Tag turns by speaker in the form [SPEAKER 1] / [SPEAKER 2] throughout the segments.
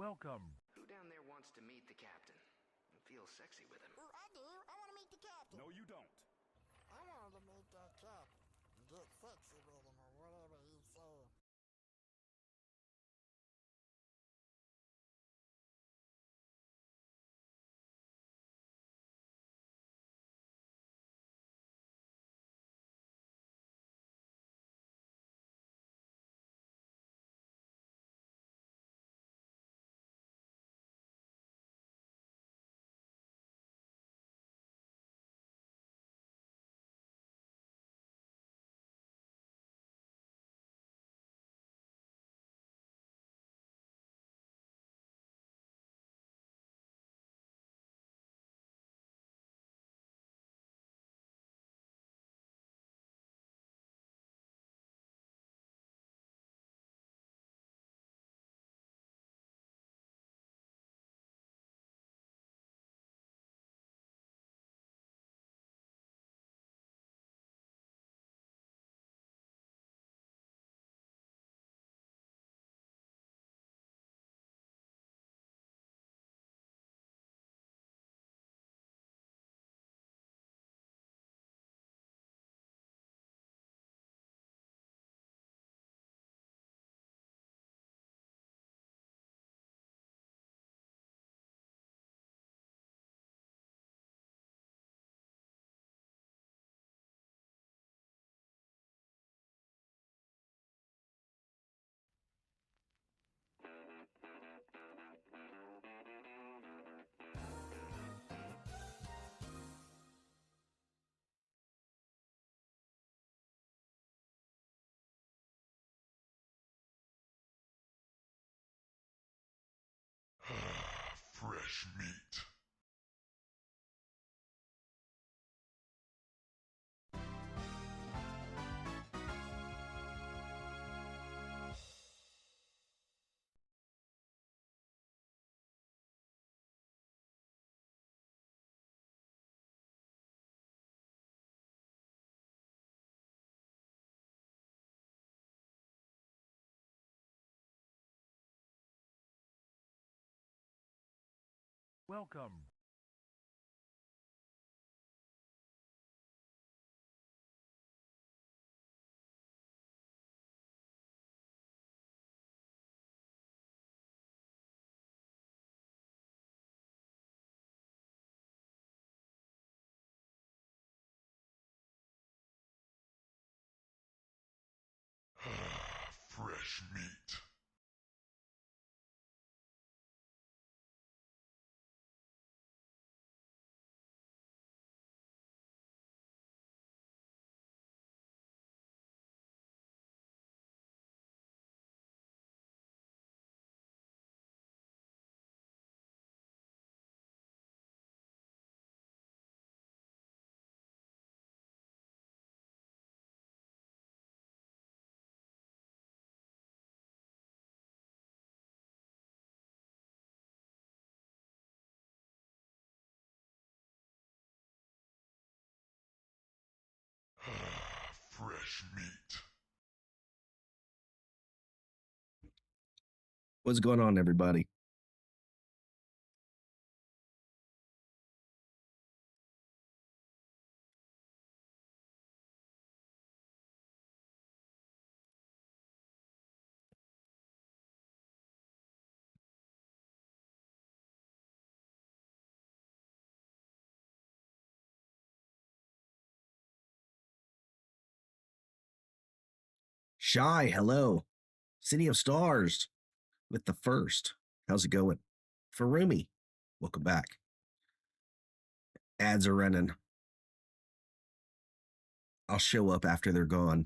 [SPEAKER 1] Welcome.
[SPEAKER 2] Who down there wants to meet the captain and feel sexy with him?
[SPEAKER 3] I do. I want to meet the captain.
[SPEAKER 4] No, you don't.
[SPEAKER 3] I wanted to meet that captain and get sexy with him or whatever he's saying.
[SPEAKER 5] Fresh meat.
[SPEAKER 1] Welcome.
[SPEAKER 5] Fresh meat. Fresh meat.
[SPEAKER 6] What's going on, everybody? Shy, hello. City of Stars with the first. How's it going? Farumi, welcome back. Ads are running. I'll show up after they're gone.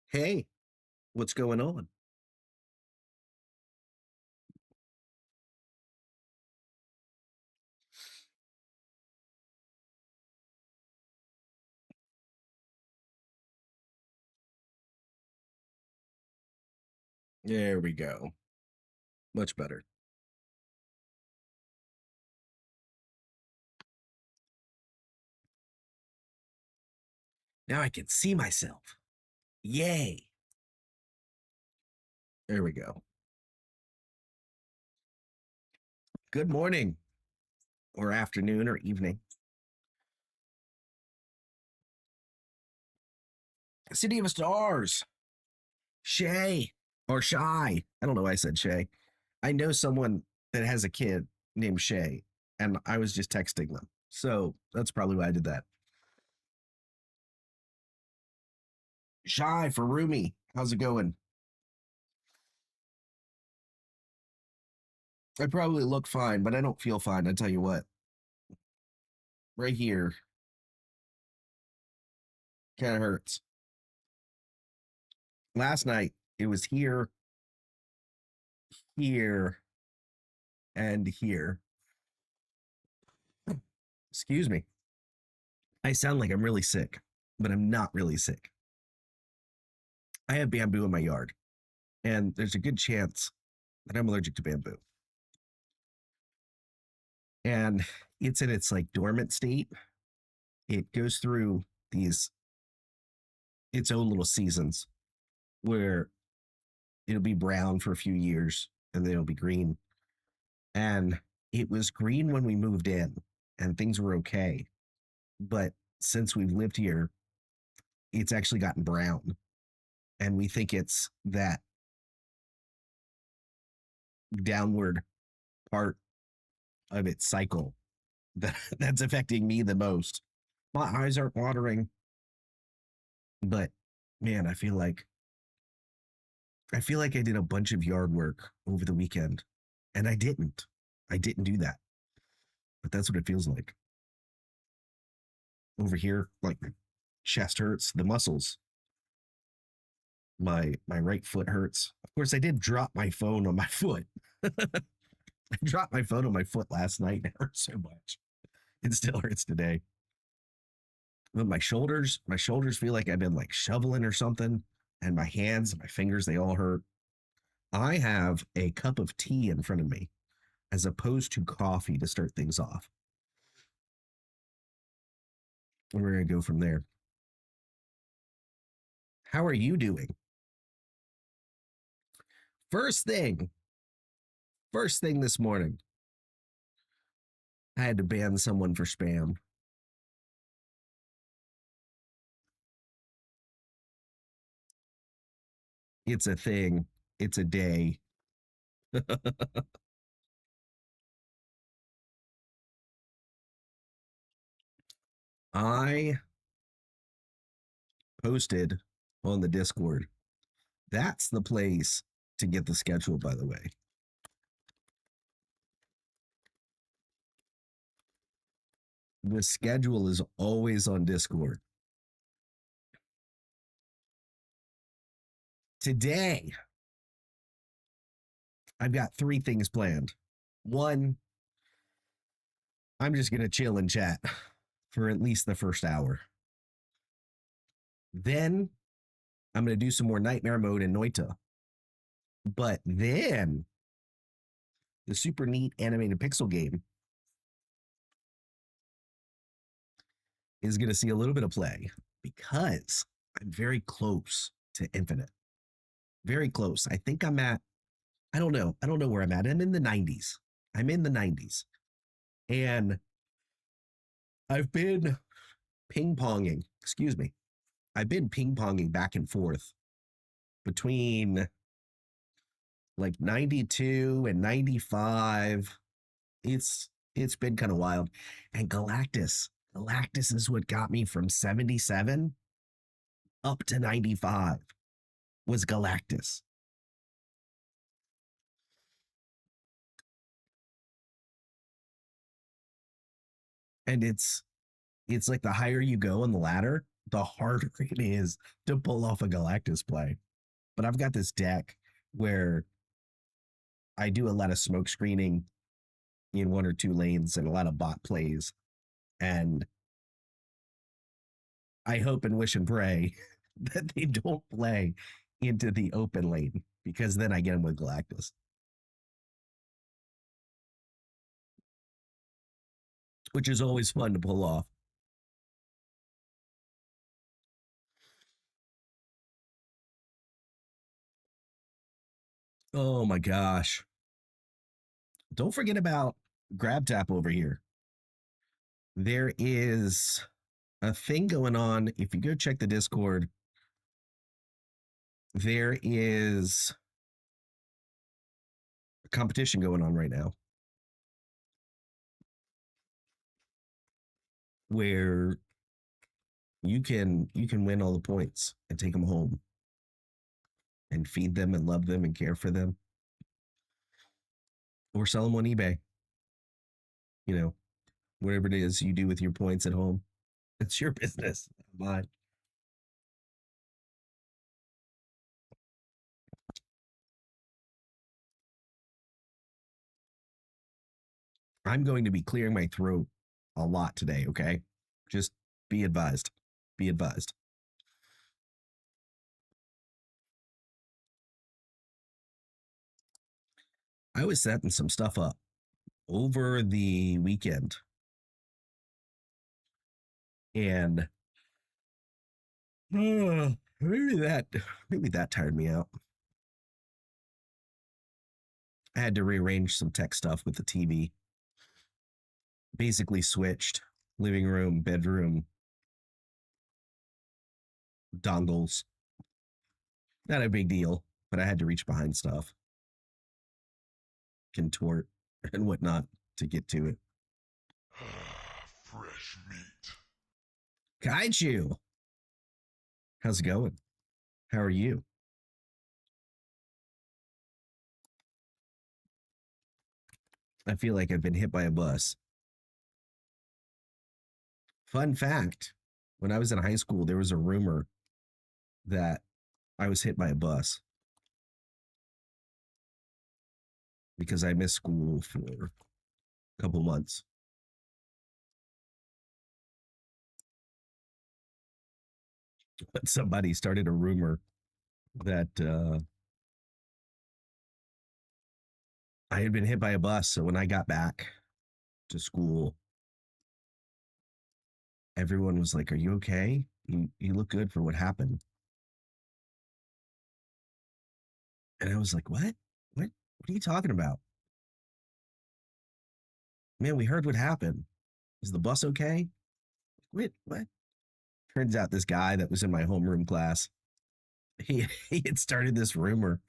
[SPEAKER 6] Hey, what's going on? There we go. Much better. Now I can see myself. Yay. There we go. Good morning, or afternoon, or evening. City of Stars. Shay. Or Shy. I don't know why I said Shay. I know someone that has a kid named Shay, and I was just texting them. So that's probably why I did that. Shy for Roomy. How's it going? I probably look fine, but I don't feel fine. I tell you what. Right here kind of hurts. Last night it was here, here, and here. Excuse me. I sound like I'm really sick, but I'm not really sick. I have bamboo in my yard, and there's a good chance that I'm allergic to bamboo. And it's in its like dormant state. It goes through these its own little seasons where it'll be brown for a few years and then it'll be green. And it was green when we moved in and things were okay. But since we've lived here, it's actually gotten brown. And we think it's that downward part of its cycle that's affecting me the most. My eyes aren't watering, but man, I feel like I did a bunch of yard work over the weekend and I didn't. I didn't do that. But that's what it feels like. Over here, like chest hurts, the muscles. My right foot hurts. Of course, I did drop my phone on my foot. I dropped my phone on my foot last night. It hurt so much. It still hurts today. But my shoulders feel like I've been like shoveling or something. And my hands, my fingers, they all hurt. I have a cup of tea in front of me as opposed to coffee to start things off. And we're going to go from there. How are you doing? First thing, first thing this morning, I had to ban someone for spam. It's a thing. It's a day. I posted on the Discord. That's the place to get the schedule, by the way. The schedule is always on Discord. Today, I've got 3 things planned. One, I'm just going to chill and chat for at least the first hour. Then, I'm going to do some more Nightmare Mode in Noita. But then, the super neat animated pixel game is going to see a little bit of play because I'm very close to Infinite. Very close. I think I'm at, I don't know. I don't know where I'm at. I'm in the 90s. I'm in the 90s. And I've been ping ponging, excuse me. I've been ping ponging back and forth between like 92 and 95. It's been kind of wild. And Galactus is what got me from 77 up to 95 was Galactus. And it's like the higher you go on the ladder, the harder it is to pull off a Galactus play. But I've got this deck where I do a lot of smoke screening in one or two lanes and a lot of bot plays. And I hope and wish and pray that they don't play into the open lane, because then I get them with Galactus, which is always fun to pull off. Oh my gosh. Don't forget about Grab Tap over here. There is a thing going on. If you go check the Discord, there is a competition going on right now where you can win all the points and take them home and feed them and love them and care for them, or sell them on eBay. You know, whatever it is you do with your points at home, it's your business, not mine. I'm going to be clearing my throat a lot today, okay? Just be advised. Be advised. I was setting some stuff up over the weekend, and maybe that tired me out. I had to rearrange some tech stuff with the TV. Basically switched living room, bedroom, dongles. Not a big deal, but I had to reach behind stuff, contort, and whatnot to get to it.
[SPEAKER 5] Fresh meat.
[SPEAKER 6] Kaiju! How's it going? How are you? I feel like I've been hit by a bus. Fun fact, when I was in high school, there was a rumor that I was hit by a bus because I missed school for a couple months. But somebody started a rumor that I had been hit by a bus. So when I got back to school, everyone was like, "Are you okay? You look good for what happened." And I was like, "What? What are you talking about? Man, we heard what happened. Is the bus okay? What?" Turns out this guy that was in my homeroom class, he had started this rumor.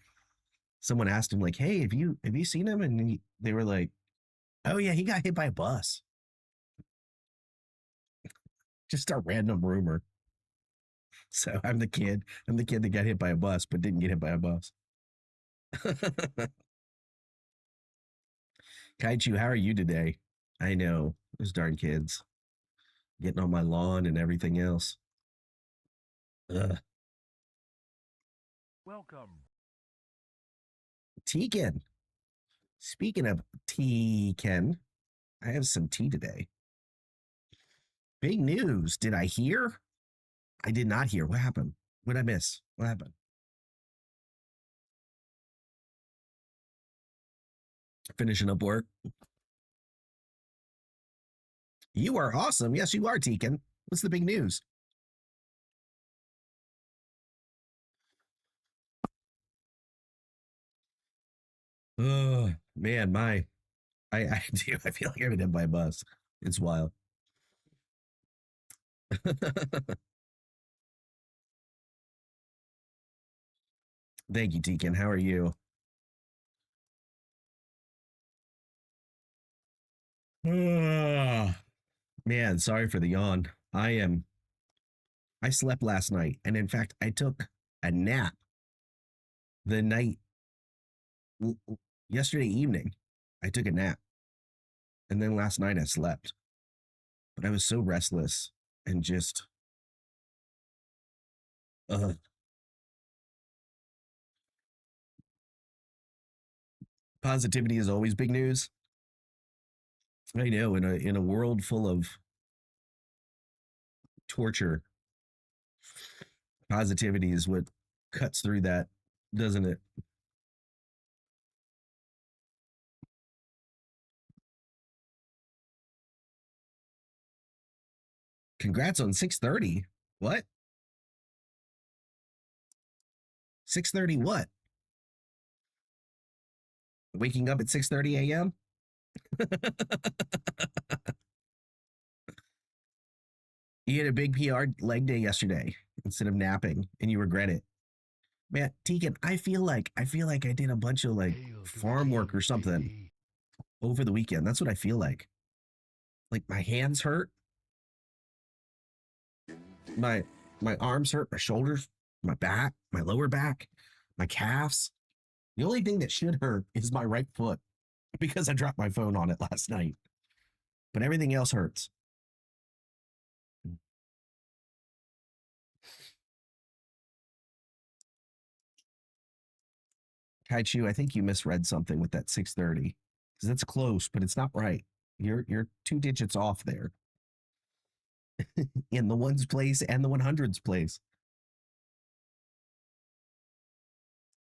[SPEAKER 6] Someone asked him like, "Hey, have you seen him?" And they were like, "Oh yeah, he got hit by a bus." Just a random rumor. So I'm the kid that got hit by a bus but didn't get hit by a bus. Kaichu, how are you today? I know, those darn kids getting on my lawn and everything else. Ugh.
[SPEAKER 1] Welcome.
[SPEAKER 6] Tegan. Speaking of tea, Ken, I have some tea today. Big news. Did I hear? I did not hear. What happened? What did I miss? What happened? Finishing up work. You are awesome. Yes, you are, Tegan. What's the big news? Oh man, I do. I feel like I've been hit by a bus. It's wild. Thank you, Tegan. How are you? Man, sorry for the yawn. I slept last night, and in fact, I took a nap the night yesterday evening. I took a nap, and then last night I slept. But I was so restless and just Uh, positivity is always big news. I know in a world full of torture, positivity is what cuts through that, doesn't it? Congrats on 6:30. What? 6:30 what? Waking up at 6:30 a.m.? You had a big PR leg day yesterday instead of napping and you regret it. Man, Tegan, I feel like I did a bunch of like farm work or something over the weekend. That's what I feel like. Like my hands hurt, my my arms hurt, my shoulders, my back, my lower back, my calves. The only thing that should hurt is my right foot because I dropped my phone on it last night. But everything else hurts. Kaichu, I think you misread something with that 6:30 because that's close, but it's not right. You're 2 digits off there in the ones place and the 100s place.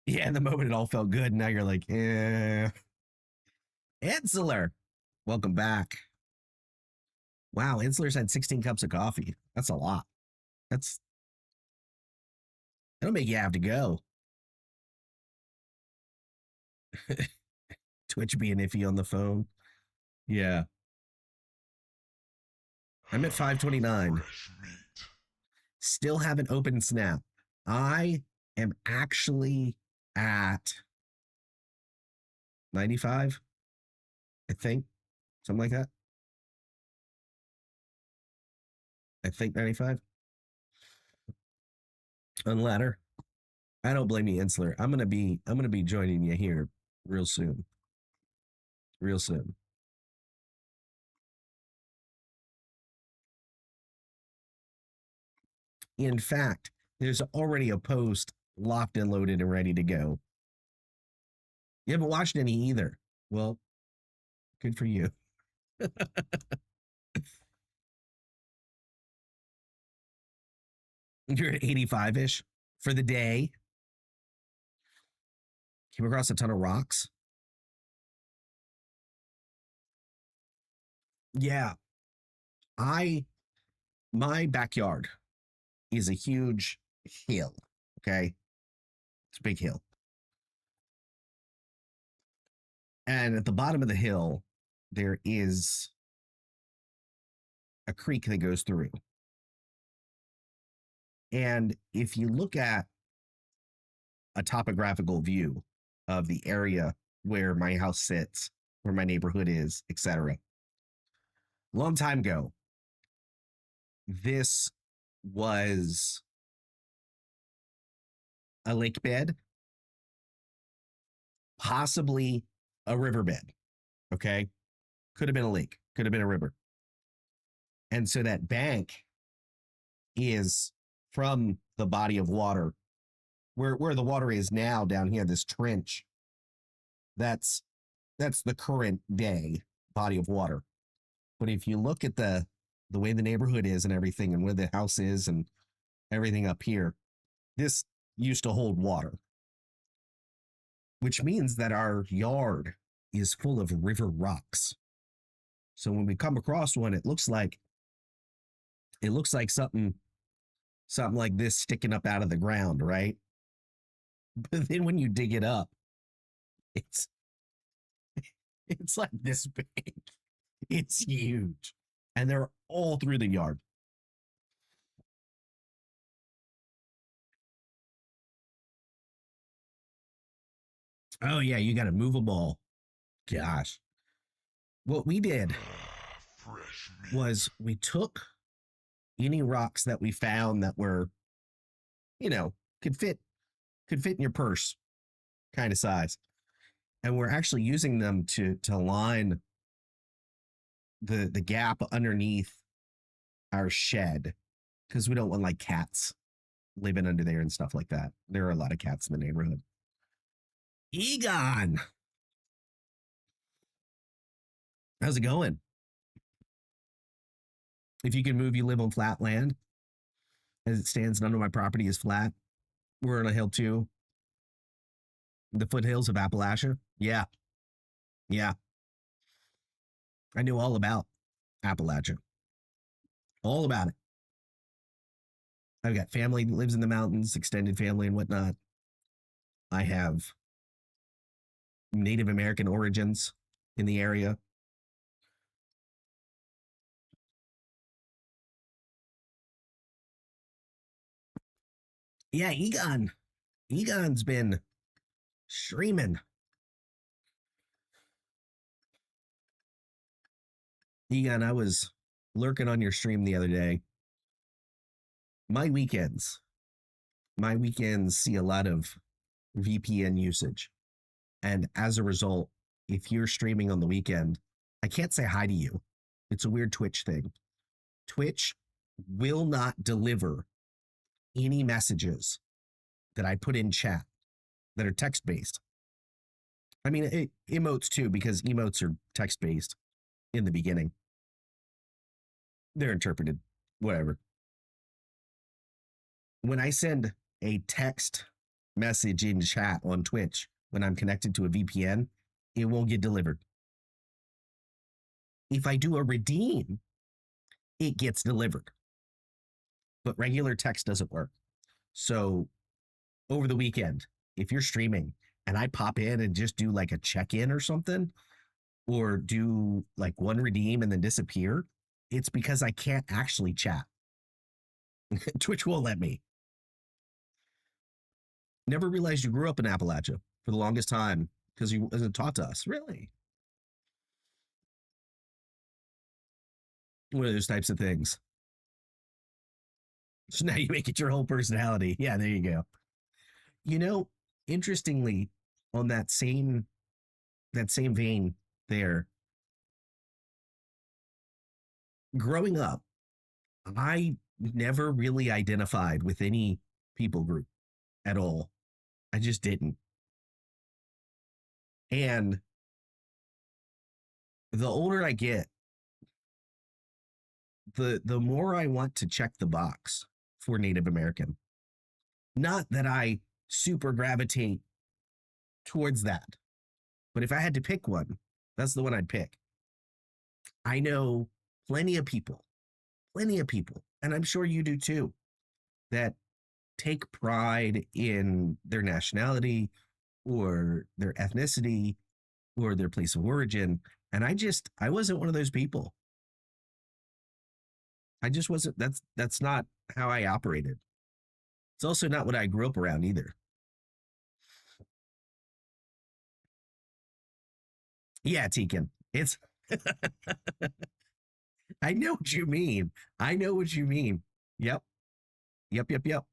[SPEAKER 6] Yeah, in the moment it all felt good. Now you're like, Insular, welcome back. Wow, Insular's had 16 cups of coffee. That's a lot. That'll make you have to go. Twitch being iffy on the phone. Yeah. I'm at 529.
[SPEAKER 5] Fresh meat.
[SPEAKER 6] Still haven't opened Snap. I am actually at 95, I think. Something like that. I think 95. On ladder. I don't blame you, Insular. I'm gonna be joining you here real soon. Real soon. In fact, there's already a post locked and loaded and ready to go. You haven't watched any either. Well, good for you. You're at 85-ish for the day. Came across a ton of rocks. Yeah. My backyard is a huge hill. Okay. It's a big hill. And at the bottom of the hill, there is a creek that goes through. And if you look at a topographical view of the area where my house sits, where my neighborhood is, etc. A long time ago, this was a lake bed, possibly a riverbed. Okay. Could have been a lake, could have been a river. And so that bank is from the body of water where the water is now down here, this trench. That's the current day body of water. But if you look at the way the neighborhood is and everything and where the house is and everything up here, this used to hold water, which means that our yard is full of river rocks. So when we come across one, it looks like something like this sticking up out of the ground, right? But then when you dig it up, it's like this big. It's huge. And they're all through the yard. Oh yeah, you got to move them all. Gosh. What we did
[SPEAKER 5] Fresh meat.
[SPEAKER 6] was we took any rocks that we found that were, could fit in your purse kind of size. And we're actually using them to line the gap underneath our shed because we don't want like cats living under there and stuff like that. There are a lot of cats in the neighborhood. Egon, how's it going? If you can move, you live on flat land. As it stands, none of my property is flat. We're on a hill too. The foothills of Appalachia. Yeah. Yeah. I knew all about Appalachia. All about it. I've got family that lives in the mountains, extended family and whatnot. I have Native American origins in the area. Yeah, Egon. Egon's been streaming. Egon, I was lurking on your stream the other day. My weekends see a lot of VPN usage. And as a result, if you're streaming on the weekend, I can't say hi to you. It's a weird Twitch thing. Twitch will not deliver any messages that I put in chat that are text based. I mean, emotes too, because emotes are text based in the beginning. They're interpreted, whatever. When I send a text message in chat on Twitch, when I'm connected to a VPN, it won't get delivered. If I do a redeem, it gets delivered. But regular text doesn't work. So over the weekend, if you're streaming and I pop in and just do like a check-in or something, or do like one redeem and then disappear, it's because I can't actually chat. Twitch won't let me. Never realized you grew up in Appalachia for the longest time because you wasn't taught to us. Really? One of those types of things. So now you make it your whole personality. Yeah, there you go. You know, interestingly, on that same vein there, growing up, I never really identified with any people group at all. I just didn't. And the older I get, the more I want to check the box for Native American. Not that I super gravitate towards that, but if I had to pick one, that's the one I'd pick. I know plenty of people, and I'm sure you do too, that take pride in their nationality or their ethnicity or their place of origin. And I wasn't one of those people. I just wasn't. That's not how I operated. It's also not what I grew up around either. Yeah, Tekin. It's I know what you mean. I know what you mean. Yep. Yep.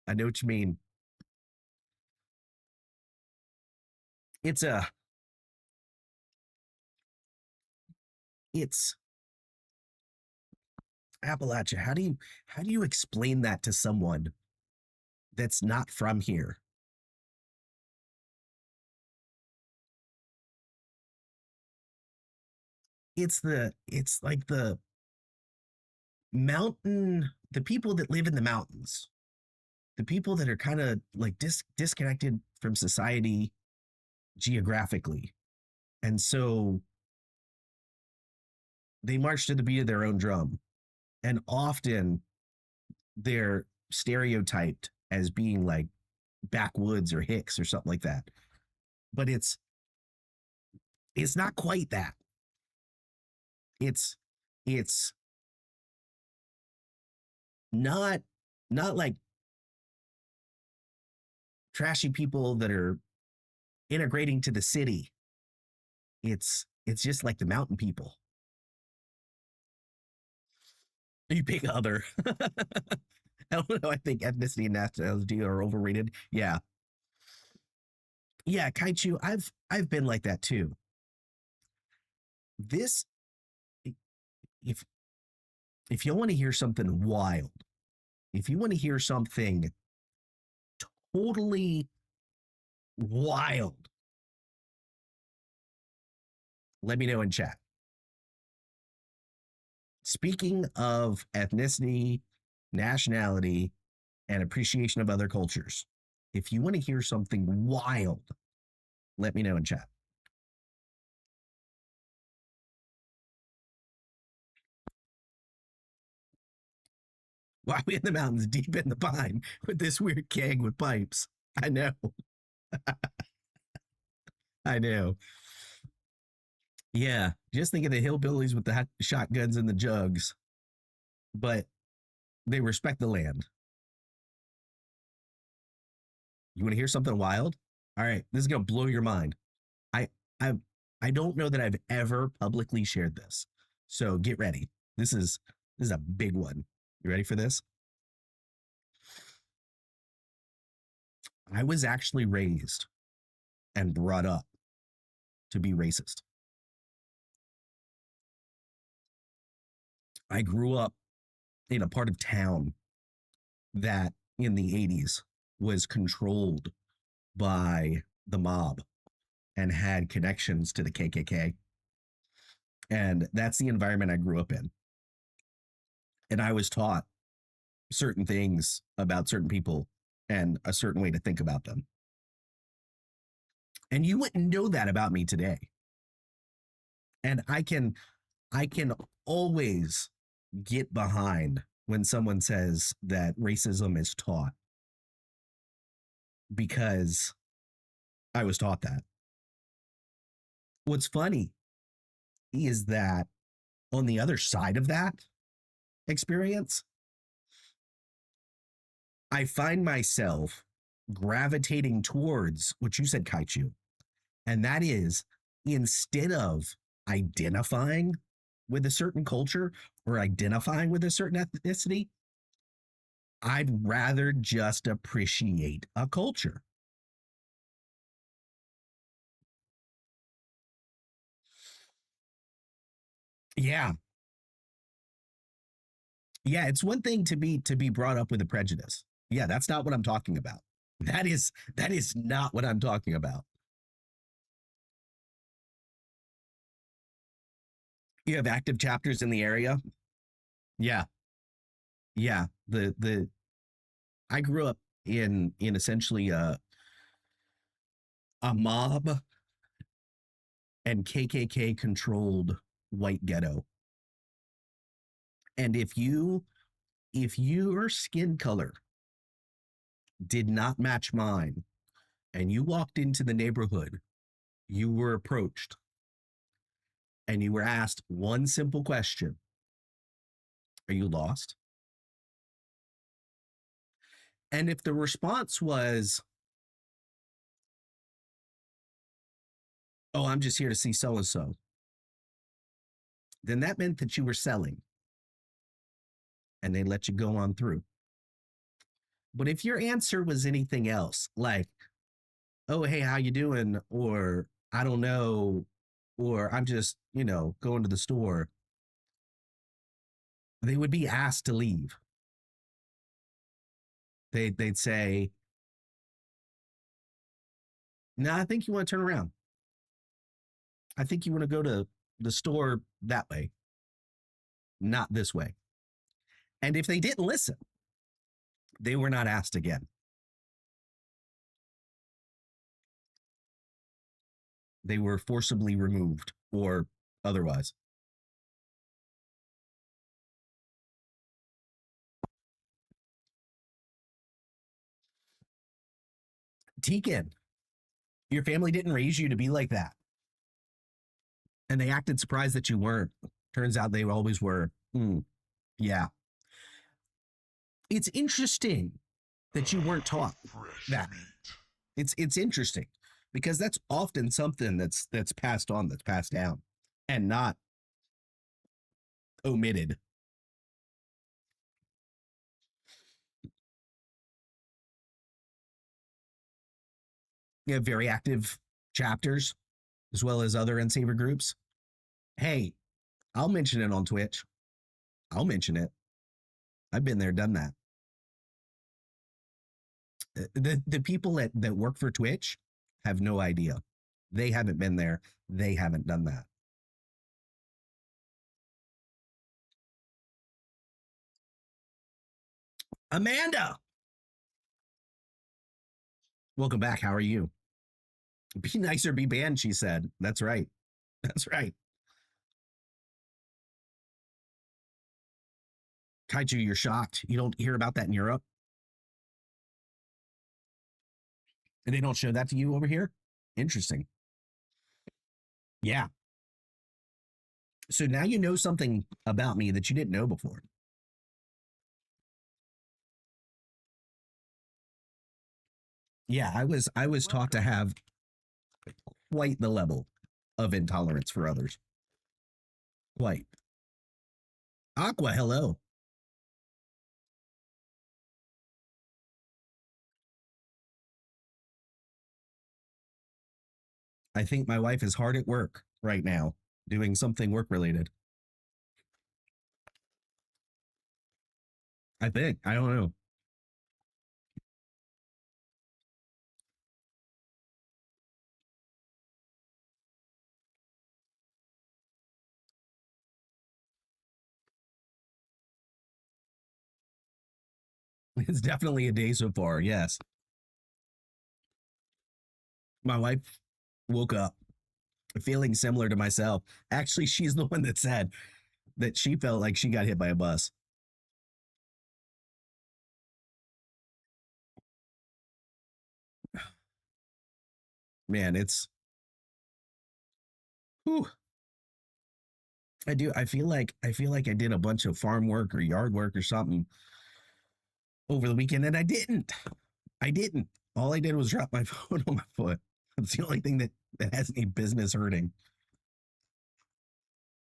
[SPEAKER 6] I know what you mean. It's Appalachia. How do you explain that to someone that's not from here? It's like the mountain, the people that live in the mountains, the people that are kind of like disconnected from society geographically. And so they march to the beat of their own drum. And often they're stereotyped as being like backwoods or hicks or something like that. But it's not quite that. It's not like trashy people that are integrating to the city. It's just like the mountain people. You pick other. I don't know. I think ethnicity and nationality are overrated. Yeah. Yeah, Kaichu, I've been like that too. This if you want to hear something wild, if you want to hear something totally wild, let me know in chat. Speaking of ethnicity, nationality, and appreciation of other cultures, if you want to hear something wild, let me know in chat. Why are we in the mountains deep in the pine with this weird keg with pipes? I know. I know. Yeah, just think of the hillbillies with the shotguns and the jugs, but they respect the land. You want to hear something wild? All right, this is gonna blow your mind. I I I don't know that I've ever publicly shared this, so get ready. This is a big one. You ready for this? I was actually raised and brought up to be racist. I grew up in a part of town that in the 80s was controlled by the mob and had connections to the KKK. And that's the environment I grew up in. And I was taught certain things about certain people and a certain way to think about them. And you wouldn't know that about me today. And I can always get behind when someone says that racism is taught, because I was taught that. What's funny is that on the other side of that experience, I find myself gravitating towards what you said, Kaichu. And that is, instead of identifying with a certain culture or identifying with a certain ethnicity, I'd rather just appreciate a culture. Yeah. Yeah, it's one thing to be brought up with a prejudice. Yeah, that's not what I'm talking about. That is not what I'm talking about. You have active chapters in the area. Yeah. Yeah. The I grew up in essentially a mob and KKK controlled white ghetto. And if your skin color did not match mine and you walked into the neighborhood, you were approached and you were asked one simple question: are you lost? And if the response was, oh, I'm just here to see so and so, then that meant that you were selling and they let you go on through. But if your answer was anything else, like, oh, hey, how you doing? Or I don't know, or I'm just, going to the store, they would be asked to leave. They'd say, no, I think you want to turn around. I think you want to go to the store that way, not this way. And if they didn't listen, they were not asked again. They were forcibly removed or otherwise. Tegan, your family didn't raise you to be like that. And they acted surprised that you weren't. Turns out they always were. Yeah. It's interesting that you weren't taught that. It's interesting because that's often something that's passed on, that's passed down, and not omitted. You have very active chapters as well as other Unsaver groups. Hey, I'll mention it on Twitch. I'll mention it. I've been there, done that. The people that work for Twitch have no idea. They haven't been there. They haven't done that. Amanda, welcome back. How are you? Be nice or be banned, she said. That's right. That's right. Kaiju, you're shocked. You don't hear about that in Europe? And they don't show that to you over here? Interesting. Yeah. So now you know something about me that you didn't know before. Yeah, I was taught to have quite the level of intolerance for others. Quite. Aqua, hello. I think my wife is hard at work right now, doing something work related. I think. I don't know. It's definitely a day so far. Yes. My wife woke up feeling similar to myself. Actually, she's the one that said that she felt like she got hit by a bus. Man, it's whew. I do. I feel like I did a bunch of farm work or yard work or something over the weekend, and I didn't. I didn't. All I did was drop my phone on my foot. It's the only thing that has any business hurting.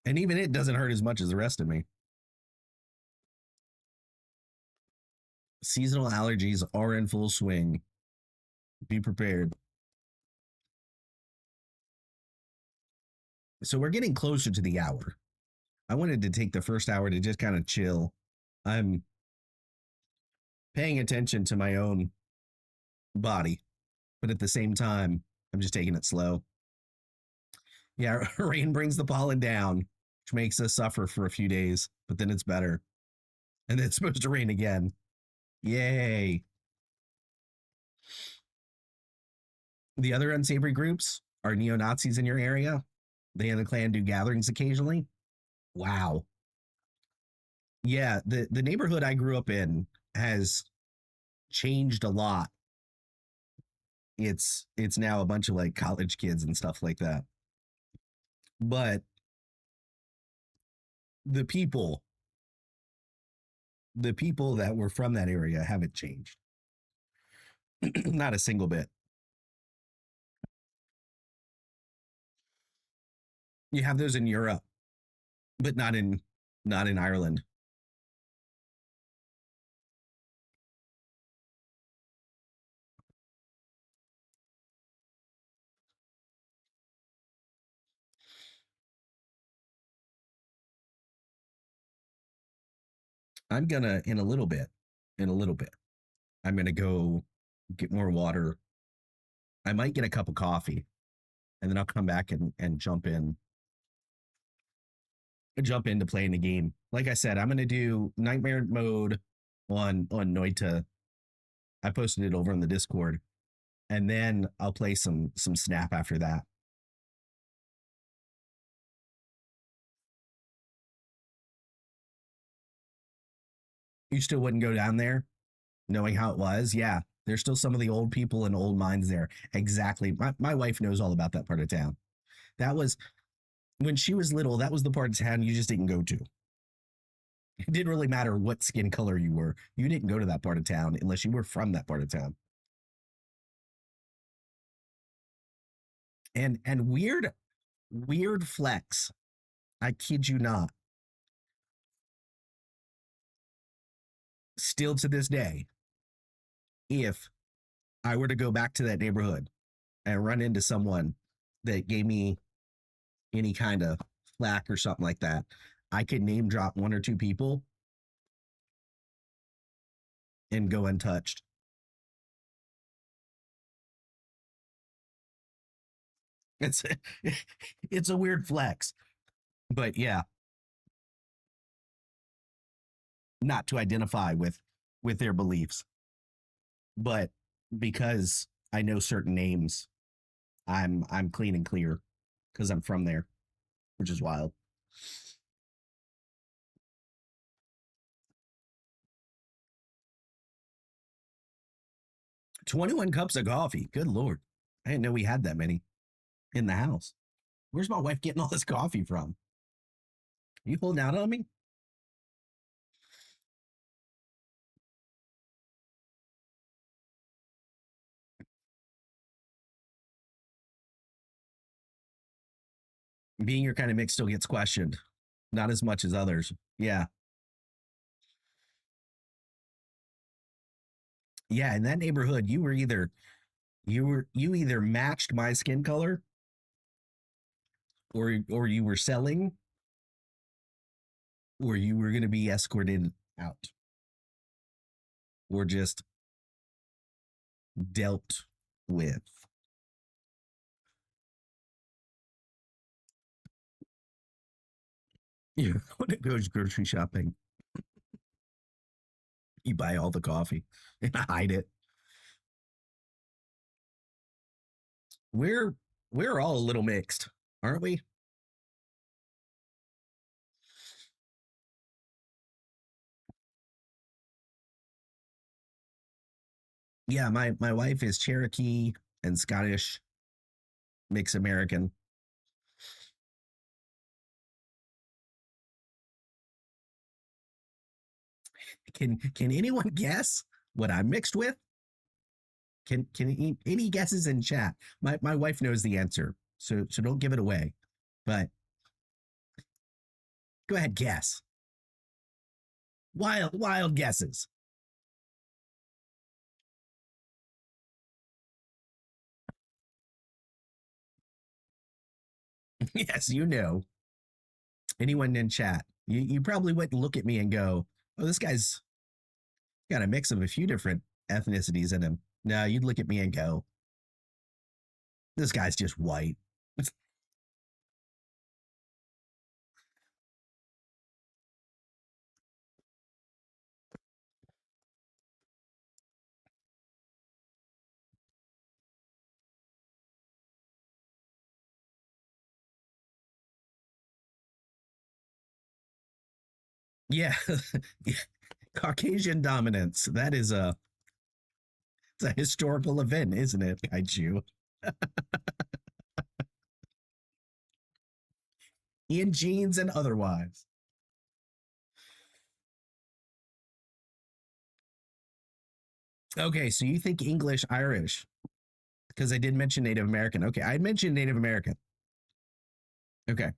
[SPEAKER 6] And even it doesn't hurt as much as the rest of me. Seasonal allergies are in full swing. Be prepared. So we're getting closer to the hour. I wanted to take the first hour to just kind of chill. I'm paying attention to my own body, but at the same time, I'm just taking it slow. Yeah, rain brings the pollen down, which makes us suffer for a few days, but then it's better. And then it's supposed to rain again. Yay. The other unsavory groups are neo Nazis in your area. They and the clan do gatherings occasionally. Wow. Yeah, the neighborhood I grew up in has changed a lot. It's now a bunch of like college kids and stuff like that. But the people the people that were from that area haven't changed. Not a single bit. You have those in Europe, but not in Ireland. I'm gonna in a little bit, I'm gonna go get more water. I might get a cup of coffee, and then I'll come back and jump into playing the game. Like I said, I'm gonna do nightmare mode on Noita. I posted it over on the Discord, and then I'll play some Snap after that. You still wouldn't go down there, knowing how it was? Yeah, there's still some of the old people and old mines there. Exactly. My wife knows all about that part of town. That was when she was little. That was the part of town you just didn't go to. It didn't really matter what skin color you were. You didn't go to that part of town unless you were from that part of town. And weird flex. I kid you not. Still to this day, if I were to go back to that neighborhood and run into someone that gave me any kind of flack or something like that, I could name drop one or two people and go untouched. It's it's a weird flex, but yeah, not to identify with their beliefs, but because I know certain names, I'm clean and clear because I'm from there, which is wild. 21 cups of coffee. Good lord. I didn't know we had that many in the house. Where's my wife getting all this coffee from? Are you holding out on me? Being your kind of mix still gets questioned. Not as much as others. Yeah. Yeah. In that neighborhood, you either matched my skin color or you were selling or you were gonna be escorted out or just dealt with. You when it goes grocery shopping, you buy all the coffee and hide it. We're we're all a little mixed, aren't we? Yeah, my wife is Cherokee and Scottish, mix American. Can anyone guess what I'm mixed with? Can any guesses in chat? My wife knows the answer, so don't give it away. But go ahead, guess. Wild guesses. Yes, you know. Anyone in chat, you probably wouldn't look at me and go, "Oh, this guy's got a mix of a few different ethnicities in him." No, you'd look at me and go, "This guy's just white." Yeah, Caucasian dominance. That is it's a historical event, isn't it, Kaiju? In genes and otherwise. Okay, so you think English, Irish, because I did mention Native American. Okay, I mentioned Native American. Okay.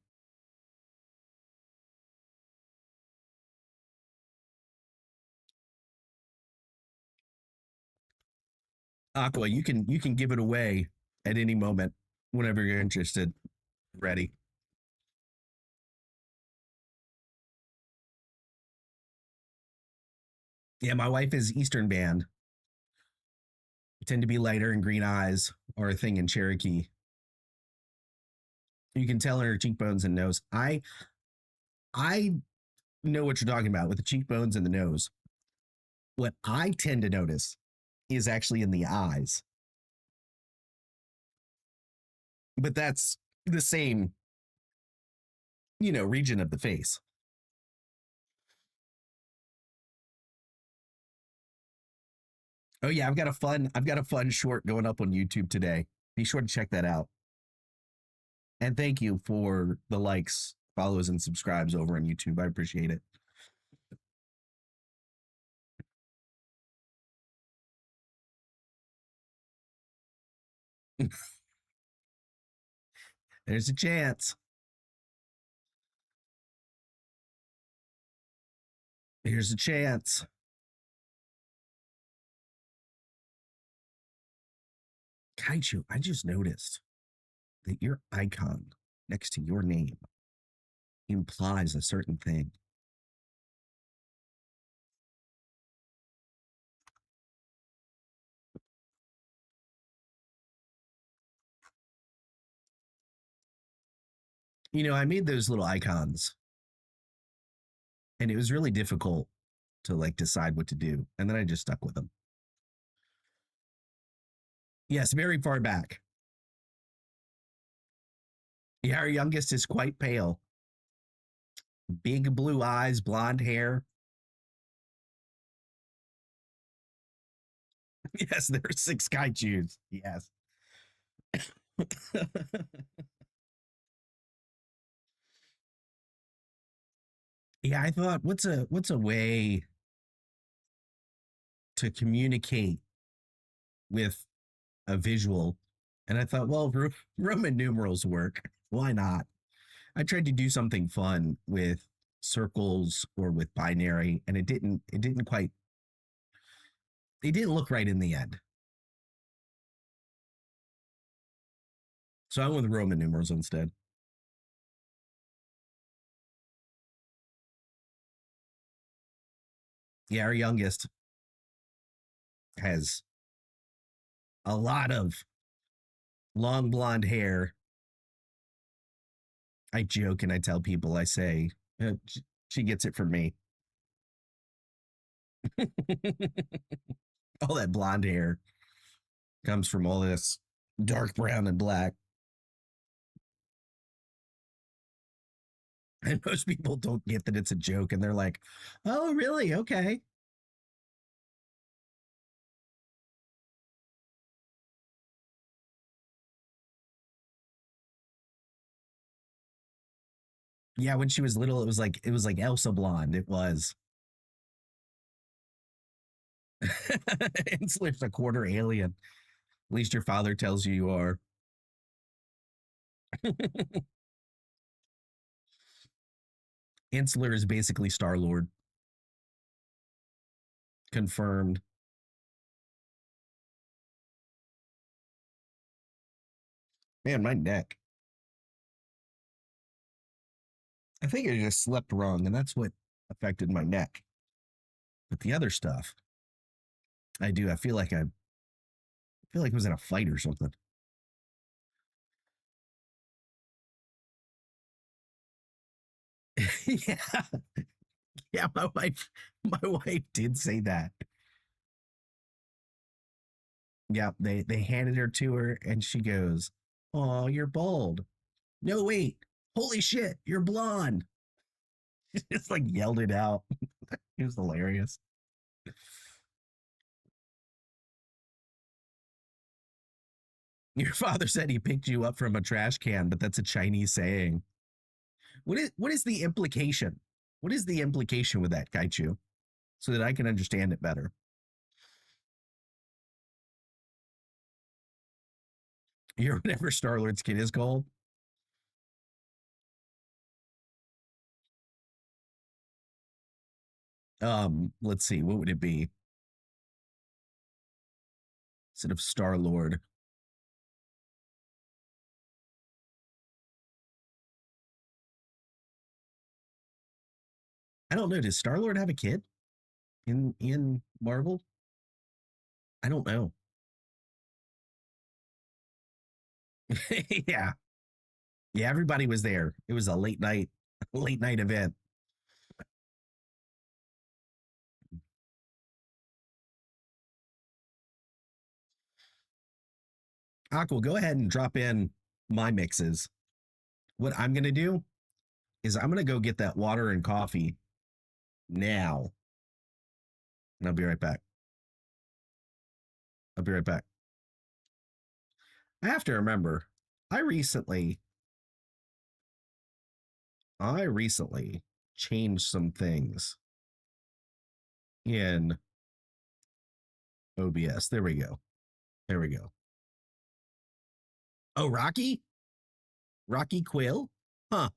[SPEAKER 6] Aqua, you can give it away at any moment whenever you're interested. Ready. Yeah, my wife is Eastern band. Tend to be lighter and green eyes are a thing in Cherokee. You can tell in her cheekbones and nose. I know what you're talking about with the cheekbones and the nose. What I tend to notice is actually in the eyes. But that's the same, region of the face. Oh yeah, I've got a fun short going up on YouTube today. Be sure to check that out. And thank you for the likes, follows, and subscribes over on YouTube. I appreciate it. There's a chance. Here's a chance. Kaiju, I just noticed that your icon next to your name implies a certain thing. You know, I made those little icons and it was really difficult to like decide what to do. And then I just stuck with them. Yes, very far back. Yeah, our youngest is quite pale. Big blue eyes, blonde hair. Yes, there are 6 kaijus. Yes. Yeah, I thought what's a way to communicate with a visual? And I thought, well, Roman numerals work. Why not? I tried to do something fun with circles or with binary, and it didn't look right in the end. So I went with Roman numerals instead. Yeah, our youngest has a lot of long blonde hair. I joke and I tell people, I say, she gets it from me. All that blonde hair comes from all this dark brown and black. And most people don't get that it's a joke and they're like, oh, really? Okay. Yeah, when she was little, it was like Elsa blonde. It was. Insler's a quarter alien. At least your father tells you you are. Insler is basically Star Lord. Confirmed. Man, my neck. I think I just slept wrong, and that's what affected my neck. But the other stuff, I do. I feel like I was in a fight or something. Yeah, yeah. My wife did say that. Yeah, they handed her to her, and she goes, "Oh, you're bald." No, wait. Holy shit, you're blonde. Just like yelled it out. It was hilarious. Your father said he picked you up from a trash can, but that's a Chinese saying. What is the implication? What is the implication with that, Kaichu? So that I can understand it better. You're whatever Star Lord's kid is called. Let's see, what would it be? Instead of Star Lord. I don't know. Does Star Lord have a kid in Marvel? I don't know. Yeah. Yeah, everybody was there. It was a late night event. Aqua, go ahead and drop in my mixes. What I'm gonna do is I'm gonna go get that water and coffee now. And I'll be right back. I'll be right back. I have to remember, I recently I recently changed some things in OBS. There we go. There we go. Oh, Rocky? Rocky Quill? Huh.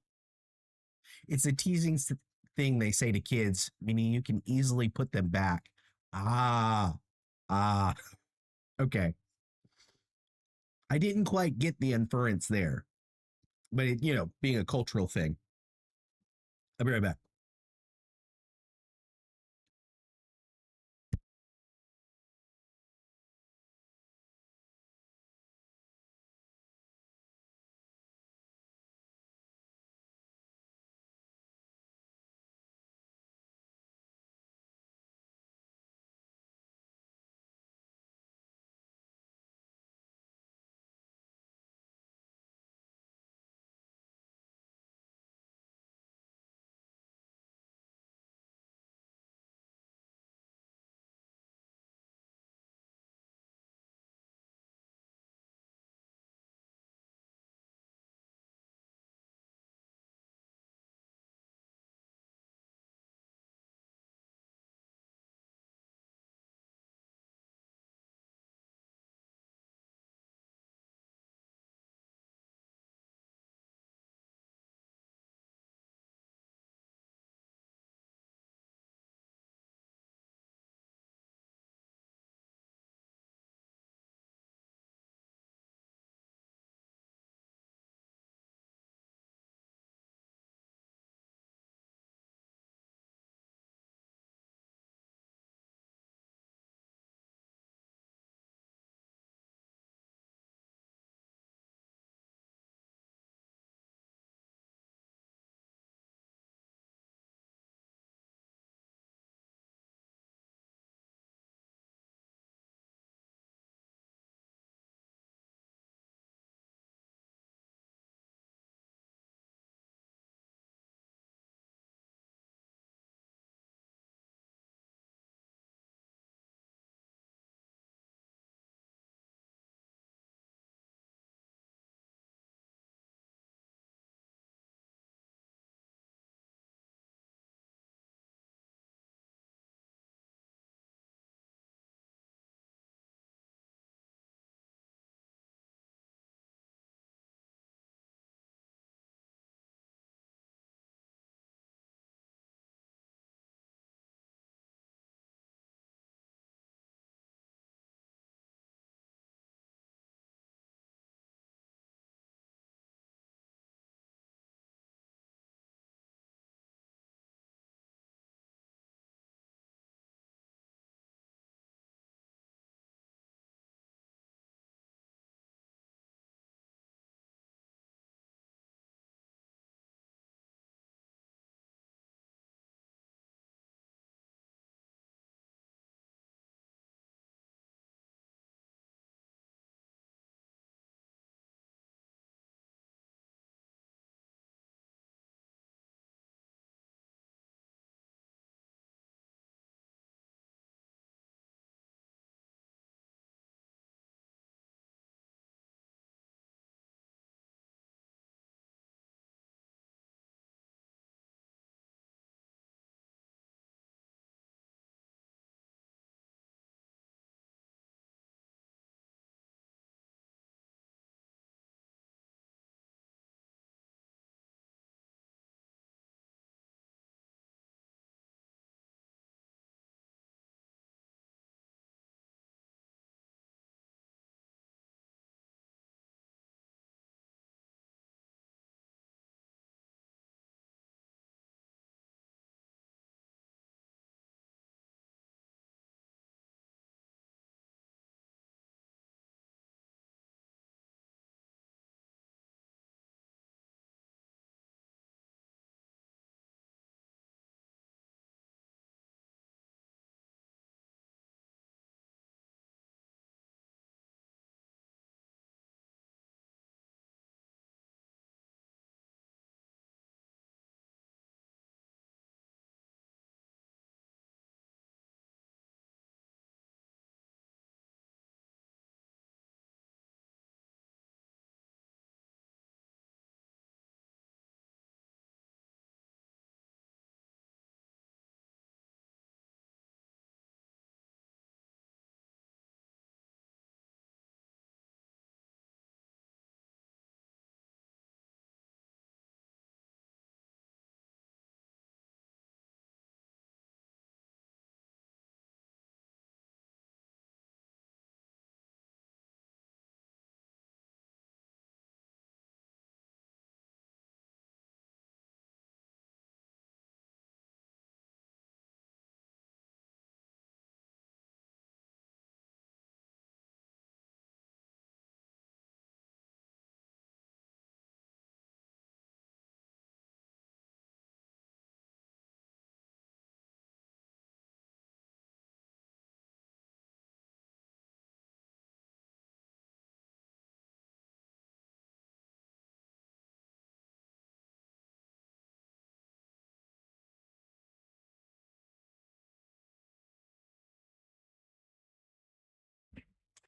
[SPEAKER 6] It's a teasing thing they say to kids, meaning you can easily put them back. Ah, ah. Okay. I didn't quite get the inference there, but being a cultural thing. I'll be right back.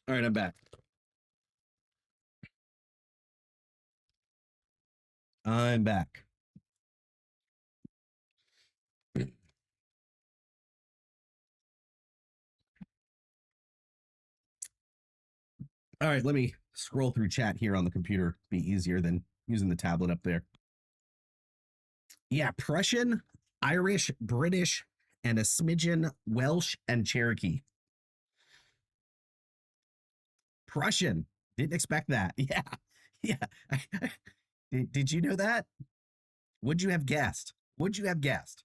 [SPEAKER 6] All right, I'm back. I'm back. All right, let me scroll through chat here on the computer. Be easier than using the tablet up there. Yeah, Prussian, Irish, British, and a smidgen Welsh and Cherokee. Prussian. Didn't expect that. Yeah. Yeah. Did you know that? Would you have guessed? Would you have guessed?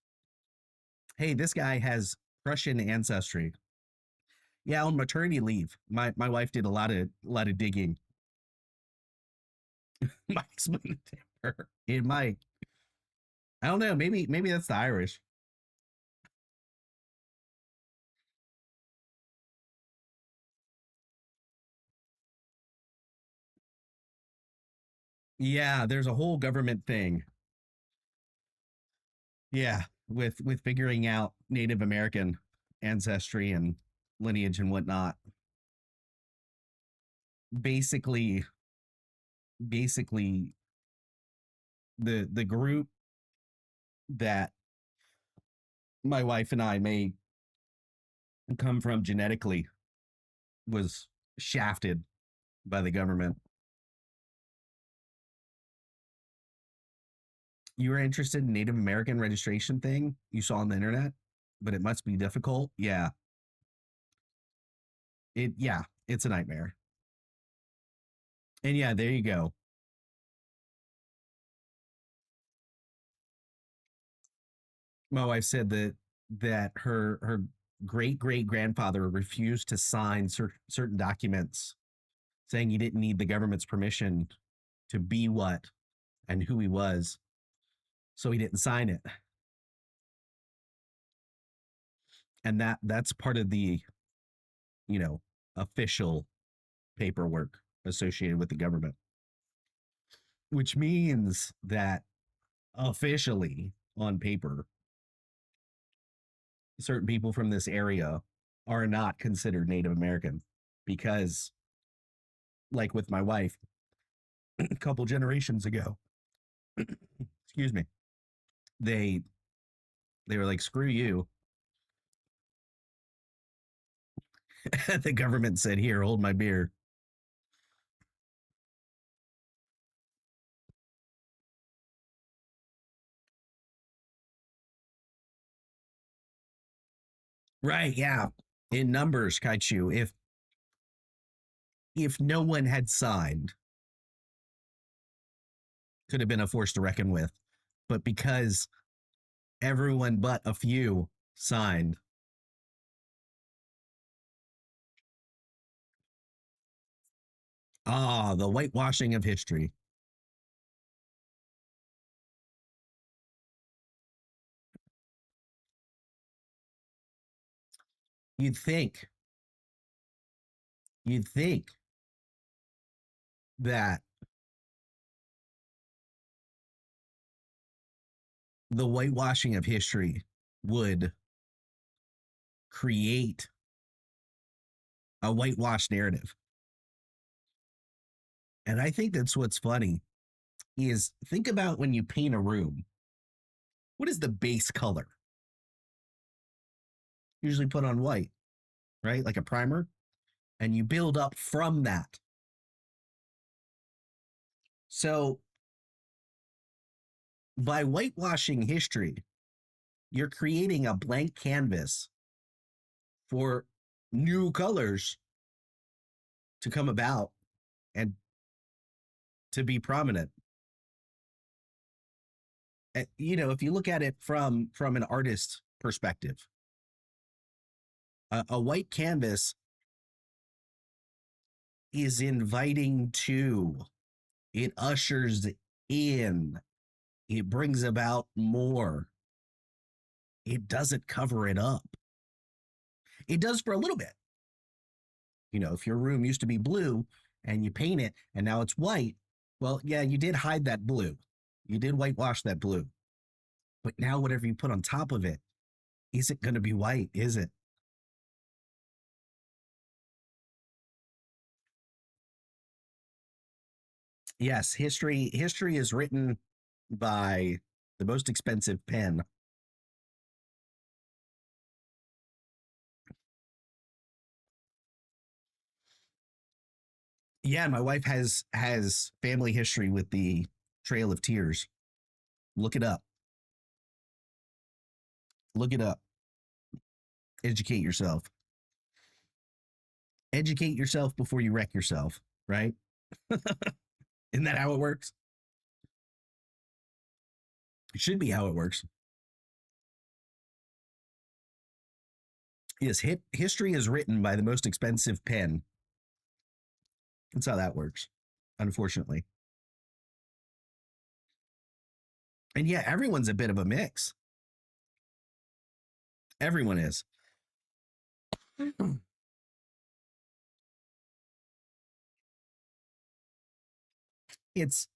[SPEAKER 6] Hey, this guy has Prussian ancestry. Yeah, on maternity leave. My wife did a lot of digging. Might explain it to her. It might. I don't know. Maybe that's the Irish. Yeah, there's a whole government thing. Yeah, with figuring out Native American ancestry and lineage and whatnot. Basically, basically, the group that my wife and I may come from genetically was shafted by the government. You were interested in Native American registration thing you saw on the internet, but it must be difficult. Yeah, it's a nightmare. And yeah, there you go. My wife said that her great great grandfather refused to sign certain documents, saying he didn't need the government's permission to be what and who he was, so he didn't sign it. And that's part of the you know official paperwork associated with the government, which means that officially on paper, certain people from this area are not considered Native American because, like with my wife, a couple generations ago, excuse me, they they were like, "Screw you." The government said, "Here, hold my beer." Right? Yeah. In numbers, Kaichu, if no one had signed, could have been a force to reckon with, but because everyone but a few signed. Ah, the whitewashing of history. You'd think, you'd think that the whitewashing of history would create a whitewash narrative. And I think that's what's funny is think about when you paint a room. What is the base color? Usually put on white, right? Like a primer. And you build up from that. So by whitewashing history, you're creating a blank canvas for new colors to come about and to be prominent. If you look at it from an artist's perspective, a white canvas is inviting to, it ushers in, it brings about more. It doesn't cover it up. It does for a little bit. If your room used to be blue and you paint it and now it's white, well, yeah, you did hide that blue. You did whitewash that blue. But now whatever you put on top of it isn't going to be white, is it? Yes, history is written by the most expensive pen. Yeah, my wife has family history with the Trail of Tears. Look it up. Look it up. Educate yourself. Educate yourself before you wreck yourself, right? Isn't that how it works? It should be how it works. Yes, history is written by the most expensive pen. That's how that works, unfortunately. And yeah, everyone's a bit of a mix. Everyone is. It's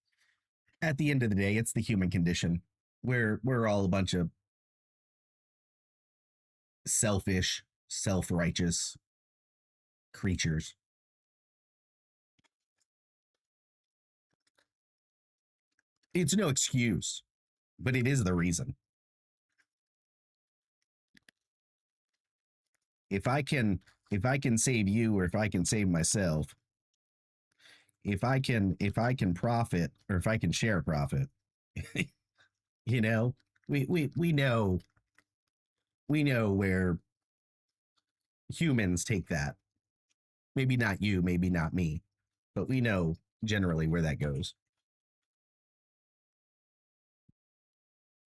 [SPEAKER 6] at the end of the day, it's the human condition. We're all a bunch of selfish, self-righteous creatures. It's no excuse, but it is the reason. If I can save you, or if I can save myself, if I can profit, or if I can share profit, you know, we know where humans take that. Maybe not you, maybe not me, but we know generally where that goes.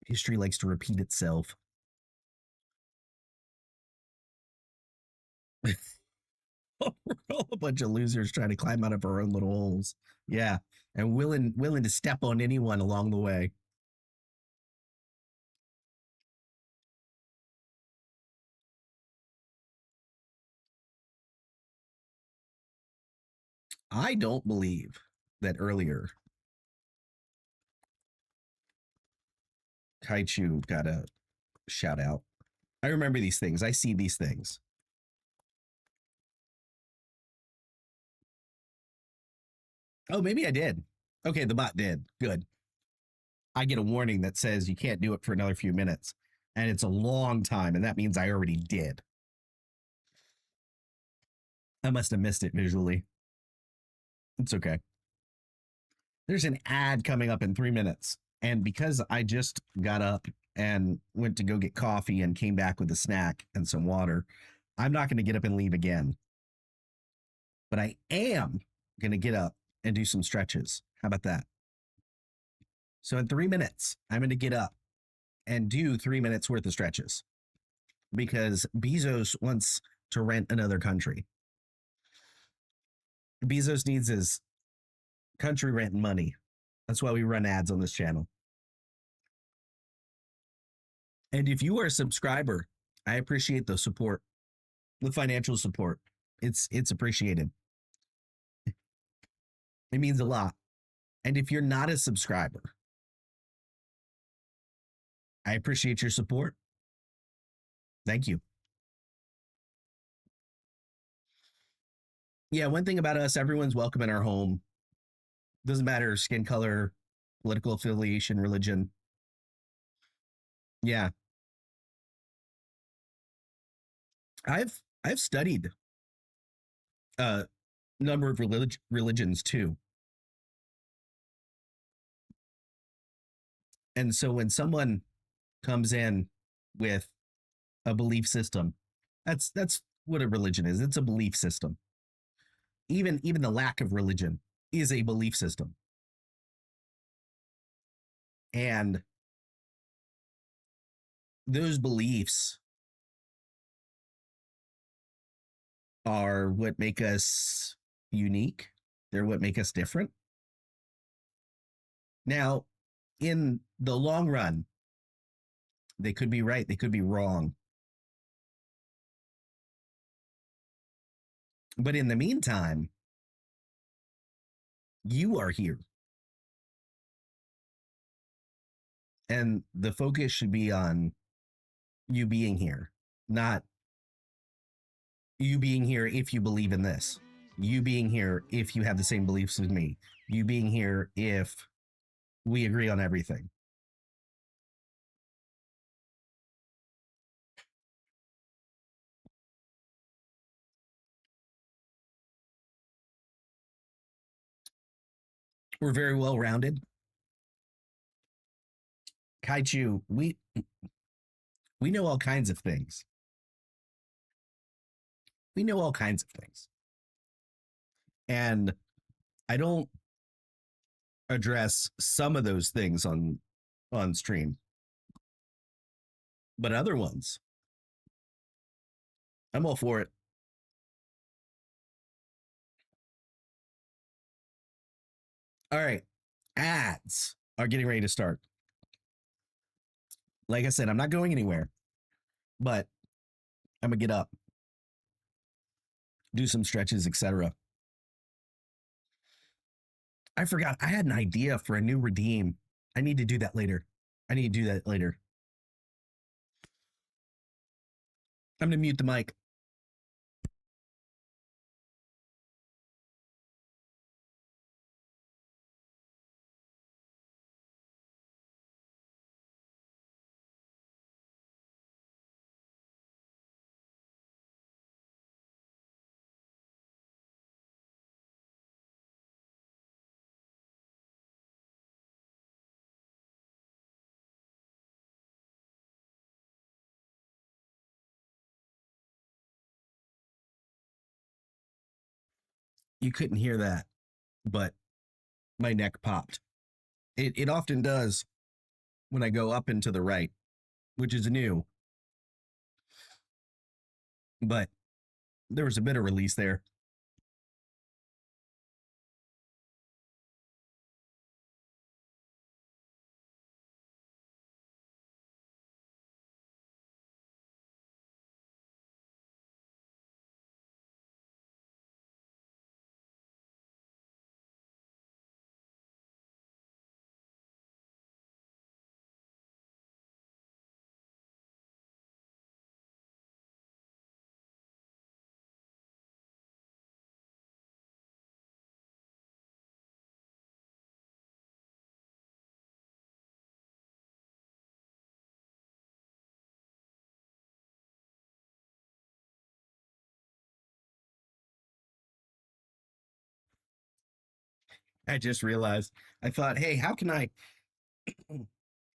[SPEAKER 6] History likes to repeat itself. We're all a bunch of losers trying to climb out of our own little holes. Yeah, and willing to step on anyone along the way. I don't believe that earlier Kaichu got a shout out. I remember these things. I see these things. Oh, maybe I did. Okay, the bot did. Good. I get a warning that says you can't do it for another few minutes. And it's a long time, and that means I already did. I must have missed it visually. It's okay. There's an ad coming up in 3 minutes. And because I just got up and went to go get coffee and came back with a snack and some water, I'm not going to get up and leave again. But I am going to get up and do some stretches. How about that? So in 3 minutes, I'm going to get up and do 3 minutes worth of stretches because Bezos wants to rent another country. Bezos needs his country rent money. That's why we run ads on this channel. And if you are a subscriber, I appreciate the support, the financial support. It's appreciated. It means a lot. And if you're not a subscriber, I appreciate your support. Thank you. Yeah, one thing about us, everyone's welcome in our home. Doesn't matter skin color, political affiliation, religion. Yeah. I've studied a number of religions too. And so when someone comes in with a belief system, that's what a religion is. It's a belief system. Even the lack of religion is a belief system. And those beliefs are what make us unique. They're what make us different. Now, in the long run, they could be right, they could be wrong. But in the meantime, you are here. And the focus should be on you being here, not you being here if you believe in this. You being here if you have the same beliefs as me. you being here if we agree on everything. We're very well rounded. Kaichu, we know all kinds of things. We know all kinds of things. And I don't address some of those things on stream. But other ones, I'm all for it. All right. Ads are getting ready to start. Like I said, I'm not going anywhere, but I'm gonna get up, do some stretches, etc. I forgot I had an idea for a new redeem. I need to do that later. I need to do that later. I'm gonna mute the mic. You couldn't hear that, but my neck popped. It often does when I go up and to the right, which is new, but there was a bit of release there. I just realized. I thought, hey, how can I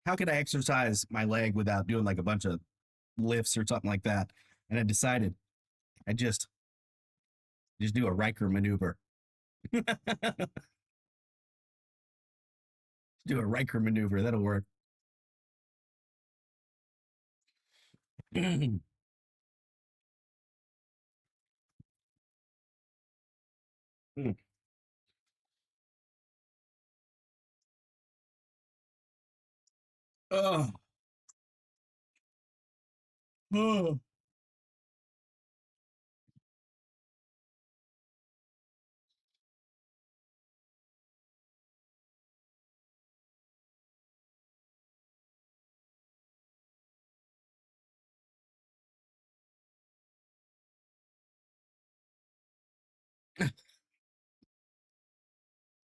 [SPEAKER 6] exercise my leg without doing like a bunch of lifts or something like that? And I decided I just do a Riker maneuver. Do a Riker maneuver. That'll work. Oh. Oh.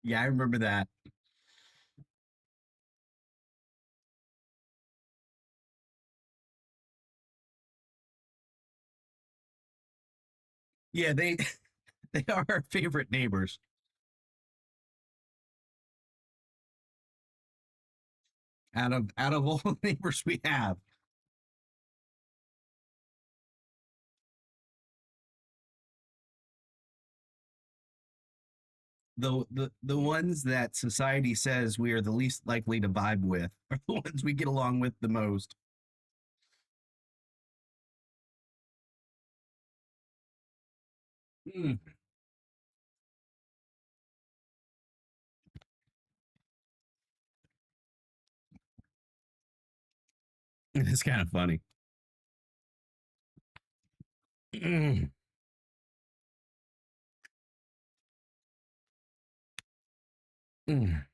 [SPEAKER 6] Yeah, I remember that. Yeah, they are our favorite neighbors. Out of all the neighbors we have. The ones that society says we are the least likely to vibe with are the ones we get along with the most. Mm. It's kind of funny. Mm. Mm.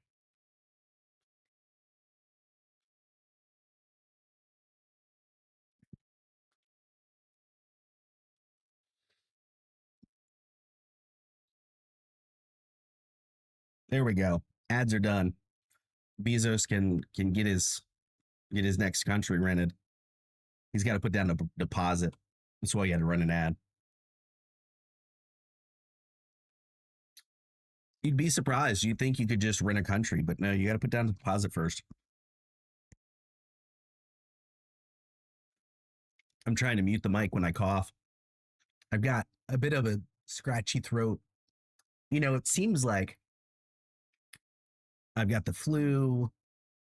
[SPEAKER 6] There we go. Ads are done. Bezos can get his next country rented. He's got to put down a deposit. That's why he had to run an ad. You'd be surprised. You'd think you could just rent a country, but no, you got to put down the deposit first. I'm trying to mute the mic when I cough. I've got a bit of a scratchy throat. You know, it seems like I've got the flu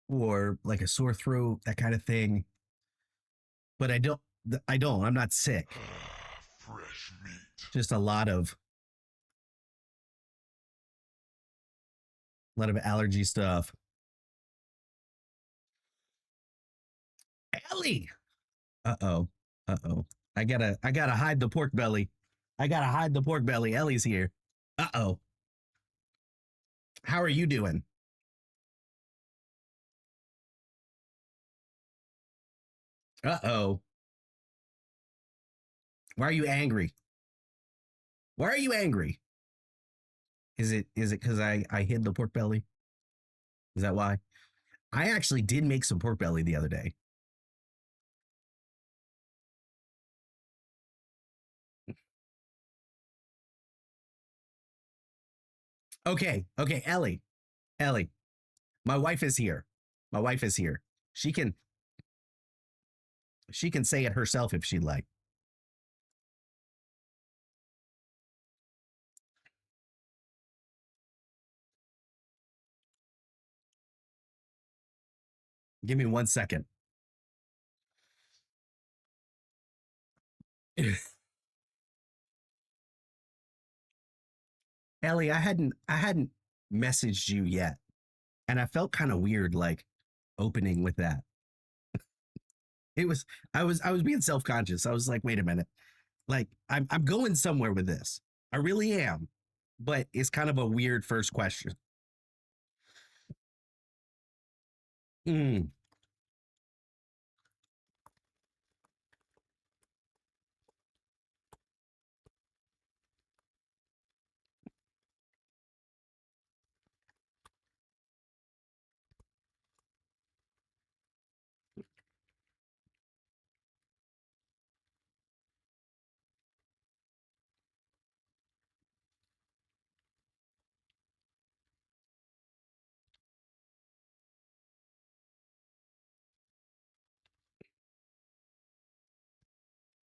[SPEAKER 6] or like a sore throat, that kind of thing. But I don't. I'm not sick.
[SPEAKER 5] Fresh meat.
[SPEAKER 6] Just a lot of allergy stuff. Ellie. Uh-oh. Uh-oh. I gotta hide the pork belly. I gotta hide the pork belly. Ellie's here. Uh-oh. How are you doing? Uh-oh. Why are you angry? Why are you angry? Is it because I hid the pork belly? Is that why? I actually did make some pork belly the other day. Okay, Ellie. Ellie. My wife is here. My wife is here. She can say it herself if she'd like. Give me 1 second. Ellie, I hadn't messaged you yet. And I felt kind of weird like opening with that. It was I was being self-conscious. I was like, wait a minute. Like I'm going somewhere with this. I really am. But it's kind of a weird first question.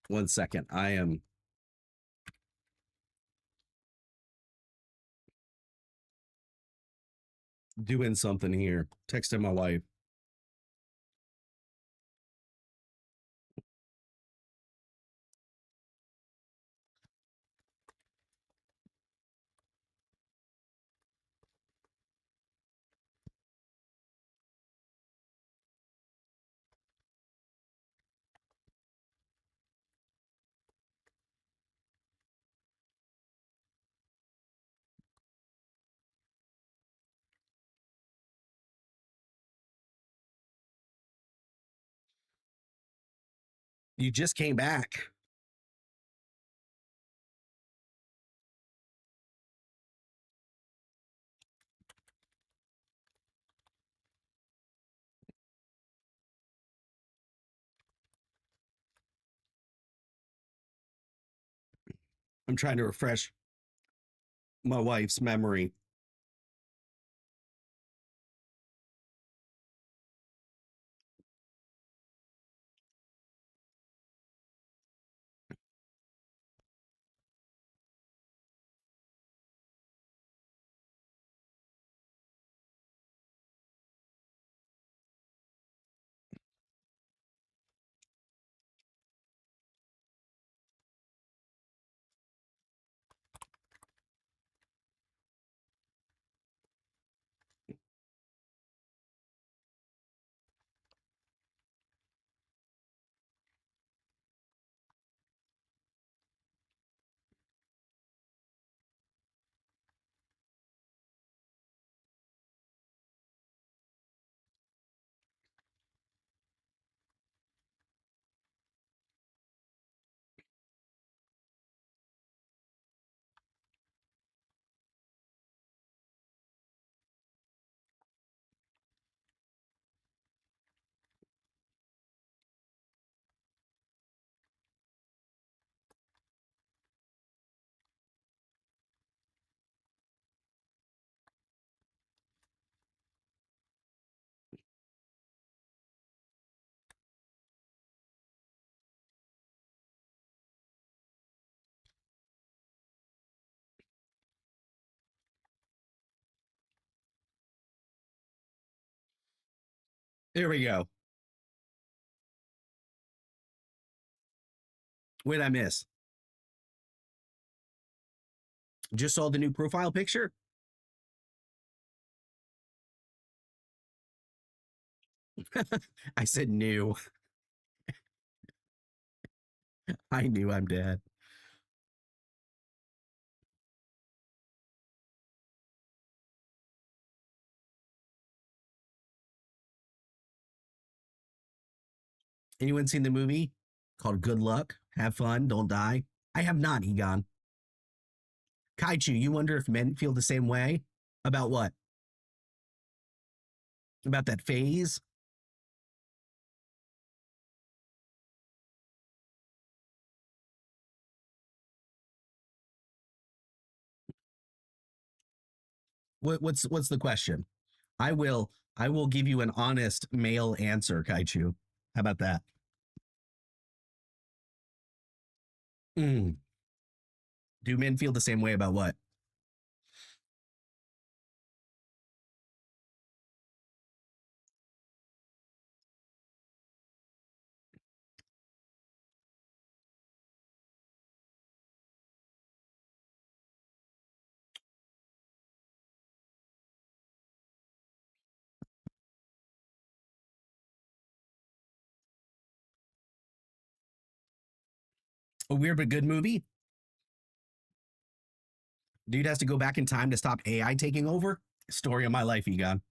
[SPEAKER 6] 1 second. I am doing something here. Texting my wife. You just came back. I'm trying to refresh my wife's memory. Here we go. What did I miss? Just saw the new profile picture. I said new. I knew I'm dead. Anyone seen the movie called Good Luck? Have fun, don't die. I have not, Egon. Kaichu, you wonder if men feel the same way? About what? About that phase? What's the question? I will give you an honest male answer, Kaichu. How about that? Mm. Do men feel the same way about what? A weird but good movie? Dude has to go back in time to stop AI taking over? Story of my life, Egon.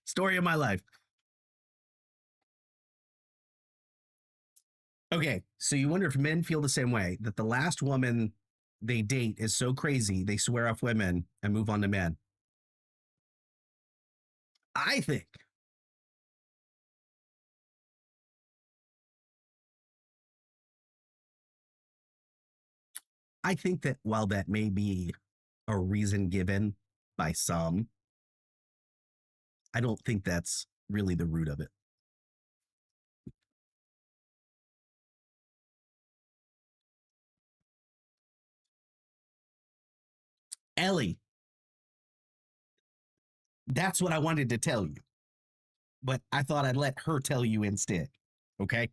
[SPEAKER 6] Story of my life. Okay, so you wonder if men feel the same way that the last woman they date is so crazy they swear off women and move on to men. I think I think that while that may be a reason given by some, I don't think that's really the root of it. Ellie, that's what I wanted to tell you, but I thought I'd let her tell you instead. Okay?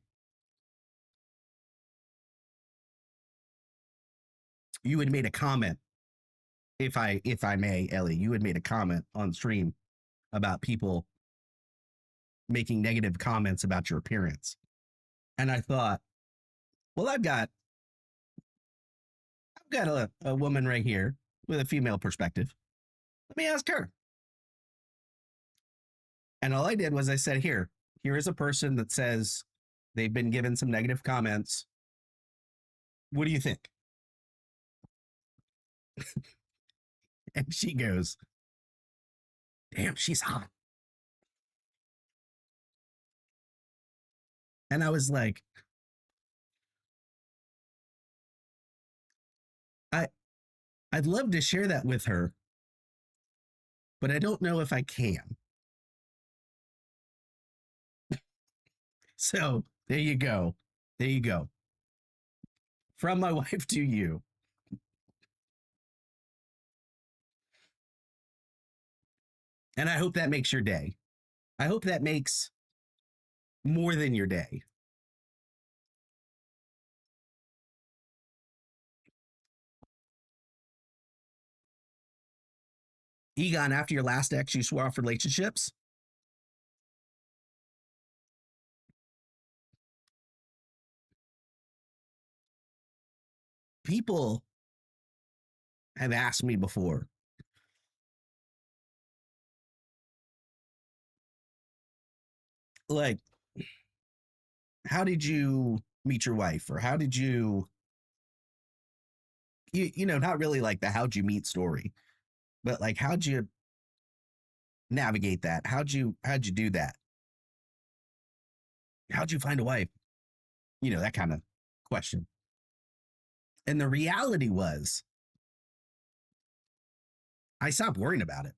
[SPEAKER 6] You had made a comment, if I may, Ellie, you had made a comment on stream about people making negative comments about your appearance. And I thought, well, I've got a woman right here with a female perspective. Let me ask her. And all I did was I said, here is a person that says they've been given some negative comments. What do you think? And she goes, damn, she's hot. And I was like, I I'd love to share that with her, but I don't know if I can. So there you go. There you go. From my wife to you. And I hope that makes your day. I hope that makes more than your day. Egon, after your last ex, you swore off relationships? People have asked me before, like, how did you meet your wife? Or how did you know, not really like the how'd you meet story, but like, how'd you navigate that? How'd you do that? How'd you find a wife? You know, that kind of question. And the reality was, I stopped worrying about it.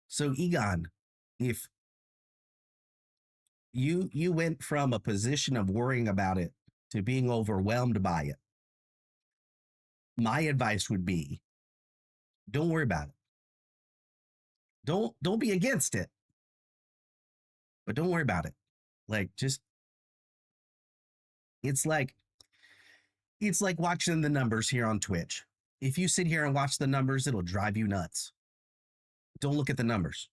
[SPEAKER 6] So Egon, if you went from a position of worrying about it to being overwhelmed by it, my advice would be don't worry about it. Don't be against it, but don't worry about it. Like, just it's like watching the numbers here on Twitch. If you sit here and watch the numbers, it'll drive you nuts. Don't look at the numbers.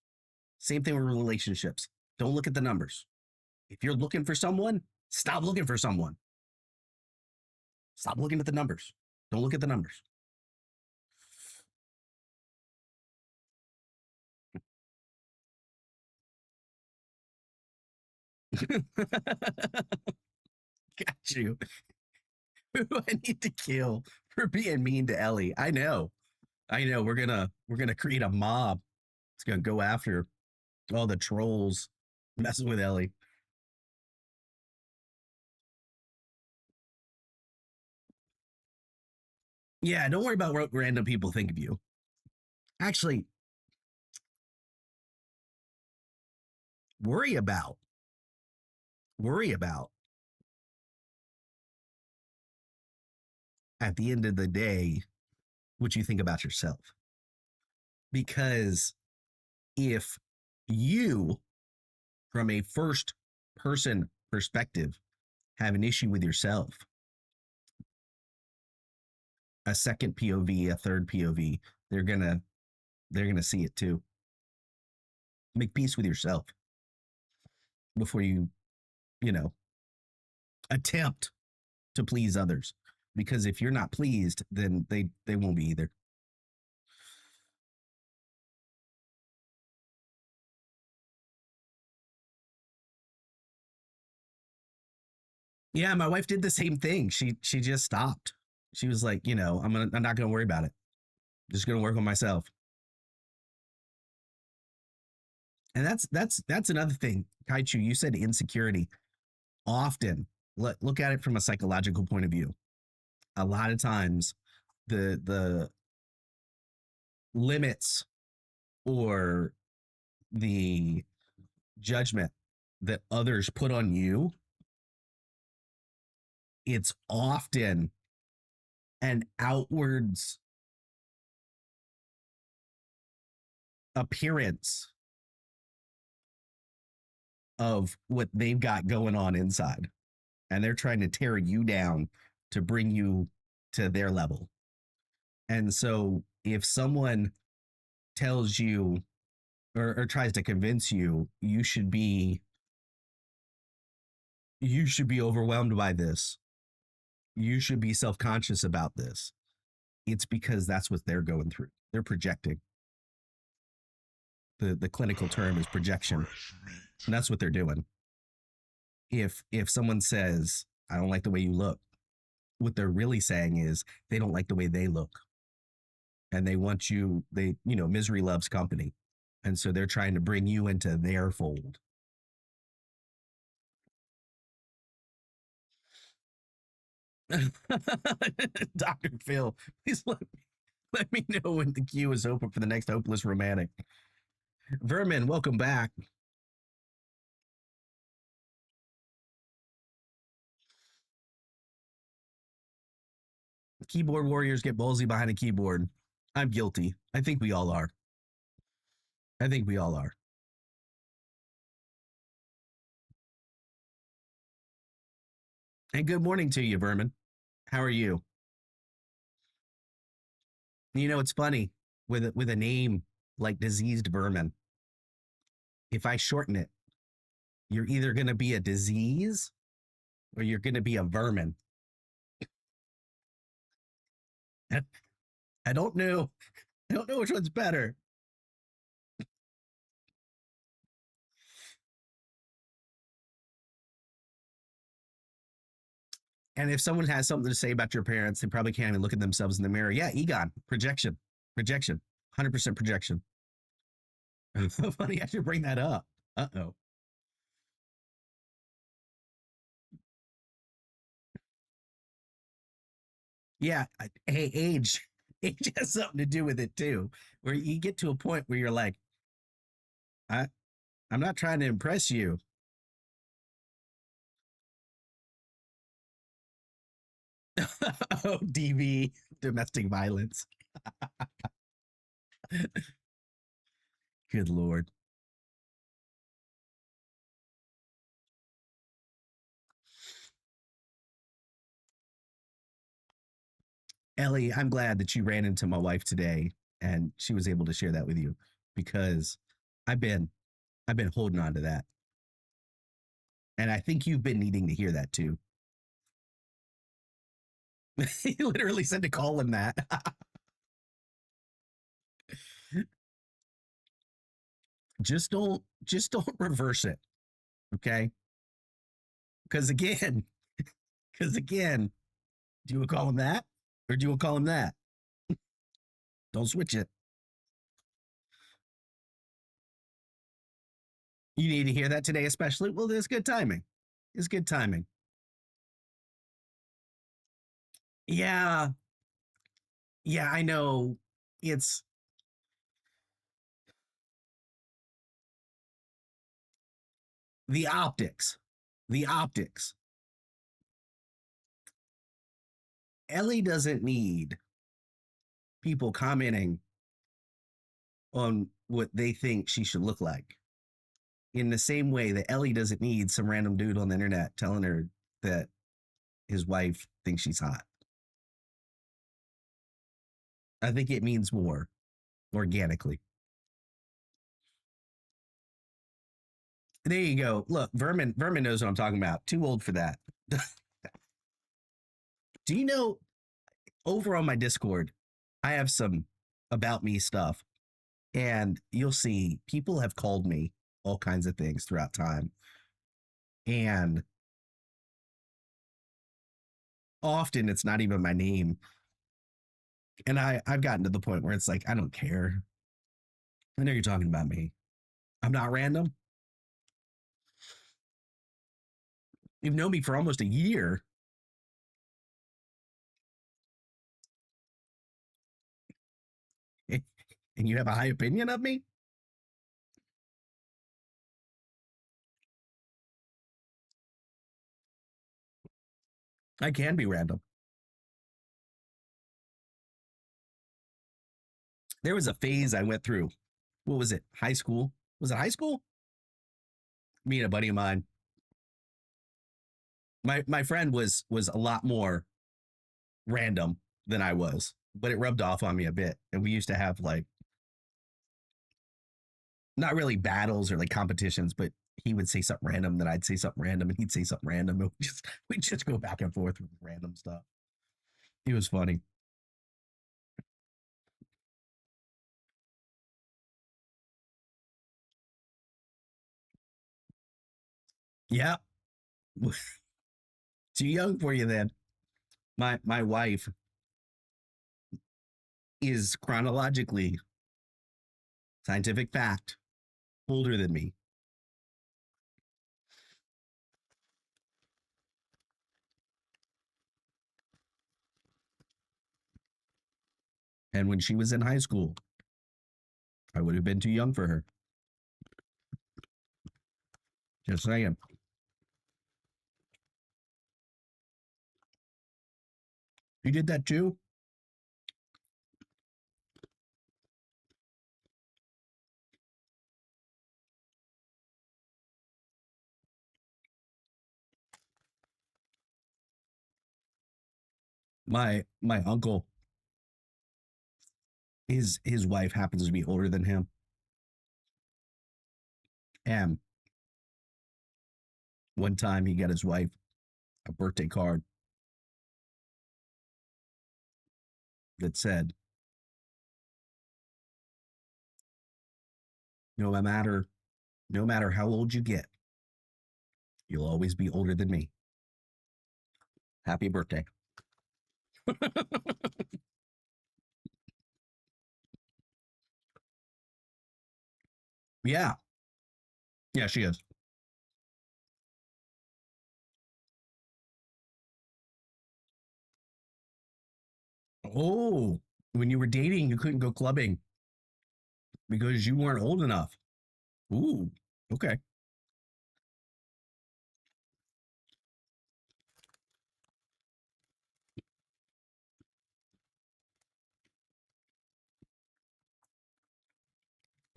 [SPEAKER 6] Same thing with relationships. Don't look at the numbers. If you're looking for someone, stop looking for someone. Stop looking at the numbers. Don't look at the numbers. Got you. Who do I need to kill for being mean to Ellie? I know. We're gonna create a mob. It's gonna go after all the trolls messing with Ellie. Yeah, don't worry about what random people think of you. Actually, worry about at the end of the day what you think about yourself. Because if you, from a first person perspective, have an issue with yourself, a second POV, a third POV, they're gonna see it too. Make peace with yourself before you attempt to please others. Because if you're not pleased, then they won't be either. Yeah, my wife did the same thing. She just stopped. She was like, I'm not gonna worry about it. I'm just gonna work on myself. And that's another thing, Kaichu. You said insecurity. Often, look at it from a psychological point of view. A lot of times, the limits or the judgment that others put on you, it's often an outwards appearance of what they've got going on inside. And they're trying to tear you down to bring you to their level. And so if someone tells you or tries to convince you you should be overwhelmed by this, you should be self-conscious about this, it's because that's what they're going through. They're projecting. The clinical term is projection. And that's what they're doing. If someone says, I don't like the way you look, what they're really saying is they don't like the way they look. And they want you, misery loves company. And so they're trying to bring you into their fold. Dr. Phil, please let me know when the queue is open for the next Hopeless Romantic. Vermin, welcome back. Keyboard warriors get ballsy behind a keyboard. I'm guilty. I think we all are. And good morning to you, Vermin. How are you? It's funny with a name like Diseased Vermin. If I shorten it, you're either going to be a disease or you're going to be a vermin. I don't know. I don't know which one's better. And if someone has something to say about your parents, they probably can't even look at themselves in the mirror. Yeah, Egon, projection, 100% projection. Funny, I should bring that up. Uh-oh. Yeah, hey, age has something to do with it too. Where you get to a point where you're like, I'm not trying to impress you. Oh, DV, domestic violence. Good Lord. Ellie, I'm glad that you ran into my wife today and she was able to share that with you because I've been I've been holding on to that. And I think you've been needing to hear that too. He literally said to call him that. just don't reverse it. Okay? Because again, do you call him that? Or do you call him that? Don't switch it. You need to hear that today, especially. Well, there's good timing. It's good timing. Yeah. Yeah, I know. It's the optics. The optics. Ellie doesn't need people commenting on what they think she should look like. In the same way that Ellie doesn't need some random dude on the internet telling her that his wife thinks she's hot. I think it means more organically. There you go. Look, Vermin knows what I'm talking about. Too old for that. Do you know over on my Discord, I have some about me stuff, and you'll see people have called me all kinds of things throughout time. And often it's not even my name. And I've gotten to the point where it's like, I don't care. I know you're talking about me. I'm not random. You've known me for almost a year. And you have a high opinion of me? I can be random. There was a phase I went through. What was it? High school? Was it high school? Me and a buddy of mine. My friend was a lot more random than I was, but it rubbed off on me a bit. And we used to have like not really battles or like competitions, but he would say something random, then I'd say something random, and he'd say something random. And we'd just go back and forth with random stuff. It was funny. Yeah. Too young for you then. My wife is chronologically scientific fact older than me. And when she was in high school, I would have been too young for her. Just saying. You did that too? My uncle, his wife happens to be older than him. And one time he got his wife a birthday card that said, no matter no matter how old you get, you'll always be older than me. Happy birthday. Yeah. Yeah, she is. Oh, when you were dating, you couldn't go clubbing because you weren't old enough. Ooh, okay.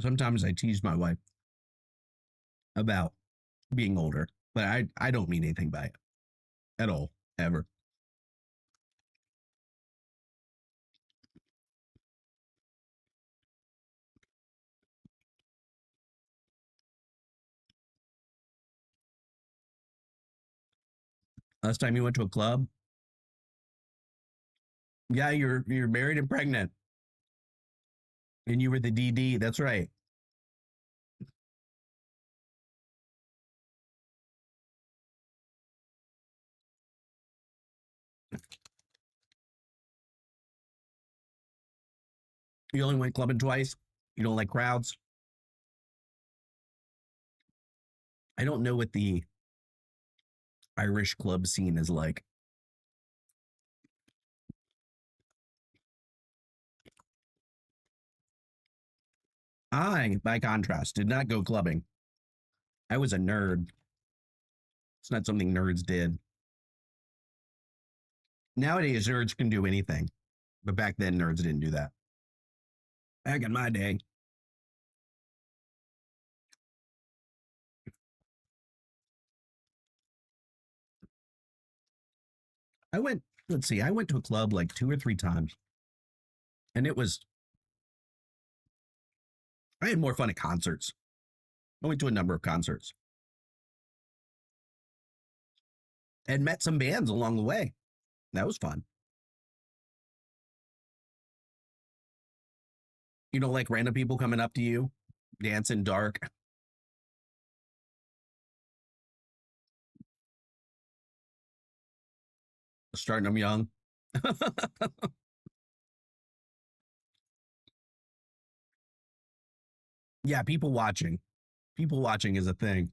[SPEAKER 6] Sometimes I tease my wife about being older, but I don't mean anything by it at all, ever. Last time you went to a club? Yeah, you're married and pregnant. And you were the DD. That's right. You only went clubbing twice. You don't like crowds. I don't know what the Irish club scene is like. I, by contrast, did not go clubbing. I was a nerd. It's not something nerds did. Nowadays, nerds can do anything. But back then, nerds didn't do that. Back in my day. Let's see, I went to a club like 2 or 3 times. And I had more fun at concerts. I went to a number of concerts. And met some bands along the way. That was fun. You know, like random people coming up to you, dancing dark. Starting them young. Yeah, people watching. People watching is a thing.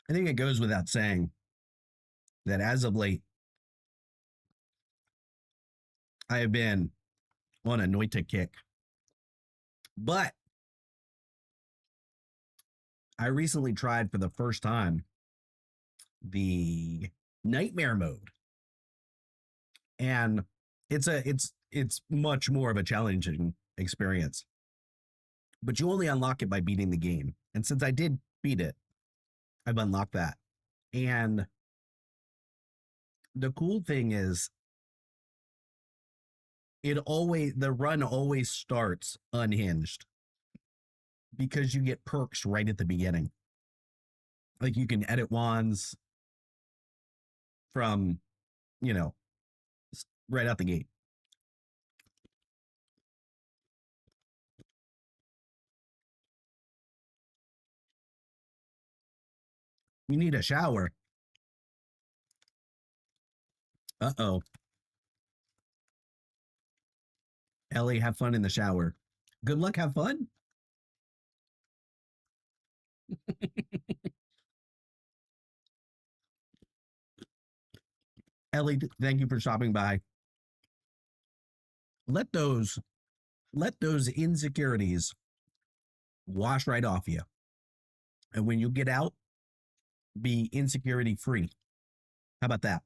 [SPEAKER 6] I think it goes without saying that as of late, I have been on a Noita kick. But I recently tried for the first time the nightmare mode. And it's much more of a challenging experience. But you only unlock it by beating the game. And since I did beat it, I've unlocked that. And the cool thing is the run always starts unhinged because you get perks right at the beginning. Like you can edit wands from, you know, right out the gate. You need a shower. Uh-oh. Ellie, have fun in the shower. Good luck, have fun. Ellie, thank you for stopping by. Let those insecurities wash right off you. And when you get out, be insecurity free. How about that?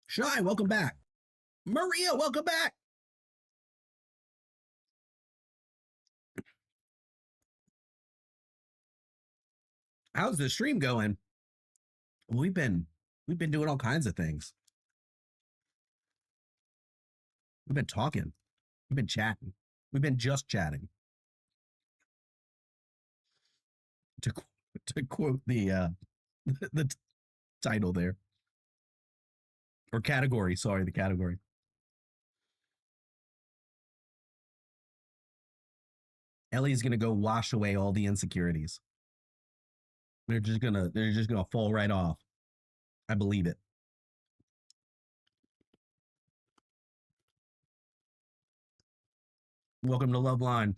[SPEAKER 6] Shy, welcome back. Maria, welcome back. How's the stream going? We've been doing all kinds of things. We've been talking. We've been chatting. We've been just chatting. To quote the the title there. Or category, sorry, the category. Ellie's gonna go wash away all the insecurities. They're just gonna fall right off. I believe it. Welcome to Love Line.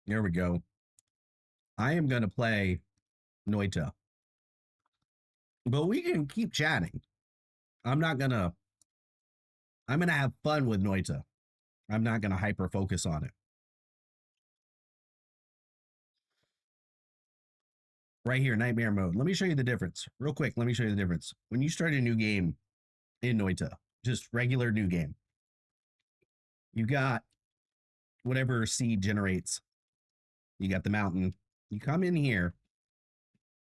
[SPEAKER 6] There we go. I am going to play Noita. But we can keep chatting. I'm going to have fun with Noita. I'm not going to hyper focus on it. Right here, nightmare mode. Let me show you the difference. Real quick, let me show you the difference. When you start a new game in Noita, just regular new game, you got whatever seed generates. You got the mountain. You come in here,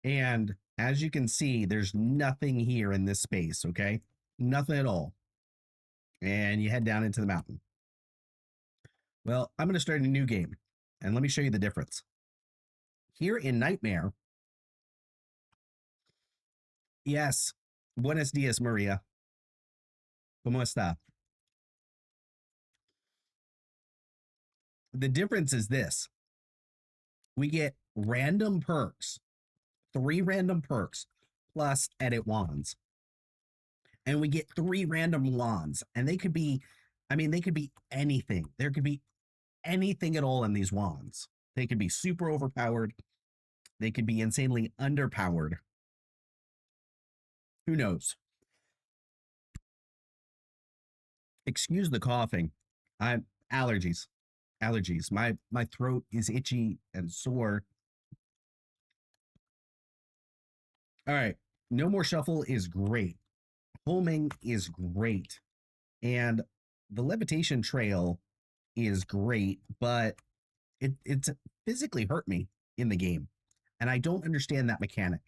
[SPEAKER 6] and as you can see, there's nothing here in this space, okay? Nothing at all. And you head down into the mountain. Well, I'm going to start a new game, and let me show you the difference. Here in Nightmare, yes, buenos dias, Maria. ¿Cómo está? The difference is this. We get random perks, 3 random perks, plus edit wands. And we get 3 random wands. And they could be, they could be anything. There could be anything at all in these wands. They could be super overpowered. They could be insanely underpowered. Who knows? Excuse the coughing. Allergies. Allergies. My throat is itchy and sore. All right. No More Shuffle is great. Homing is great. And the levitation trail is great, but it's physically hurt me in the game. And I don't understand that mechanic.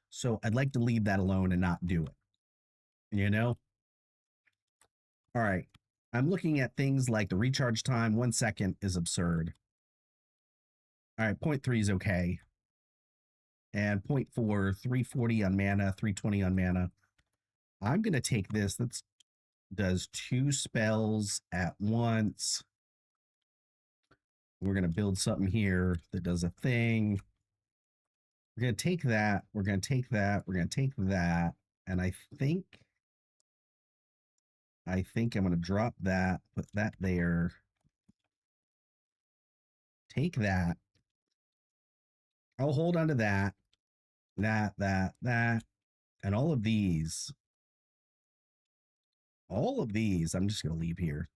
[SPEAKER 6] So I'd like to leave that alone and not do it. You know? All right. I'm looking at things like the recharge time. 1 second is absurd. All right. 0.3 is okay. And 0.4, 340 on mana, 320 on mana. I'm going to take this. That does 2 spells at once. We're going to build something here that does a thing. We're going to take that. We're going to take that. We're going to take that. And I think I'm going to drop that, put that there. Take that. I'll hold on to that. That. And all of these. I'm just going to leave here.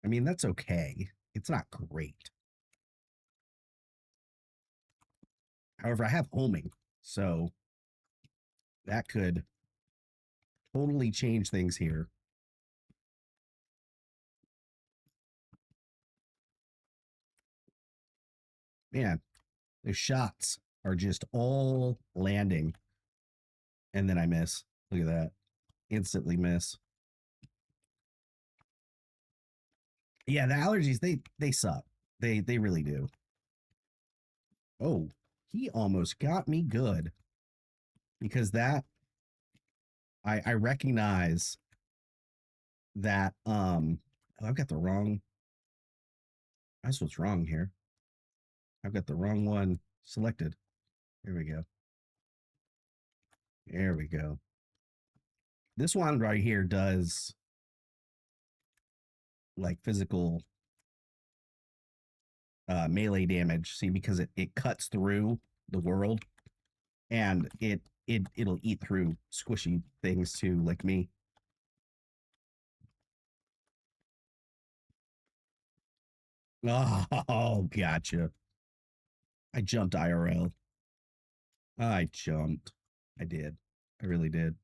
[SPEAKER 6] I mean, that's okay. It's not great. However, I have homing, so that could totally change things here. Man, the shots are just all landing. And then I miss. Look at that. Instantly miss. Yeah, the allergies, they suck. They really do. Oh, he almost got me good. Because that I recognize that I've got the wrong. That's what's wrong here. I've got the wrong one selected. Here we go. There we go. This one right here does like physical melee damage. See, because it cuts through the world, and it'll eat through squishy things too, like me. Oh, gotcha. I jumped IRL. I jumped. I did. I really did.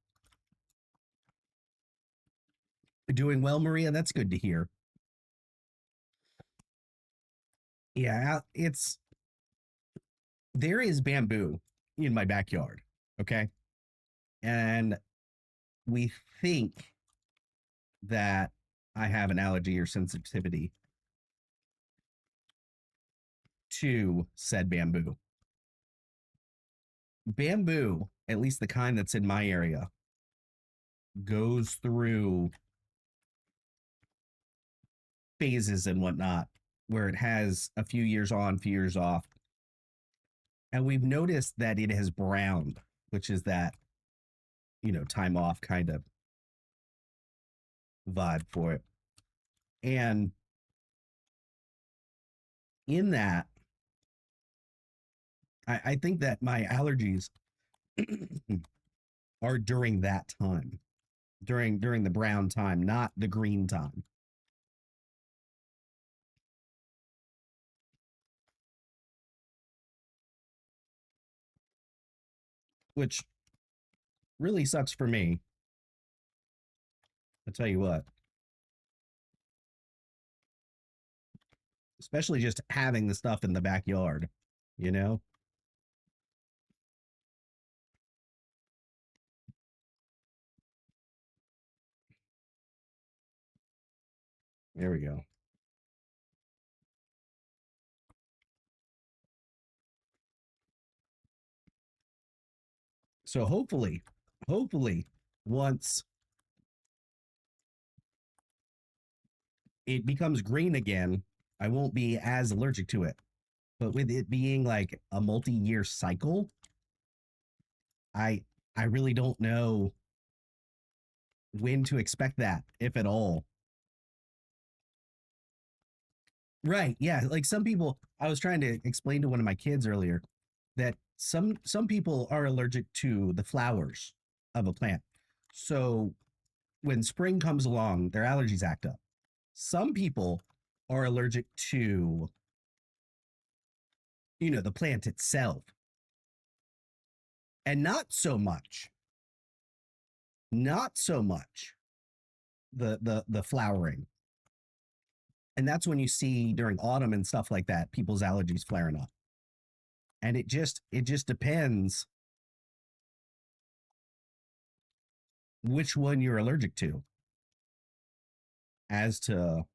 [SPEAKER 6] Doing well, Maria. That's good to hear. Yeah, there is bamboo in my backyard. Okay. And we think that I have an allergy or sensitivity to said bamboo. Bamboo, at least the kind that's in my area, goes through phases and whatnot, where it has a few years on, few years off. And we've noticed that it has browned, which is that, time off kind of vibe for it. And in that, I think that my allergies are during that time, during the brown time, not the green time. Which really sucks for me. I'll tell you what. Especially just having the stuff in the backyard, you know? There we go. So hopefully, once it becomes green again, I won't be as allergic to it. But with it being like a multi-year cycle, I I really don't know when to expect that, if at all. Right. Yeah. Like some people, I was trying to explain to one of my kids earlier that some people are allergic to the flowers of a plant. So when spring comes along, their allergies act up. Some people are allergic to, the plant itself. And not so much the flowering. And that's when you see during autumn and stuff like that, people's allergies flaring up. And it just depends which one you're allergic to as to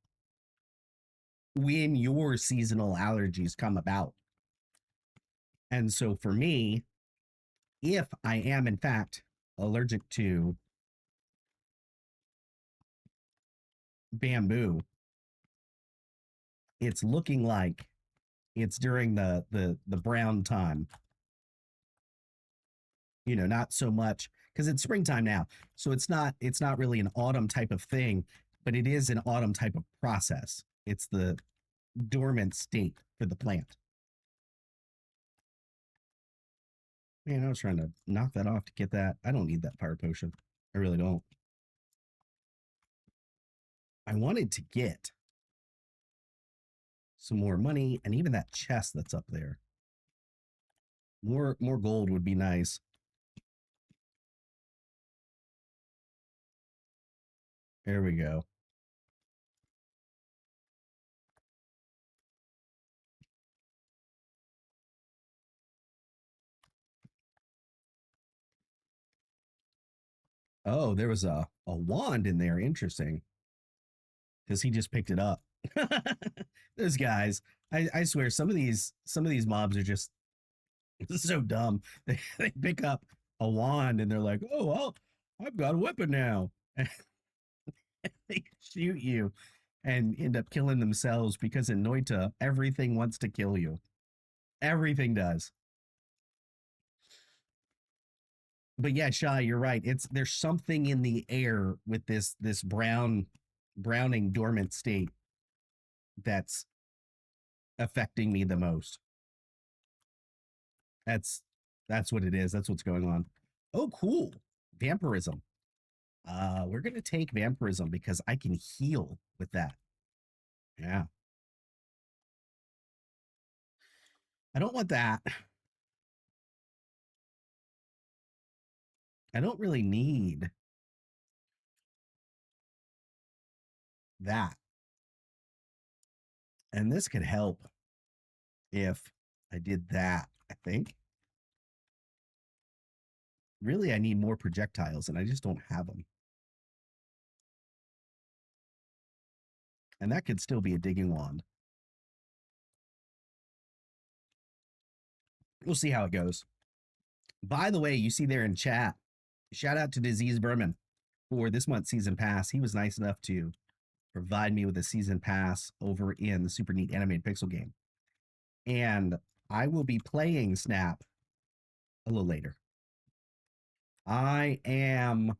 [SPEAKER 6] when your seasonal allergies come about. And so for me, if I am in fact allergic to bamboo, it's looking like it's during the brown time. Not so much because it's springtime now. So it's not really an autumn type of thing, but it is an autumn type of process. It's the dormant state for the plant. Man, I was trying to knock that off to get that. I don't need that fire potion. I really don't. I wanted to get some more money and even that chest that's up there. More gold would be nice. There we go. Oh, there was a wand in there. Interesting. Because he just picked it up. Those guys, I swear, some of these mobs are just so dumb. They pick up a wand and they're like, "Oh well, I've got a weapon now." They shoot you and end up killing themselves because in Noita, everything wants to kill you. Everything does. But yeah, Shy, you're right. There's something in the air with this browning dormant state that's affecting me the most. That's that's what it is. That's what's going on. Oh, cool. Vampirism. We're gonna take vampirism because I can heal with that. Yeah. I don't want that. I don't really need that. And this could help if I did that, I think. Really, I need more projectiles, and I just don't have them. And that could still be a digging wand. We'll see how it goes. By the way, you see there in chat, shout out to Disease Berman for this month's season pass. He was nice enough to provide me with a season pass over in the super neat animated pixel game. And I will be playing Snap a little later. I am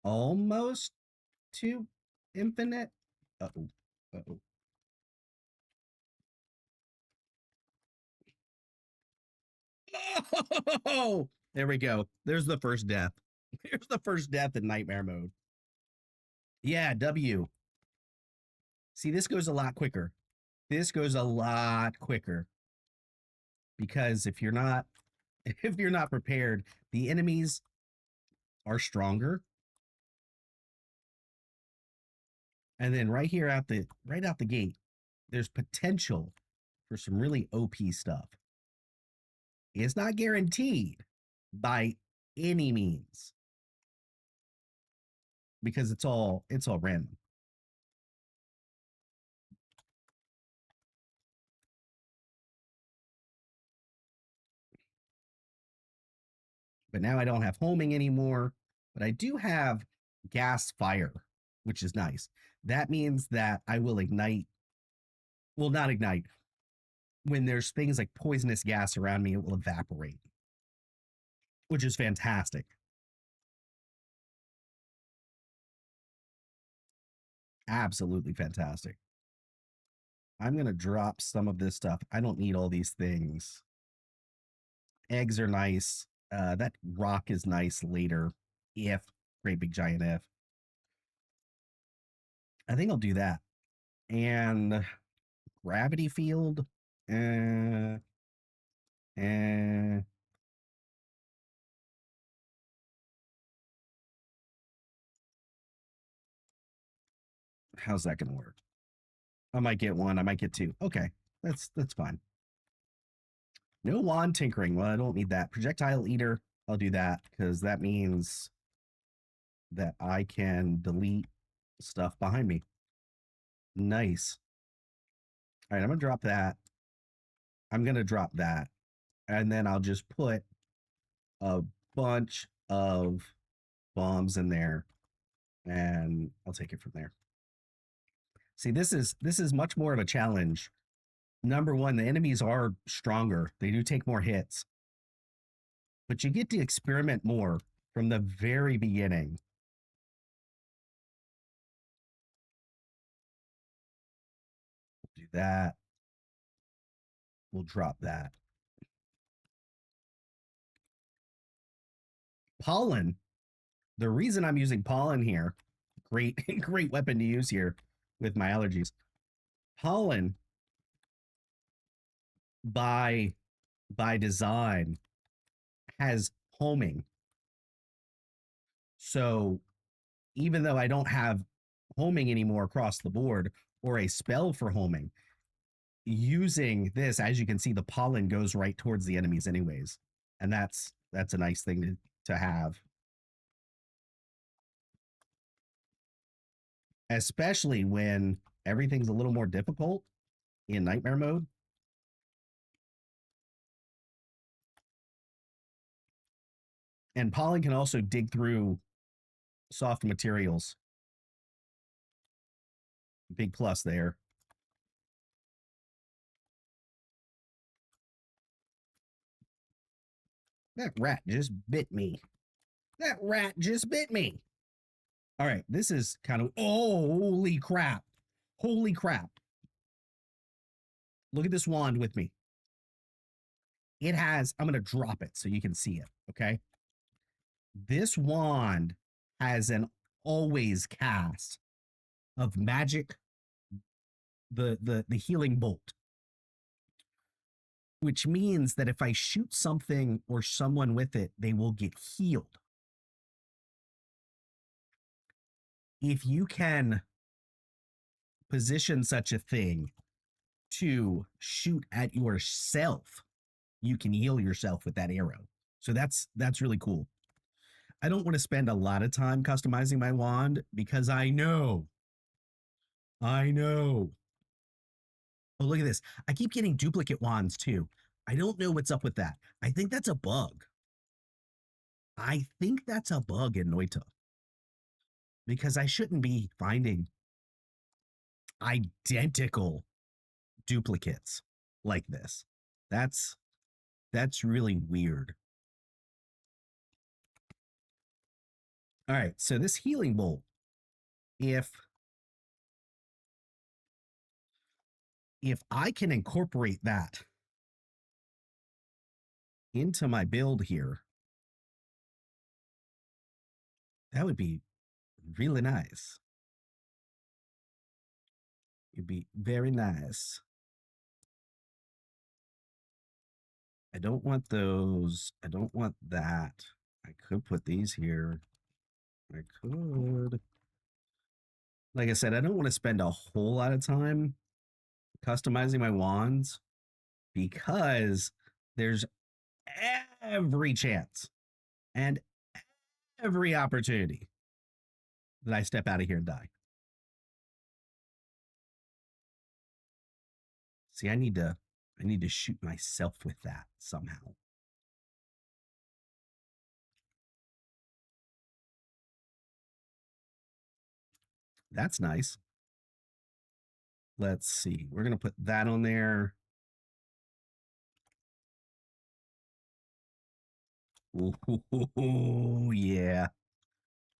[SPEAKER 6] almost to infinite. Uh-oh. Uh-oh. Oh, there we go. There's the first death. Here's the first death in nightmare mode. Yeah, W. See, this goes a lot quicker. This goes a lot quicker. Because if you're not prepared, the enemies are stronger. And then right out the gate, there's potential for some really OP stuff. It's not guaranteed by any means because it's all random. But now I don't have homing anymore, but I do have gas fire, which is nice. That means that I will ignite. Well, not ignite. When there's things like poisonous gas around me, it will evaporate, which is fantastic. Absolutely fantastic. I'm going to drop some of this stuff. I don't need all these things. Eggs are nice. That rock is nice later. If, great big giant if. I think I'll do that. And gravity field. How's that going to work? I might get one. I might get two. Okay, that's fine. No wand tinkering. Well, I don't need that. Projectile eater. I'll do that because that means that I can delete stuff behind me. Nice. All right, I'm going to drop that. I'm going to drop that. And then I'll just put a bunch of bombs in there and I'll take it from there. See, this is much more of a challenge. Number one, the enemies are stronger. They do take more hits. But you get to experiment more from the very beginning. Do that. We'll drop that. Pollen. The reason I'm using pollen here, great weapon to use here with my allergies. Pollen by design has homing. So even though I don't have homing anymore across the board or a spell for homing, using this, as you can see, the pollen goes right towards the enemies anyways. And that's a nice thing to have. Especially when everything's a little more difficult in nightmare mode. And pollen can also dig through soft materials. Big plus there. That rat just bit me. That rat just bit me. All right, this is kind of, oh, holy crap. Holy crap. Look at this wand with me. It has, I'm going to drop it so you can see it, okay? This wand has an always cast of magic, the healing bolt, which means that if I shoot something or someone with it, they will get healed. If you can position such a thing to shoot at yourself, you can heal yourself with that arrow. So that's really cool. I don't want to spend a lot of time customizing my wand because I know. Oh, look at this. I keep getting duplicate wands too. I don't know what's up with that. I think that's a bug. I think that's a bug in Noita. Because I shouldn't be finding identical duplicates like this. That's really weird. All right, so this healing bolt, if I can incorporate that into my build here, that would be really nice. It'd be very nice. I don't want those. I don't want that. I could put these here. I could. Like I said, I don't want to spend a whole lot of time customizing my wands because there's every chance and every opportunity that I step out of here and die. See, I need to shoot myself with that somehow. That's nice. Let's see. We're going to put that on there. Ooh, yeah.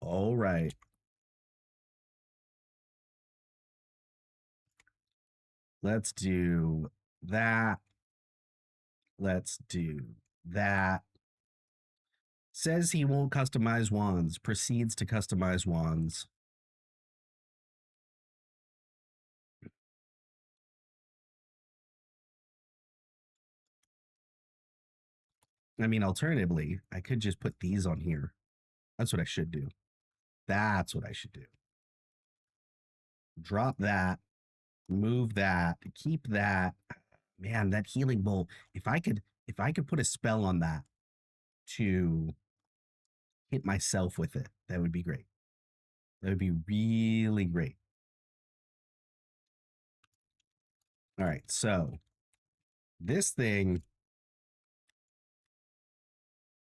[SPEAKER 6] All right. Let's do that. Let's do that. Says he won't customize wands. Proceeds to customize wands. I mean, alternatively, I could just put these on here. That's what I should do. That's what I should do. Drop that. Move that. Keep that. Man, that healing bolt. If I could put a spell on that to hit myself with it, that would be great. That would be really great. All right, so this thing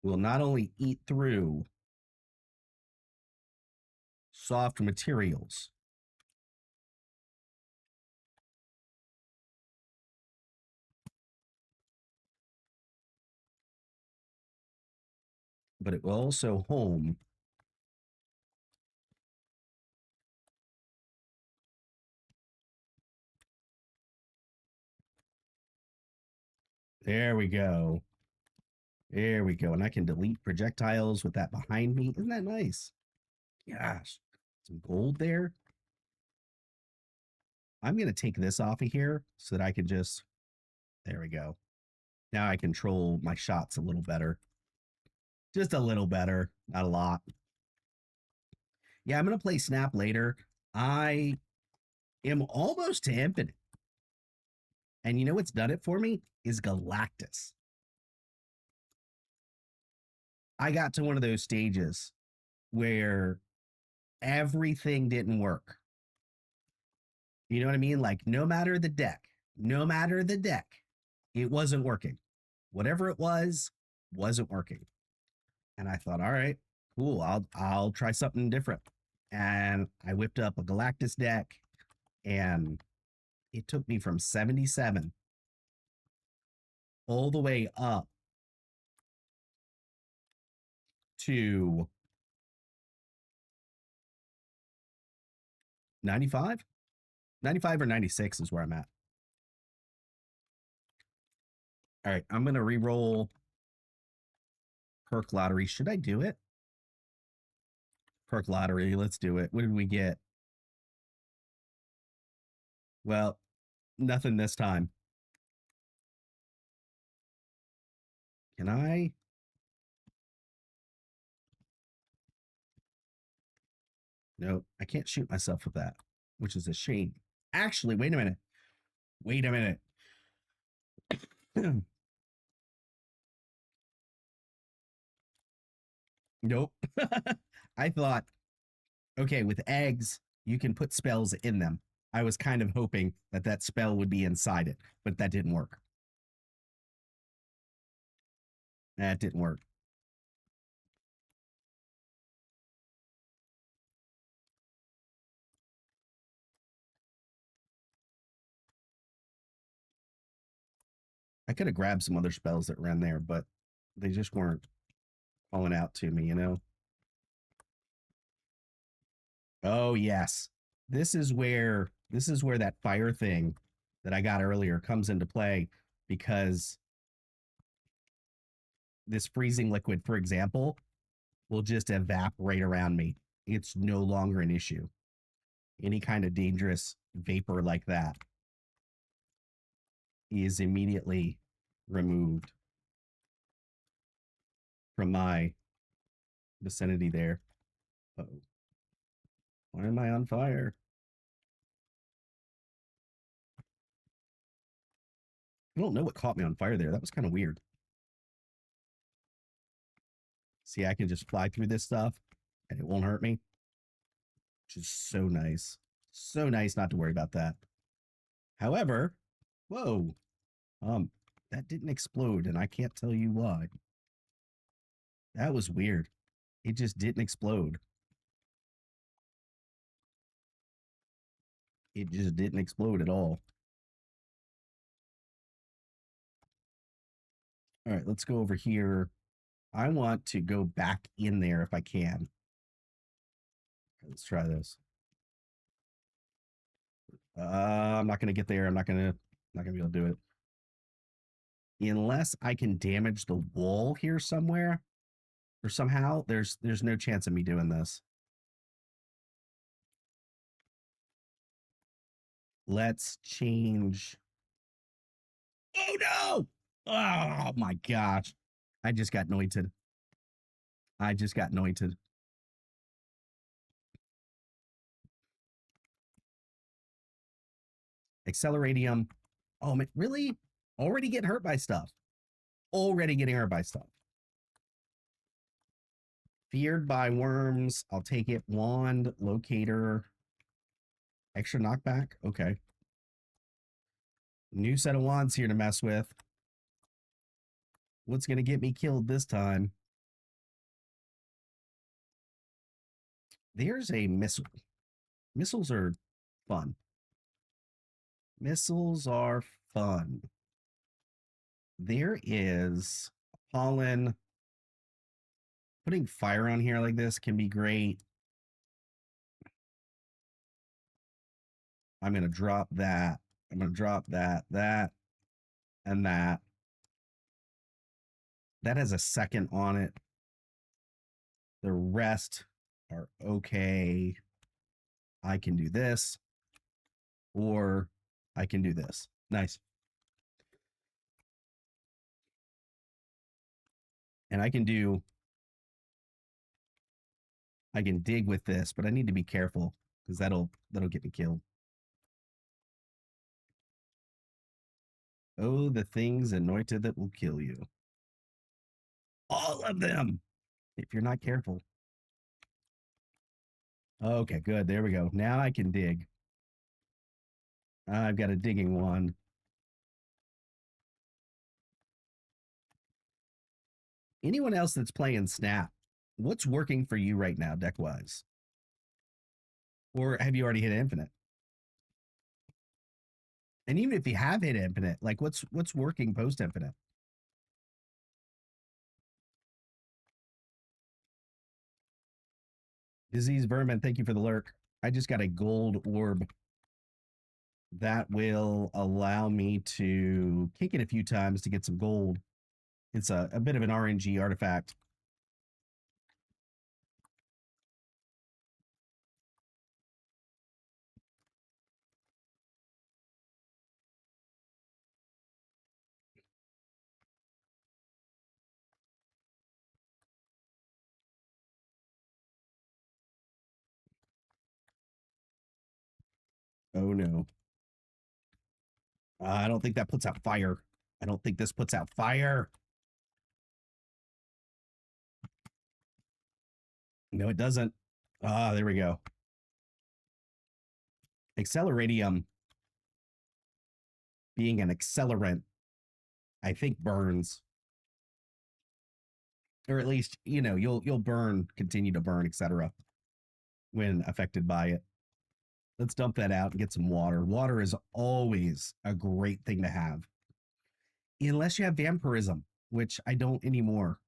[SPEAKER 6] will not only eat through soft materials, but it will also home There we go. There we go. And I can delete projectiles with that behind me. Isn't that nice? Gosh, some gold there. I'm going to take this off of here so that I can just, there we go. Now I control my shots a little better. Just a little better, not a lot. Yeah, I'm going to play Snap later. I am almost to infinite. And you know what's done it for me? Is Galactus. I got to one of those stages where everything didn't work. You know what I mean? Like no matter the deck, it wasn't working. Whatever it was, wasn't working. And I thought, all right, cool. I'll try something different. And I whipped up a Galactus deck, and it took me from 77 all the way up to 95. 95 or 96 is where I'm at. All right, I'm going to re-roll perk lottery. Should I do it? Perk lottery, let's do it. What did we get? Well, nothing this time. Can I? No, I can't shoot myself with that, which is a shame. Actually, wait a minute. Wait a minute. Nope. I thought, okay, with eggs, you can put spells in them. I was kind of hoping that that spell would be inside it, but that didn't work. That didn't work. I could have grabbed some other spells that ran there, but they just weren't falling out to me, you know? Oh yes. This is where that fire thing that I got earlier comes into play because this freezing liquid, for example, will just evaporate around me. It's no longer an issue. Any kind of dangerous vapor like that is immediately removed from my vicinity there. Uh-oh. Why am I on fire? I don't know what caught me on fire there. That was kind of weird. See, I can just fly through this stuff and it won't hurt me, which is so nice. So nice not to worry about that. However, whoa, that didn't explode and I can't tell you why. That was weird. It just didn't explode. It just didn't explode at all. All right, let's go over here. I want to go back in there if I can. Let's try this. I'm not going to get there. I'm not going to be able to do it. Unless I can damage the wall here somewhere or somehow, there's no chance of me doing this. Let's change. Oh no! Oh my gosh. I just got noited. Acceleratium. Oh, man, really? Already getting hurt by stuff. Feared by worms. I'll take it. Wand, locator. Extra knockback. Okay. New set of wands here to mess with. What's going to get me killed this time? There's a missile. Missiles are fun. Missiles are fun. There is pollen. Putting fire on here like this can be great. I'm going to drop that. I'm going to drop that, and that. That has a second on it. The rest are okay. I can do this, or I can do this. Nice. And I can dig with this, but I need to be careful because that'll get me killed. Oh, the things anointed that will kill you. All of them, if you're not careful. Okay, good. There we go. Now I can dig. I've got a digging wand. Anyone else that's playing Snap, what's working for you right now, deck-wise? Or have you already hit Infinite? And even if you have hit Infinite, like what's working post-Infinite? Disease Vermin, thank you for the lurk. I just got a gold orb that will allow me to kick it a few times to get some gold. It's a bit of an RNG artifact. Oh no. I don't think that puts out fire. I don't think this puts out fire. No, it doesn't. Ah, there we go. Acceleratium being an accelerant, I think burns. Or at least, you'll burn, continue to burn, etc. when affected by it. Let's dump that out and get some water. Water is always a great thing to have. Unless you have vampirism, which I don't anymore.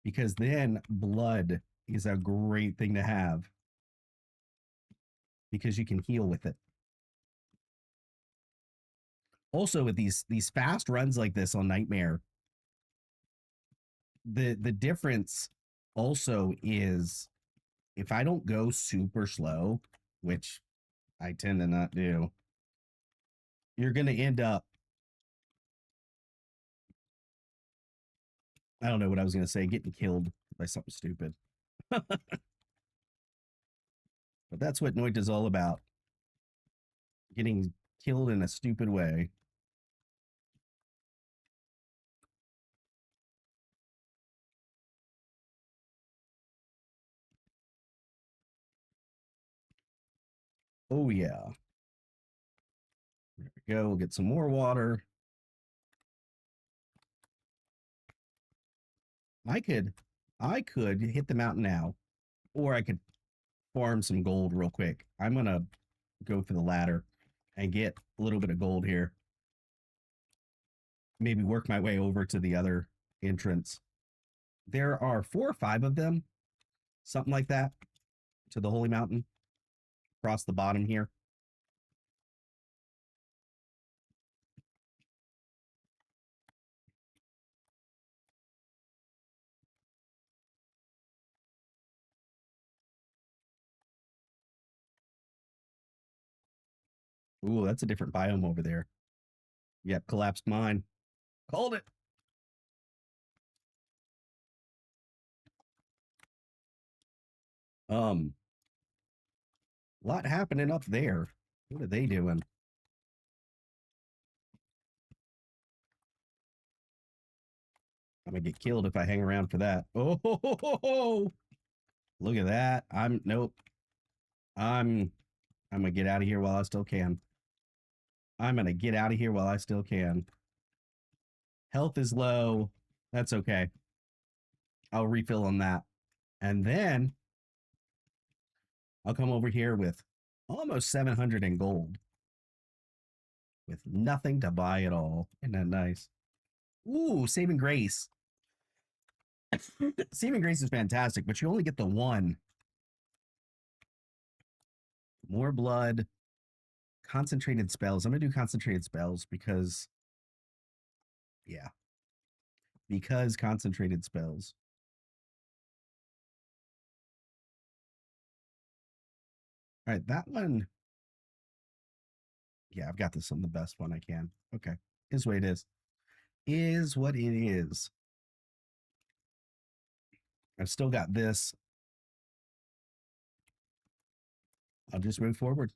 [SPEAKER 6] Because then blood is a great thing to have. because you can heal with it. Also, with these fast runs like this on Nightmare, the difference also is if I don't go super slow, which I tend to not do, you're going to end up, I don't know what I was going to say, getting killed by something stupid. But that's what Noit is all about. Getting killed in a stupid way. Oh, yeah. There we go. We'll get some more water. I could hit the mountain now, or I could farm some gold real quick. I'm going to go for the latter and get a little bit of gold here. Maybe work my way over to the other entrance. There are 4 or 5 of them, something like that, to the Holy Mountain across the bottom here. Ooh, that's a different biome over there. Yep, collapsed mine. Called it. A lot happening up there. What are they doing? I'm gonna get killed if I hang around for that. Oh, look at that. Nope. I'm gonna get out of here while I still can. I'm gonna get out of here while I still can. Health is low. That's okay. I'll refill on that. And then I'll come over here with almost 700 in gold. With nothing to buy at all. Isn't that nice? Ooh, Saving Grace. Saving Grace is fantastic, but you only get the one. More blood. Concentrated spells. I'm going to do concentrated spells because, yeah. Because concentrated spells. All right, that one. Yeah, I've got this on the best one I can. Okay. Is what it is. Is what it is. I've still got this. I'll just move forward.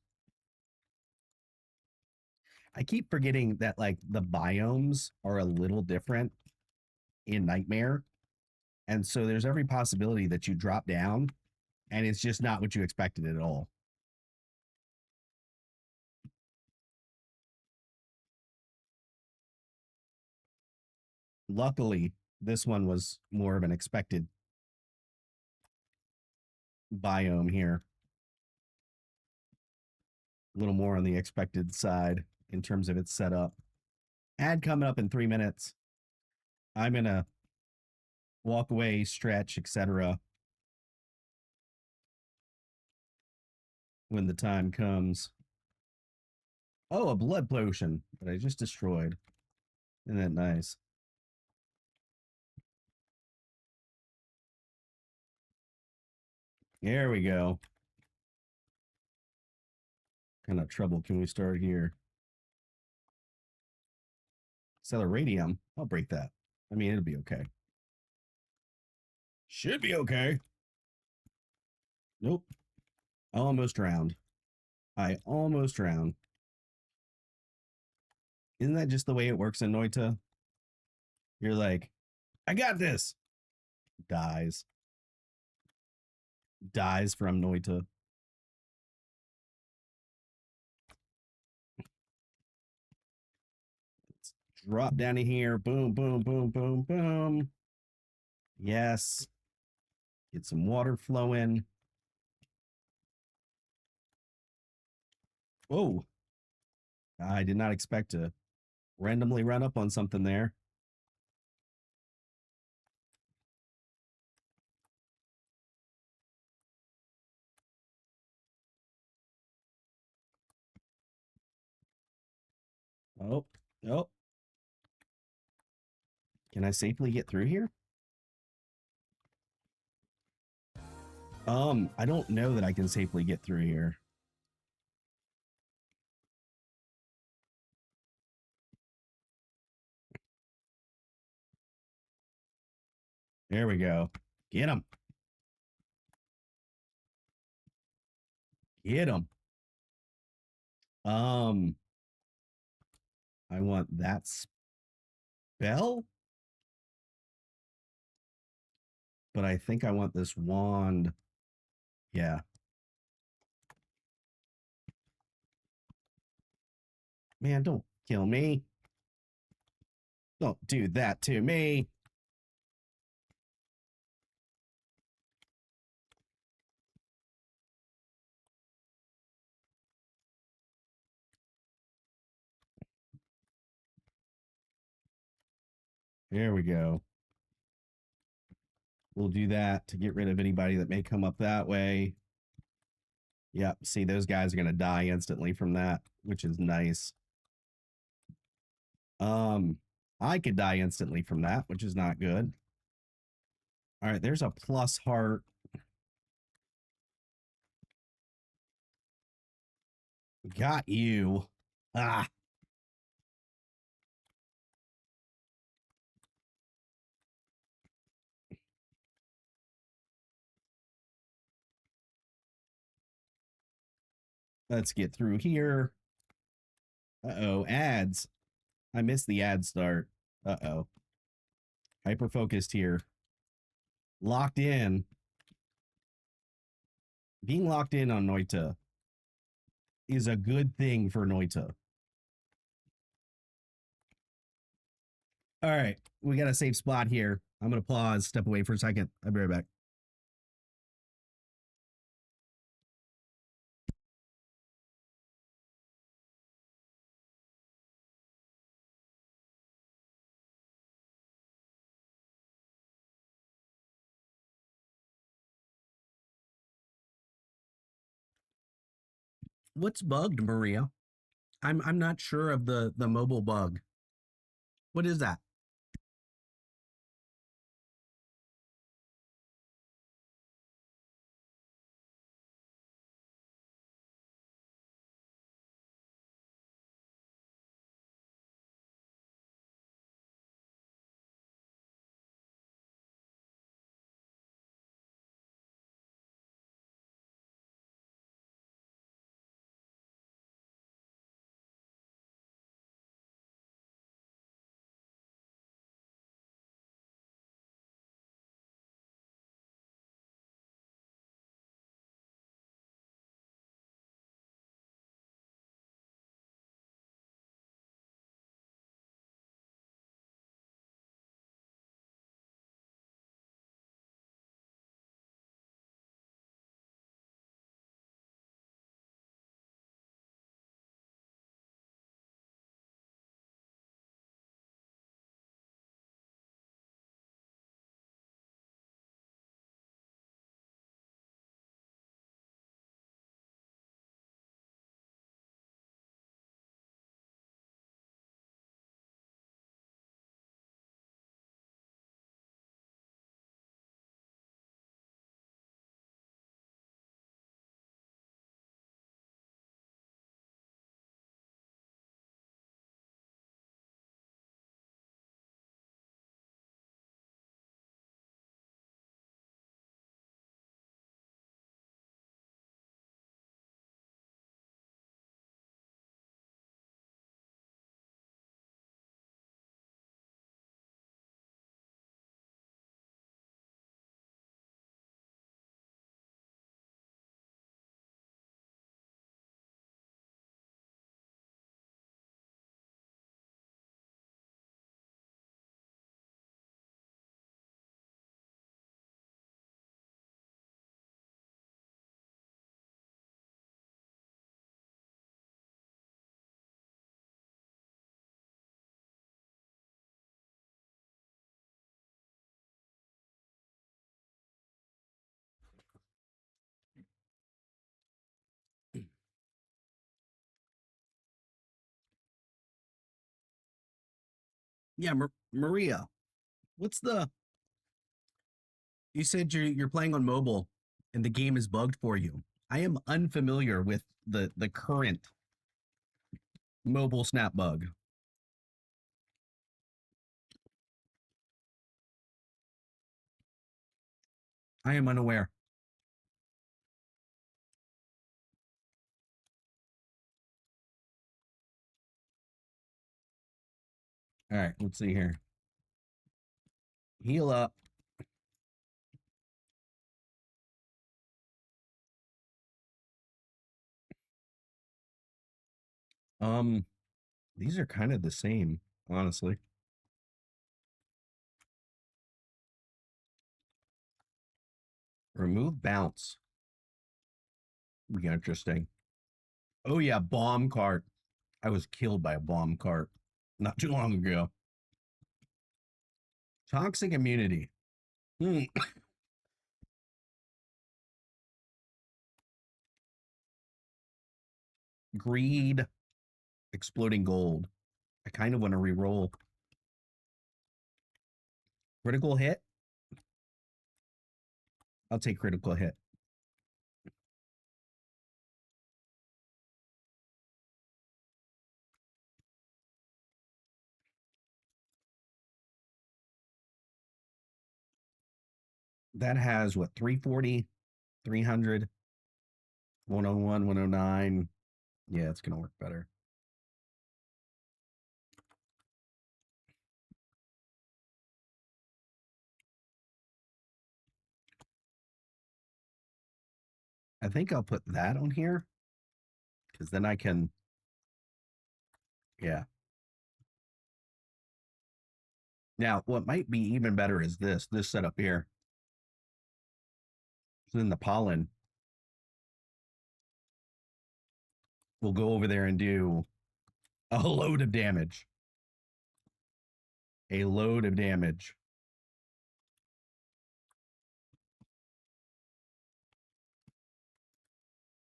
[SPEAKER 6] I keep forgetting that like the biomes are a little different in Nightmare. And so there's every possibility that you drop down and it's just not what you expected at all. Luckily, this one was more of an expected biome here. A little more on the expected side in terms of its setup. Ad coming up in 3 minutes. I'm going to walk away, stretch, etc. when the time comes. Oh, a blood potion that I just destroyed. Isn't that nice? There we go. Kind of trouble can we start here? Celleradium. I'll break that. I mean, it'll be okay. Should be okay. Nope. I almost drowned. I almost drowned. Isn't that just the way it works in Noita? You're like, I got this. Dies. Dies from Noita. Let's drop down in here. Boom, boom, boom, boom, boom. Yes. Get some water flowing. Whoa. I did not expect to randomly run up on something there. Oh, oh. Can I safely get through here? I don't know that I can safely get through here. There we go. Get him. Get him. I want that spell, but I think I want this wand. Yeah. Man, don't kill me. Don't do that to me. There we go. We'll do that to get rid of anybody that may come up that way. Yep. See, those guys are going to die instantly from that, which is nice. I could die instantly from that, which is not good. All right, there's a plus heart. Got you. Ah. Let's get through here. Uh-oh, ads. I missed the ad start. Uh-oh. Hyper focused here. Locked in. Being locked in on Noita is a good thing for Noita. All right, we got a safe spot here. I'm going to pause, step away for a second. I'll be right back. What's bugged, Maria? I'm not sure of the mobile bug. What is that? Yeah, Maria, what's the? You said you're playing on mobile, and the game is bugged for you. I am unfamiliar with the current mobile snap bug. I am unaware. All right, let's see here. Heal up. Um, these are kind of the same, honestly. Remove bounce. Be interesting. Oh yeah, bomb cart. I was killed by a bomb cart not too long ago. Toxic immunity. Hmm. Greed. Exploding gold. I kind of want to re-roll. Critical hit. I'll take critical hit. That has what, 340, 300, 101, 109. Yeah, it's going to work better. I think I'll put that on here because then I can, yeah. Now, what might be even better is this setup here. So then the pollen will go over there and do a load of damage. A load of damage.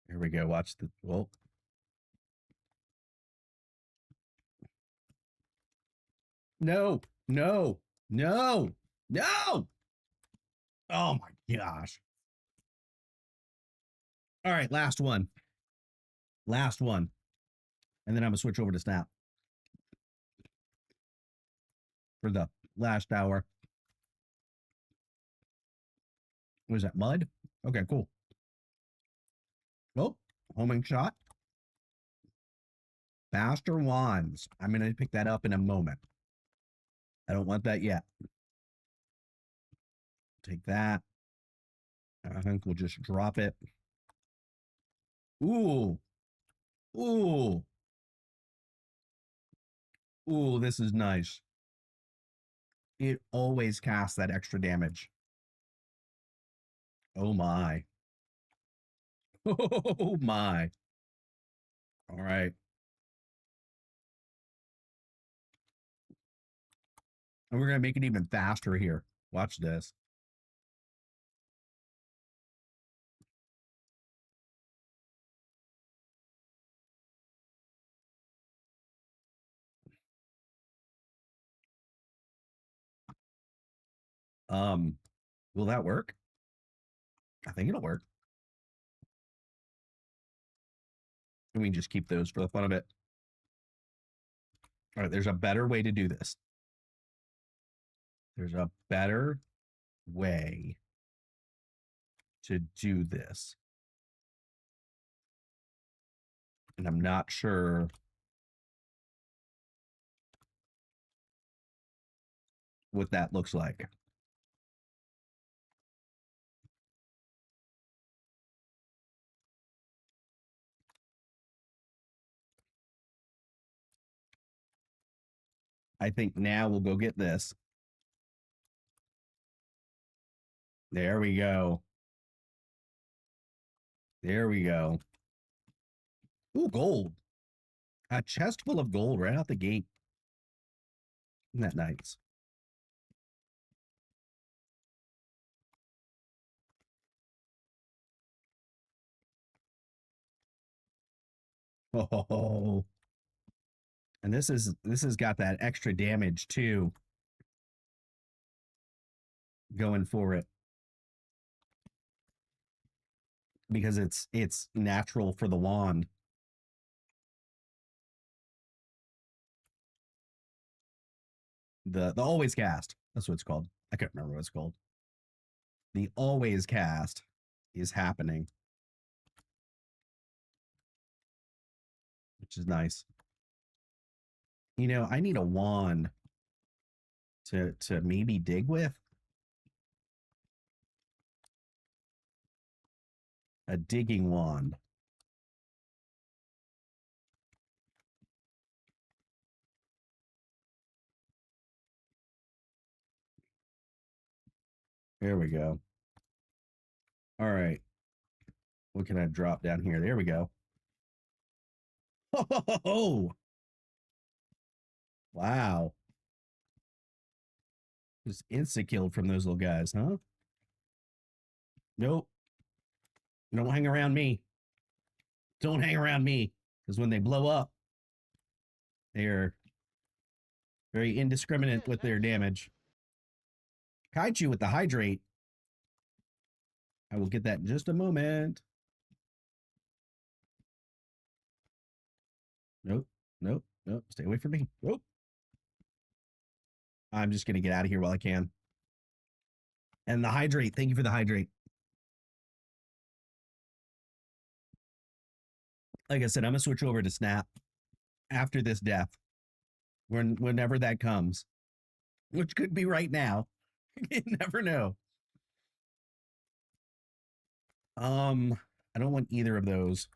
[SPEAKER 6] Here we go. Watch the, well. No, no, no, no. Oh my gosh. All right, last one. Last one. And then I'm going to switch over to Snap for the last hour. What is that, mud? Okay, cool. Oh, homing shot. Faster wands. I'm going to pick that up in a moment. I don't want that yet. Take that. I think we'll just drop it. Ooh. Ooh. Ooh, this is nice. It always casts that extra damage. Oh my. Oh my. All right. And we're going to make it even faster here. Watch this. Will that work? I think it'll work. And we can just keep those for the fun of it. All right, there's a better way to do this. There's a better way to do this. And I'm not sure what that looks like. I think now we'll go get this. There we go. There we go. Ooh, gold. A chest full of gold right out the gate. Isn't that nice? Oh, And this has got that extra damage too going for it because it's natural for the wand. The always cast. That's what it's called. I can't remember what it's called. The always cast is happening, which is nice. You know, I need a wand to maybe dig with. A digging wand. There we go. All right. What can I drop down here? There we go. Oh, wow. Just insta-killed from those little guys, huh? Nope. Don't hang around me. Don't hang around me. Because when they blow up, they're very indiscriminate with their damage. Kaiju with the hydrate. I will get that in just a moment. Nope. Nope. Nope. Stay away from me. Nope. I'm just going to get out of here while I can. And the hydrate. Thank you for the hydrate. Like I said, I'm going to switch over to Snap after this death. Whenever that comes. Which could be right now. You never know. I don't want either of those.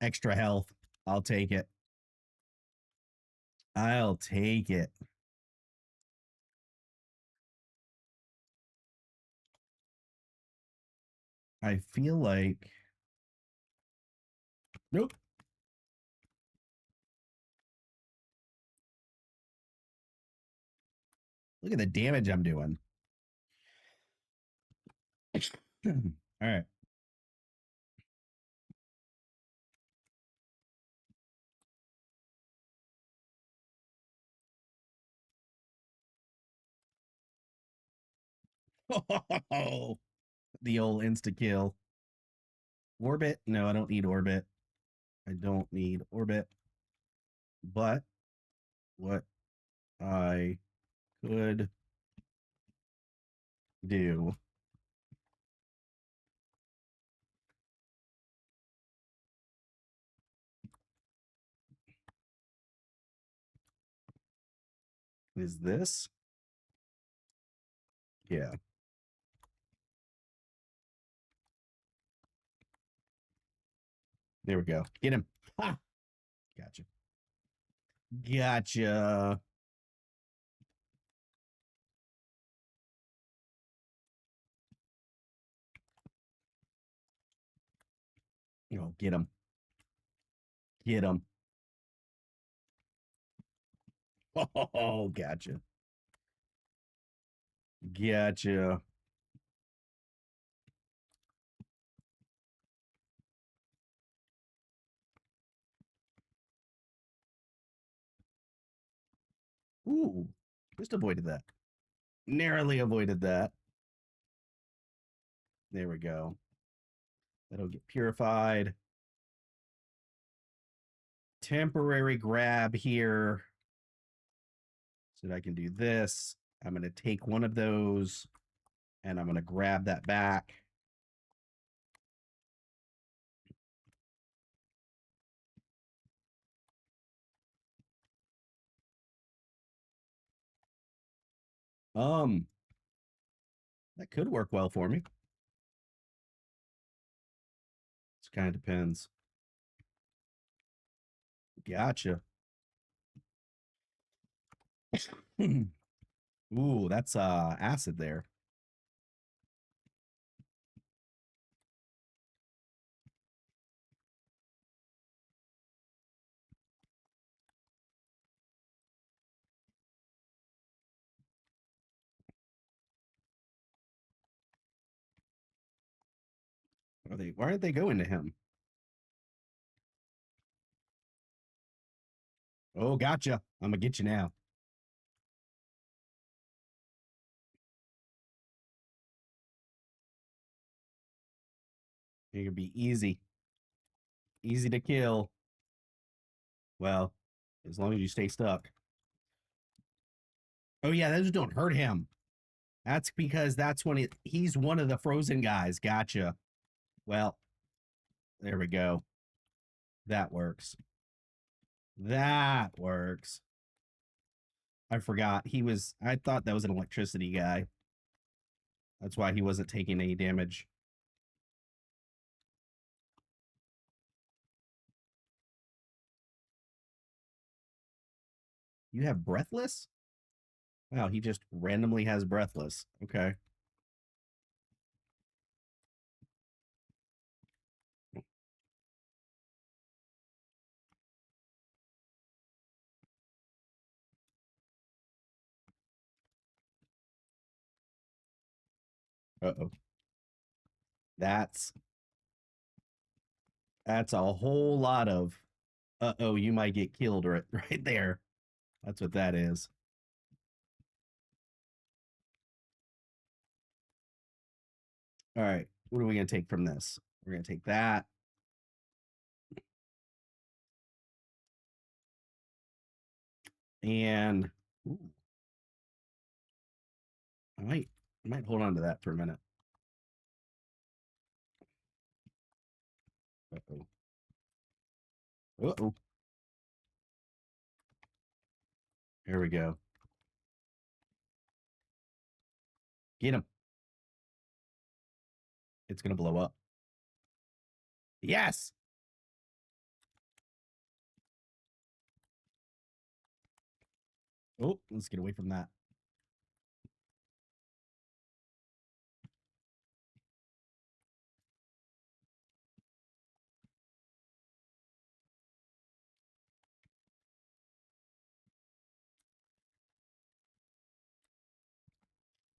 [SPEAKER 6] Extra health. I'll take it. I'll take it. I feel like... Nope. Look at the damage I'm doing. All right. Oh, the old insta kill. Orbit? No, I don't need orbit. I don't need orbit. But what I could do is this. Yeah. There we go. Get him. Ha! Gotcha. Gotcha. Oh, get him. Get him. Oh, gotcha. Gotcha. Ooh, just avoided that. Narrowly avoided that. There we go. That'll get purified. Temporary grab here. So that I can do this. I'm going to take one of those and I'm going to grab that back. That could work well for me. It kind of depends. Gotcha. Ooh, that's acid there. Why aren't they going to him? Oh, gotcha. I'm gonna get you now. You're gonna be easy. Easy to kill. Well, as long as you stay stuck. Oh yeah, those don't hurt him. That's because that's when he's one of the frozen guys. Gotcha. Well, there we go. That works. That works. I forgot. I thought that was an electricity guy. That's why he wasn't taking any damage. You have breathless? Wow, he just randomly has breathless. Okay. Uh-oh. That's a whole lot of uh-oh, you might get killed right there. That's what that is. All right. What are we going to take from this? We're going to take that. And ooh, I might hold on to that for a minute. Uh-oh. Uh-oh. Here we go. Get him. It's going to blow up. Yes. Oh, let's get away from that.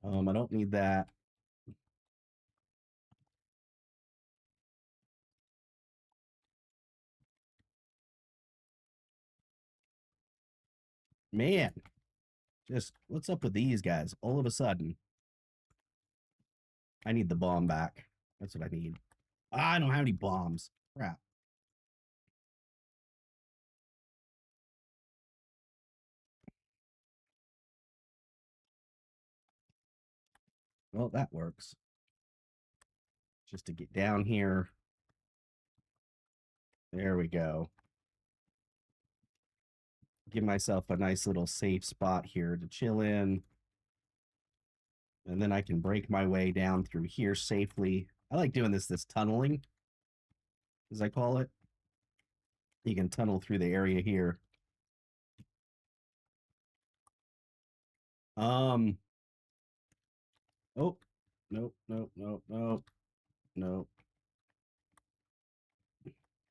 [SPEAKER 6] I don't need that. Man, just what's up with these guys? All of a sudden, I need the bomb back. That's what I need. I don't have any bombs. Crap. Well, that works. Just to get down here. There we go. Give myself a nice little safe spot here to chill in. And then I can break my way down through here safely. I like doing this tunneling, as I call it. You can tunnel through the area here. Oh, nope, nope, nope, nope, nope.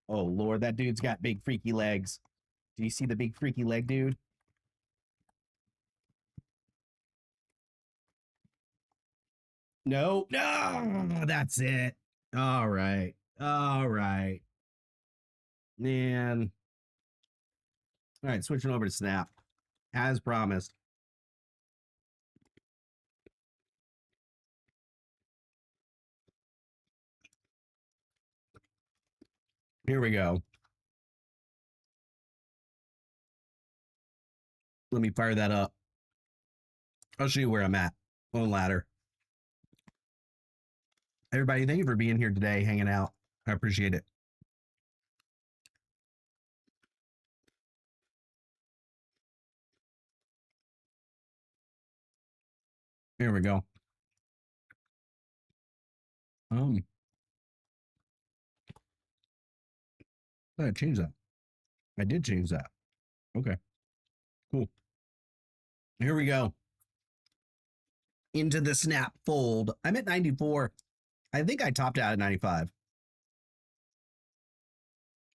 [SPEAKER 6] Oh, Lord, that dude's got big freaky legs. Do you see the big freaky leg, dude? No, no, that's it. All right. All right. Man. All right, switching over to Snap. As promised. Here we go. Let me fire that up. I'll show you where I'm at on ladder. Everybody, thank you for being here today, hanging out. I appreciate it. Here we go. I changed that. I did change that. Okay. Cool. Here we go. Into the Snap fold. I'm at 94. I think I topped out at 95.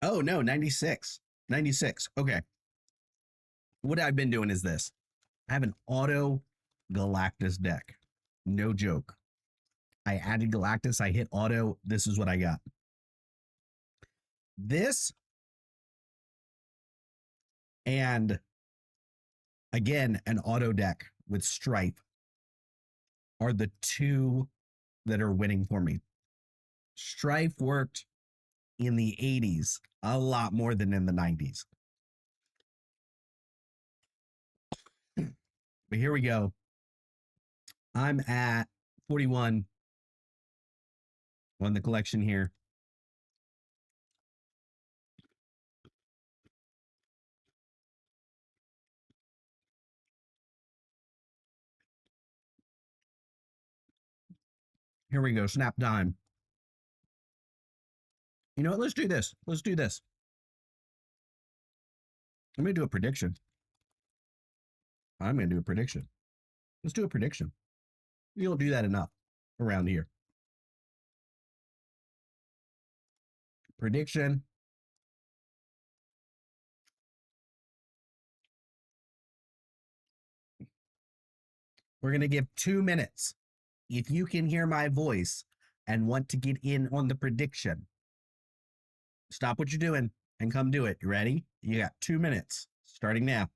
[SPEAKER 6] Oh, no, 96. 96. Okay. What I've been doing is this. I have an auto Galactus deck. No joke. I added Galactus. I hit auto. This is what I got. This And again, an auto deck with Stripe are the two that are winning for me. Strife worked in the 80s a lot more than in the 90s. But here we go. I'm at 41 on the collection here. Here we go. Snap time. You know what? Let's do this. Let's do this. I'm going to do a prediction. I'm going to do a prediction. Let's do a prediction. You don't do that enough around here. Prediction. We're going to give 2 minutes. If you can hear my voice and want to get in on the prediction, stop what you're doing and come do it. You ready? You got 2 minutes starting now.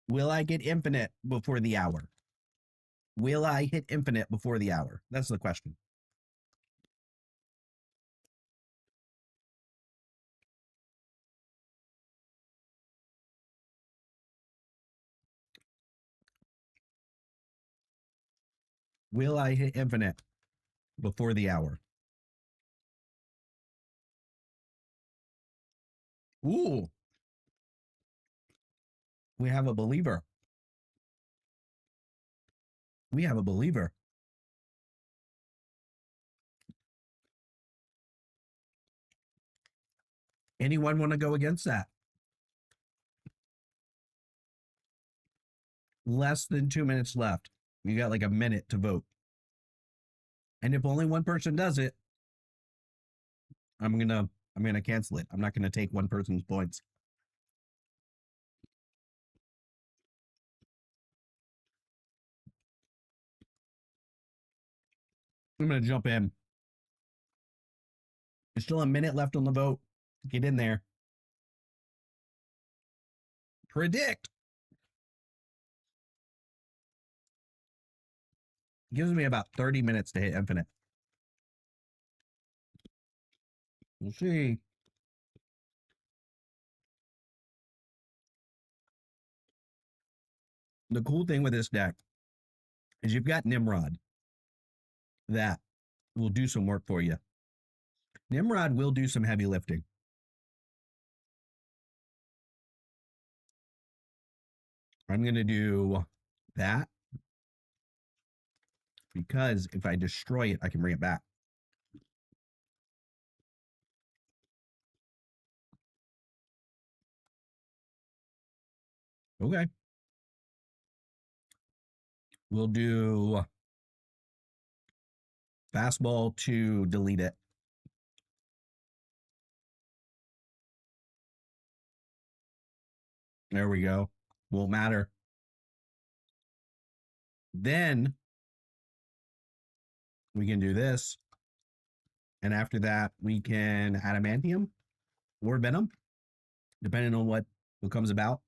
[SPEAKER 6] Will I get infinite before the hour? Will I hit infinite before the hour? That's the question. Will I hit infinite before the hour? Ooh. We have a believer. We have a believer. Anyone want to go against that? Less than 2 minutes left. You got like a minute to vote. And if only one person does it, I'm gonna cancel it. I'm not gonna take one person's points. I'm gonna jump in. There's still a minute left on the vote. Get in there. Predict. Gives me about 30 minutes to hit infinite. We'll see. The cool thing with this deck is you've got Nimrod that will do some work for you. Nimrod will do some heavy lifting. I'm going to do that because if I destroy it, I can bring it back. Okay. We'll do fastball to delete it. There we go. Won't matter. Then we can do this. And after that, we can adamantium or venom, depending on what comes about.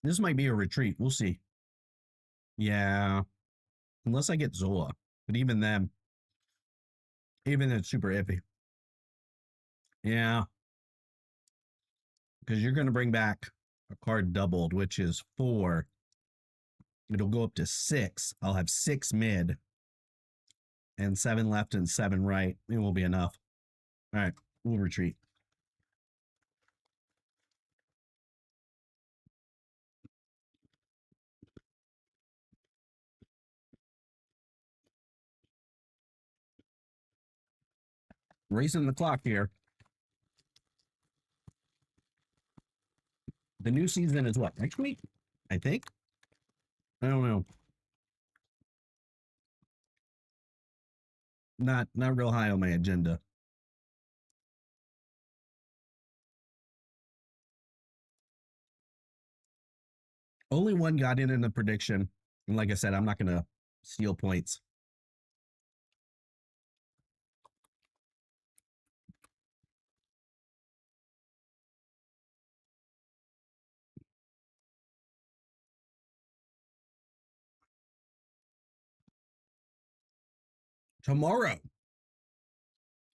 [SPEAKER 6] This might be a retreat. We'll see. Yeah. Unless I get Zola. But even then it's super iffy. Yeah. Because you're going to bring back a card doubled, which is 4. It'll go up to 6. I'll have 6 mid and 7 left and 7 right. It will be enough. All right. We'll retreat. Racing the clock here. The new season is what? Next week? I think. I don't know. Not real high on my agenda. Only one got in the prediction, And like I said, I'm not going to steal points.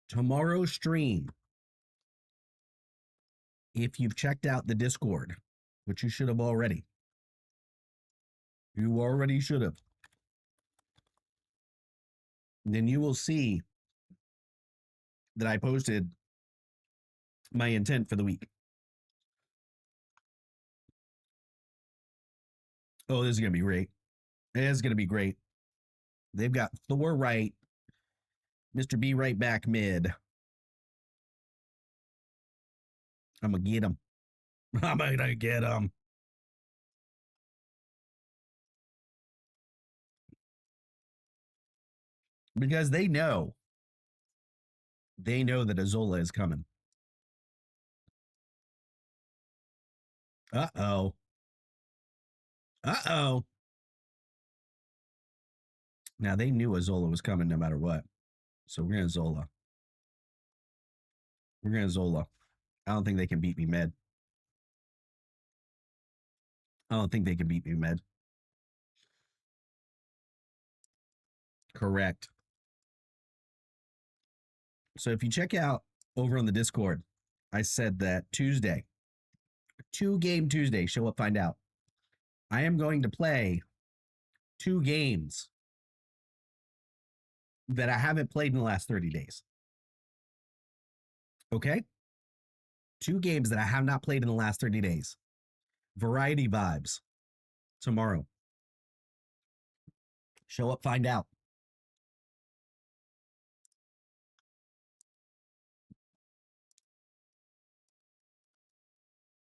[SPEAKER 6] Tomorrow stream, if you've checked out the Discord, which you should have already. You already should have. Then you will see that I posted my intent for the week. Oh, this is going to be great. It's going to be great. They've got Thor right, Mr. B right back mid. I'm going to get him. I'm going to get him. Because they know that Azola is coming. Uh-oh. Uh-oh. Now, they knew Azola was coming no matter what. So we're going to Zola. We're going to Zola. I don't think they can beat me mid. I don't think they can beat me mid. Correct. So if you check out over on the Discord, I said that Tuesday, 2-game Tuesday, show up, find out. I am going to play 2 games that I haven't played in the last 30 days. Okay? 2 games that I have not played in the last 30 days. Variety vibes. Tomorrow. Show up, find out.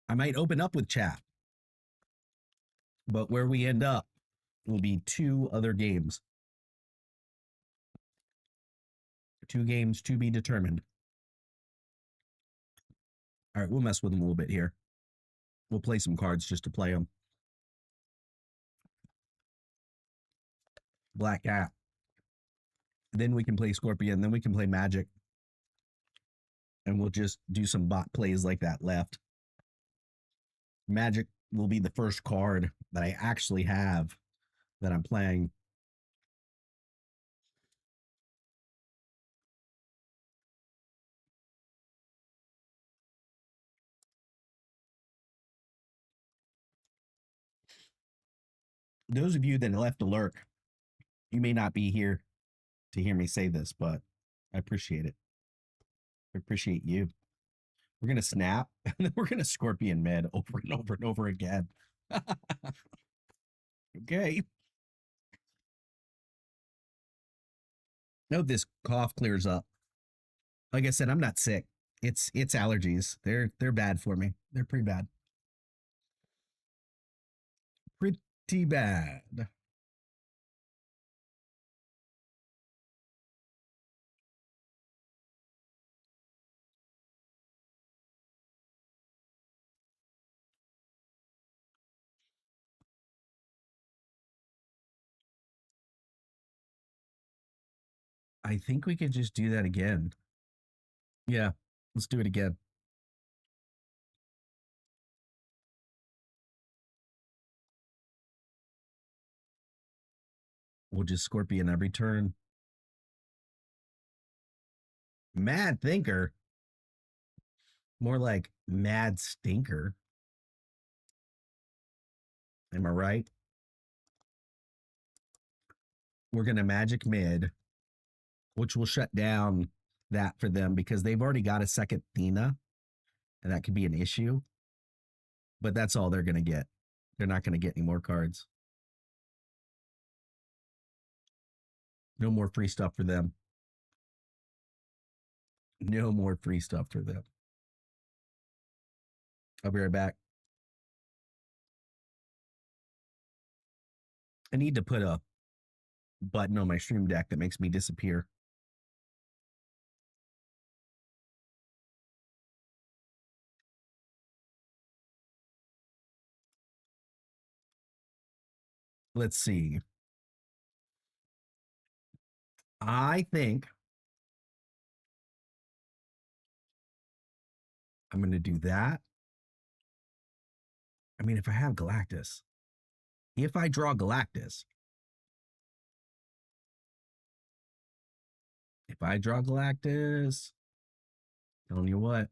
[SPEAKER 6] I might open up with chat. But where we end up will be 2 other games. 2 games to be determined. All right, we'll mess with them a little bit here. We'll play some cards just to play them. Black Cat. Then we can play Scorpion. Then we can play Magic. And we'll just do some bot plays like that left. Magic will be the first card that I actually have that I'm playing. Those of you that left a lurk, you may not be here to hear me say this, but I appreciate it. I appreciate you. We're going to snap, and then we're going to Scorpion mid over and over and over again. Okay. Hope this cough clears up. Like I said, I'm not sick. It's allergies. They're bad for me. They're pretty bad. Pretty bad. I think we could just do that again. Yeah, let's do it again. We'll just Scorpion every turn. Mad Thinker. More like Mad Stinker. Am I right? We're going to Magic mid, which will shut down that for them because they've already got a second Thena, and that could be an issue. But that's all they're going to get. They're not going to get any more cards. No more free stuff for them. No more free stuff for them. I'll be right back. I need to put a button on my stream deck that makes me disappear. let's see. I think I'm going to do that. I mean, if I have Galactus, if I draw Galactus, telling you what,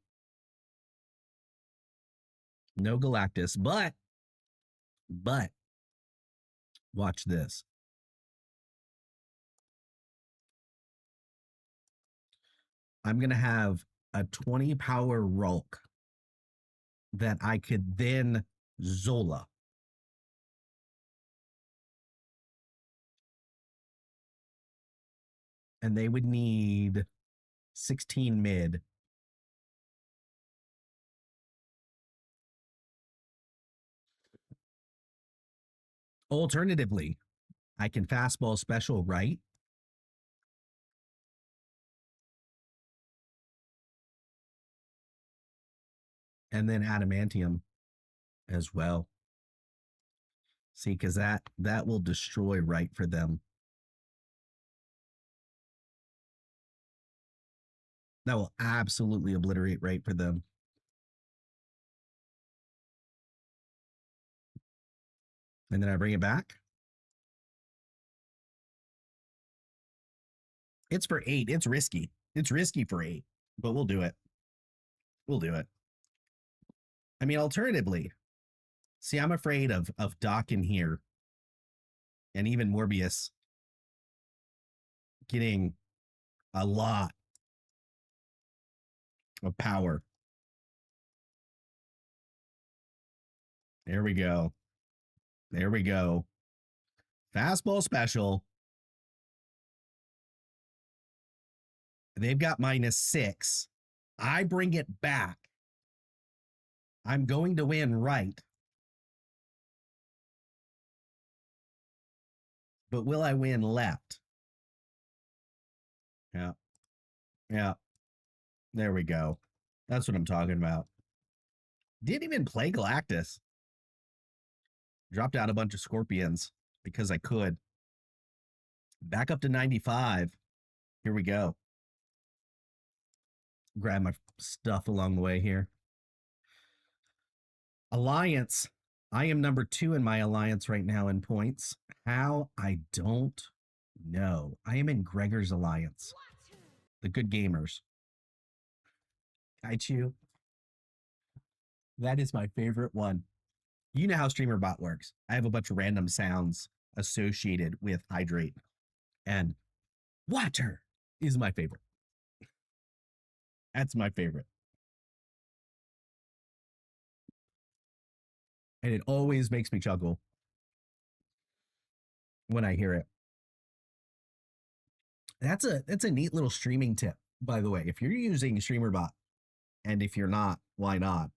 [SPEAKER 6] no Galactus, but watch this. I'm going to have a 20 power Rulk that I could then Zola. And they would need 16 mid. Alternatively, I can fastball special right. And then adamantium as well. See, because that will destroy right for them. That will absolutely obliterate right for them. And then I bring it back. It's for 8. It's risky. It's risky for 8, but we'll do it. We'll do it. I mean, alternatively, see, I'm afraid of Doc in here and even Morbius getting a lot of power. There we go. There we go. Fastball special. They've got -6. I bring it back. I'm going to win right. But will I win left? Yeah. Yeah. There we go. That's what I'm talking about. Didn't even play Galactus. Dropped out a bunch of Scorpions because I could. Back up to 95. Here we go. Grab my stuff along the way here. Alliance. I am number 2 in my alliance right now in points. How? I don't know. I am in Gregor's alliance. The good gamers. Kaichu. That is my favorite one. You know how StreamerBot works. I have a bunch of random sounds associated with hydrate. And water is my favorite. That's my favorite. And it always makes me chuckle when I hear it. That's a neat little streaming tip, by the way. If you're using StreamerBot, and if you're not, why not?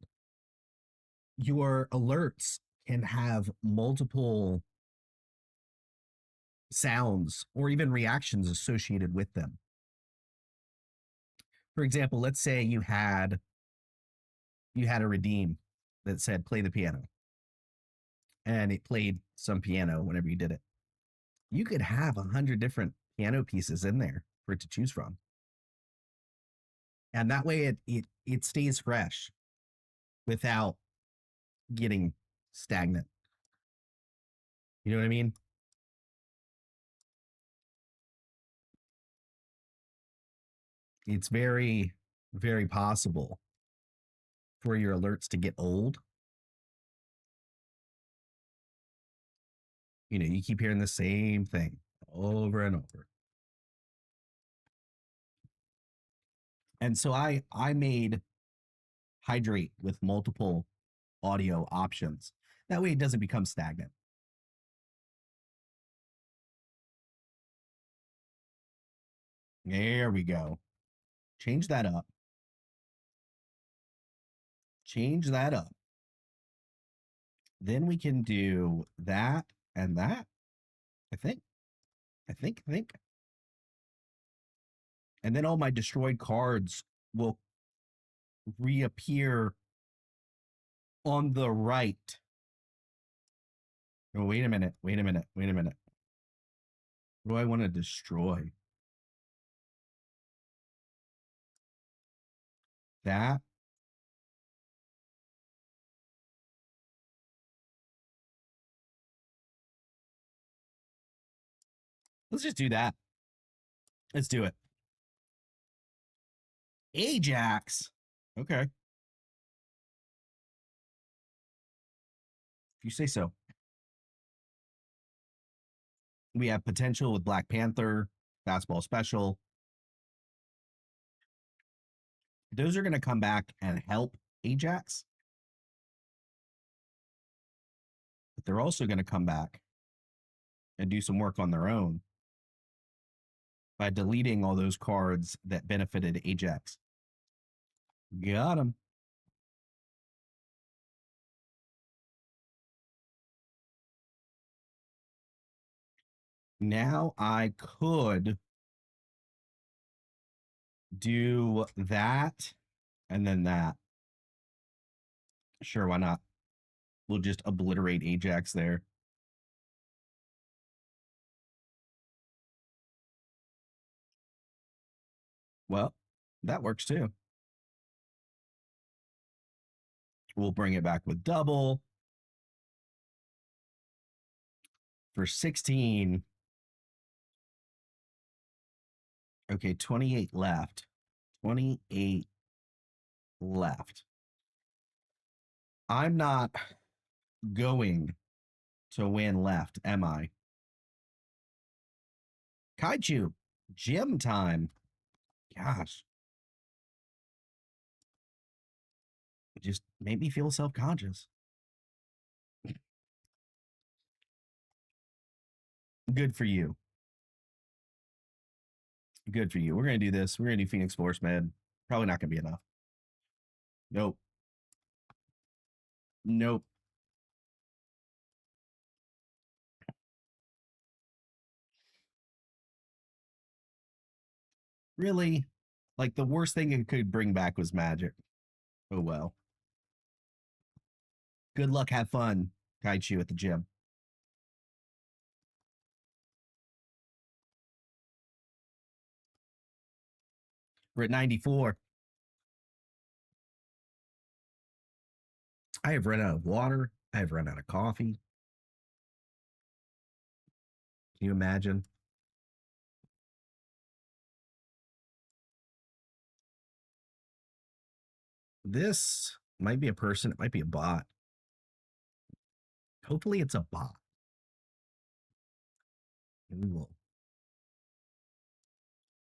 [SPEAKER 6] Your alerts can have multiple sounds or even reactions associated with them. For example, let's say you had a redeem that said play the piano, and it played some piano whenever you did it. You could have 100 different piano pieces in there for it to choose from, and that way it stays fresh without getting stagnant. You know what I mean? It's very, very possible for your alerts to get old. You know, you keep hearing the same thing over and over. And so I made hydrate with multiple audio options. That way it doesn't become stagnant. There we go. Change that up. Change that up. Then we can do that and that. I think. And then all my destroyed cards will reappear on the right Oh, wait a minute. Wait a minute. Wait a minute. What do I want to destroy? That. Let's just do that. Let's do it. Ajax. Okay. If you say so. We have potential with Black Panther, Fastball Special. Those are going to come back and help Ajax. But they're also going to come back and do some work on their own by deleting all those cards that benefited Ajax. Got him. Now I could do that and then that. Sure, why not? We'll just obliterate Ajax there. Well, that works too. We'll bring it back with double for 16. Okay, 28 left. 28 left. I'm not going to win left, am I? Kaiju, gym time. Gosh. It just made me feel self-conscious. Good for you. Good for you. We're going to do this. We're going to do Phoenix Force Med. Probably not going to be enough. Nope. Nope. Really? Like the worst thing it could bring back was magic. Oh well. Good luck, have fun, Kaichu at the gym. We're at 94. I have run out of water. I have run out of coffee. Can you imagine? This might be a person. It might be a bot. Hopefully it's a bot. And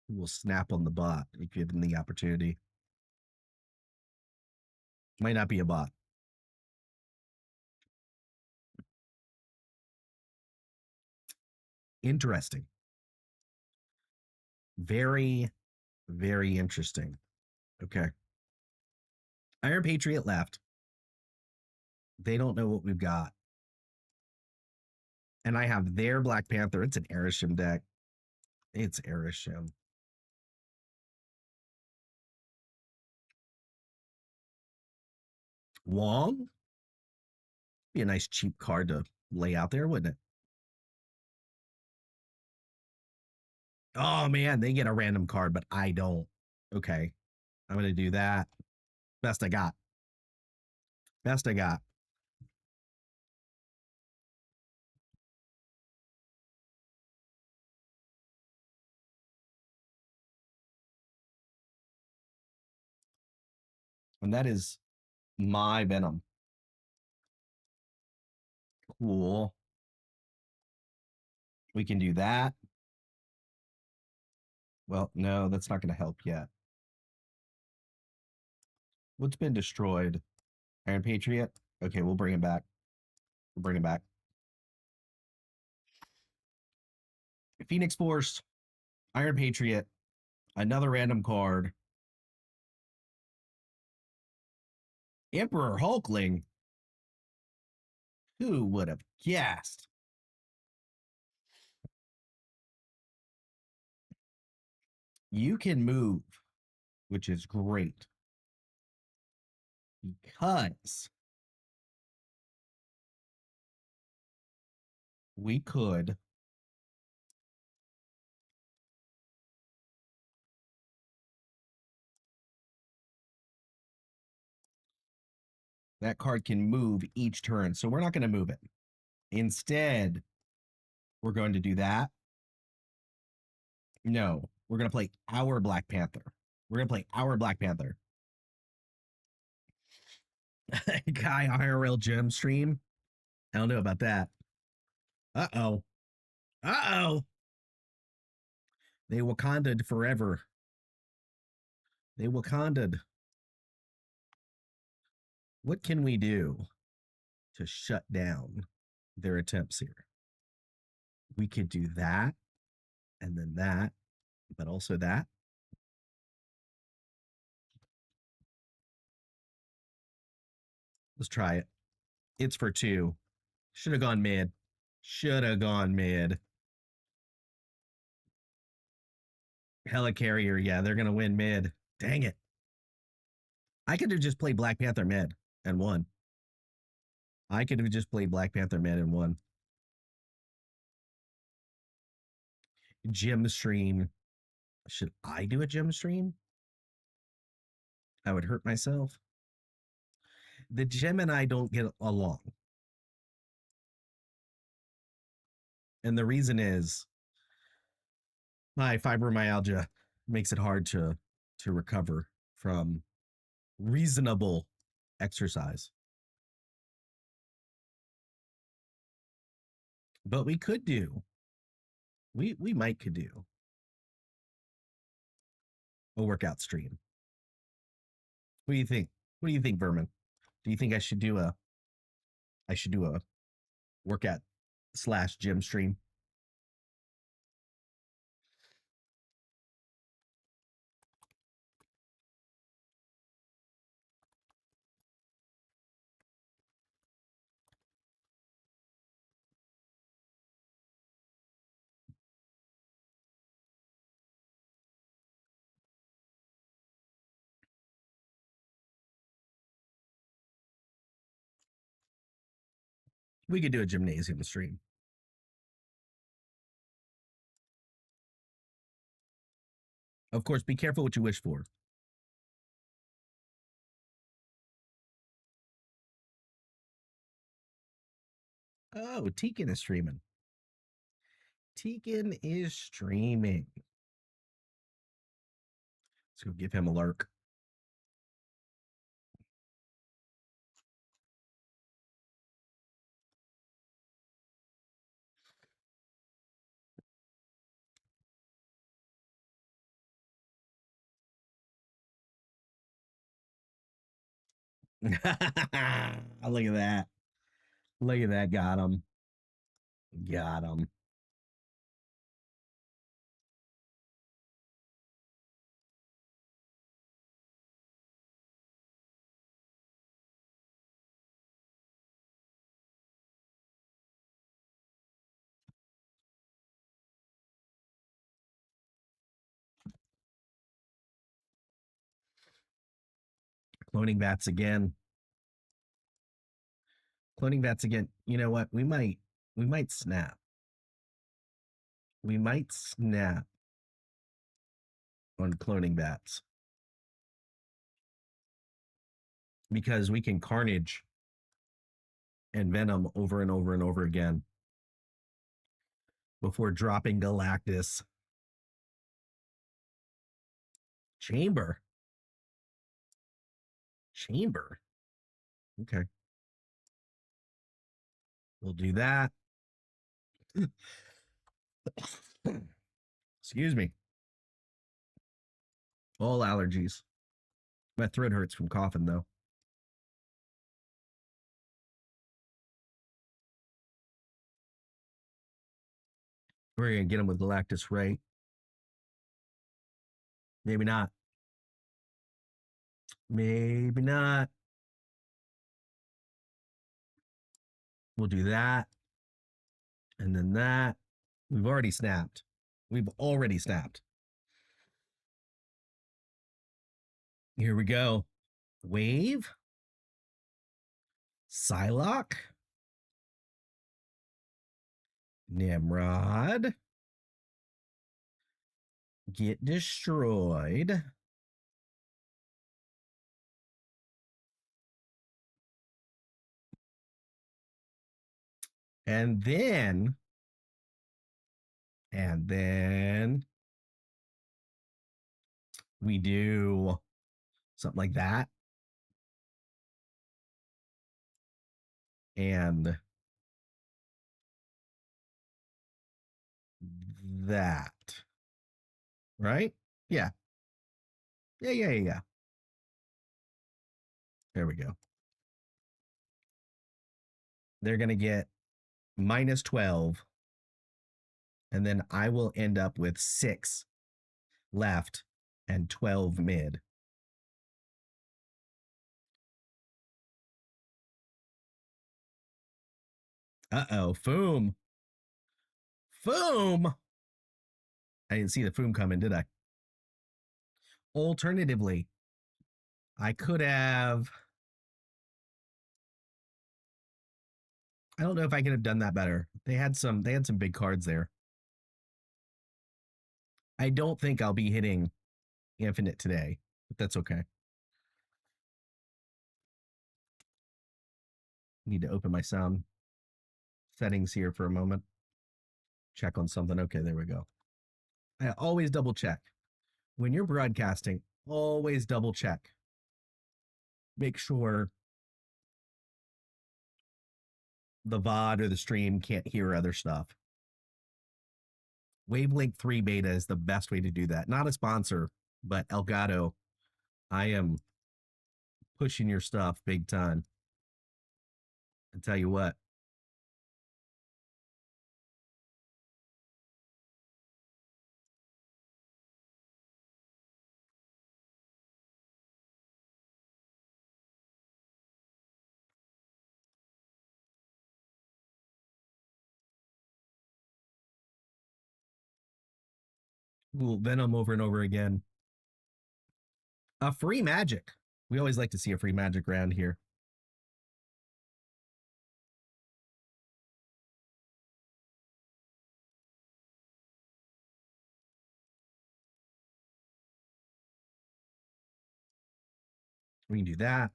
[SPEAKER 6] we will snap on the bot if given the opportunity. Might not be a bot. Interesting. Very, very interesting. Okay. Iron Patriot left. They don't know what we've got. And I have their Black Panther. It's an Erishim deck. It's Erishim. Wong? Be a nice cheap card to lay out there, wouldn't it? Oh man, they get a random card, but I don't. Okay. I'm gonna do that. Best I got. Best I got. And that is my Venom. Cool. We can do that. Well, no, that's not going to help yet. What's been destroyed? Iron Patriot? Okay, we'll bring him back. We'll bring him back. Phoenix Force, Iron Patriot, another random card. Emperor Hulkling. Who would have guessed? You can move, which is great. Because we could that card can move each turn, so we're not going to move it. Instead, we're going to do that. No, we're going to play our Black Panther. We're going to play our Black Panther. Guy IRL gem stream. I don't know about that. Uh-oh. Uh-oh. They Wakanda'd forever. They Wakanda'd. What can we do to shut down their attempts here? We could do that, and then that, but also that. Let's try it. It's for 2. Should have gone mid. Should have gone mid. Helicarrier, yeah, they're going to win mid. Dang it. I could have just played Black Panther mid and won. I could have just played Black Panther mid and won. Gem stream. Should I do a gem stream? I would hurt myself. The gem and I don't get along. And the reason is my fibromyalgia makes it hard to recover from reasonable exercise. But we could do. We might could do a workout stream. What do you think? What do you think, Vermin? Do you think I should do a workout / gym stream? We could do a gymnasium stream. Of course, be careful what you wish for. Oh, Tegan is streaming. Tegan is streaming. Let's go give him a lurk. Look at that. Look at that. Got him. Got him. Cloning bats again. Cloning bats again. You know what? We might snap. We might snap on cloning bats. Because we can carnage and venom over and over and over again before dropping Galactus. Chamber. Okay. We'll do that. Excuse me. All allergies. My throat hurts from coughing, though. We're going to get him with Galactus, right? Maybe not. Maybe not. We'll do that. And then that. We've already snapped. Here we go. Wave. Psylocke. Nimrod. Get destroyed. And then we do something like that. And that. Right? Yeah. Yeah. There we go. They're going to get minus 12. And then I will end up with 6 left and 12 mid. Uh-oh, Foom. Foom! I didn't see the Foom coming, did I? Alternatively, I could have... I don't know if I could have done that better. They had some big cards there. I don't think I'll be hitting Infinite today, but that's okay. Need to open my sound settings here for a moment. Check on something. Okay, there we go. I always double check. When you're broadcasting, always double check. Make sure the VOD or the stream can't hear other stuff. Wavelength 3 beta is the best way to do that. Not a sponsor, but Elgato, I am pushing your stuff big time. I tell you what. Ooh, Venom over and over again. A free magic. We always like to see a free magic around here. We can do that.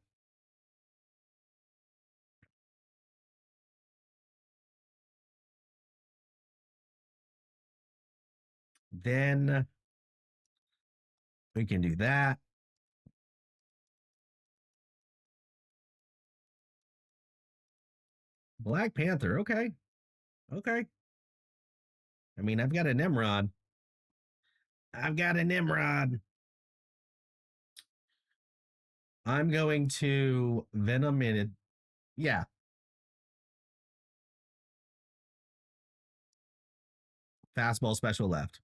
[SPEAKER 6] Then we can do that. Black Panther. Okay. Okay. I mean, I've got a Nimrod. I'm going to Venom in it. Yeah. Fastball special left.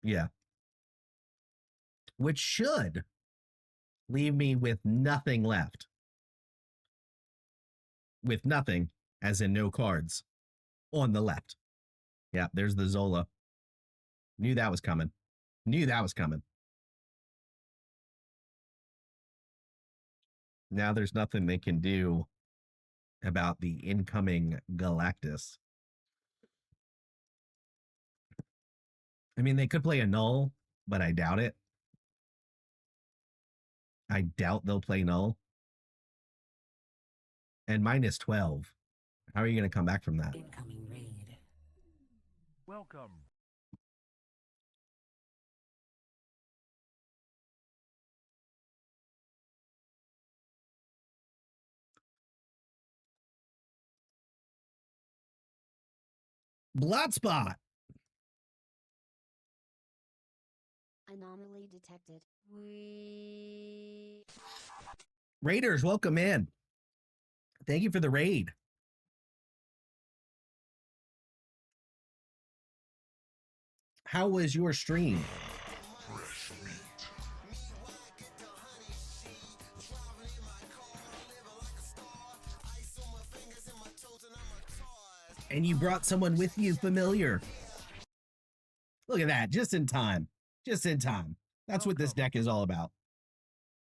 [SPEAKER 6] Yeah. Which should leave me with nothing left. With nothing, as in no cards, on the left. Yeah, there's the Zola. Knew that was coming. Now there's nothing they can do about the incoming Galactus. I mean, they could play a null, but I doubt it. I doubt they'll play null. And minus 12. How are you going to come back from that?
[SPEAKER 1] Incoming raid.
[SPEAKER 4] Welcome.
[SPEAKER 6] Bloodspot.
[SPEAKER 1] Anomaly detected.
[SPEAKER 6] Raiders, welcome in. Thank you for the raid. How was your stream?
[SPEAKER 5] Fresh meat.
[SPEAKER 6] And you brought someone with you familiar. Look at that, just in time. Just in time. That's what this deck is all about.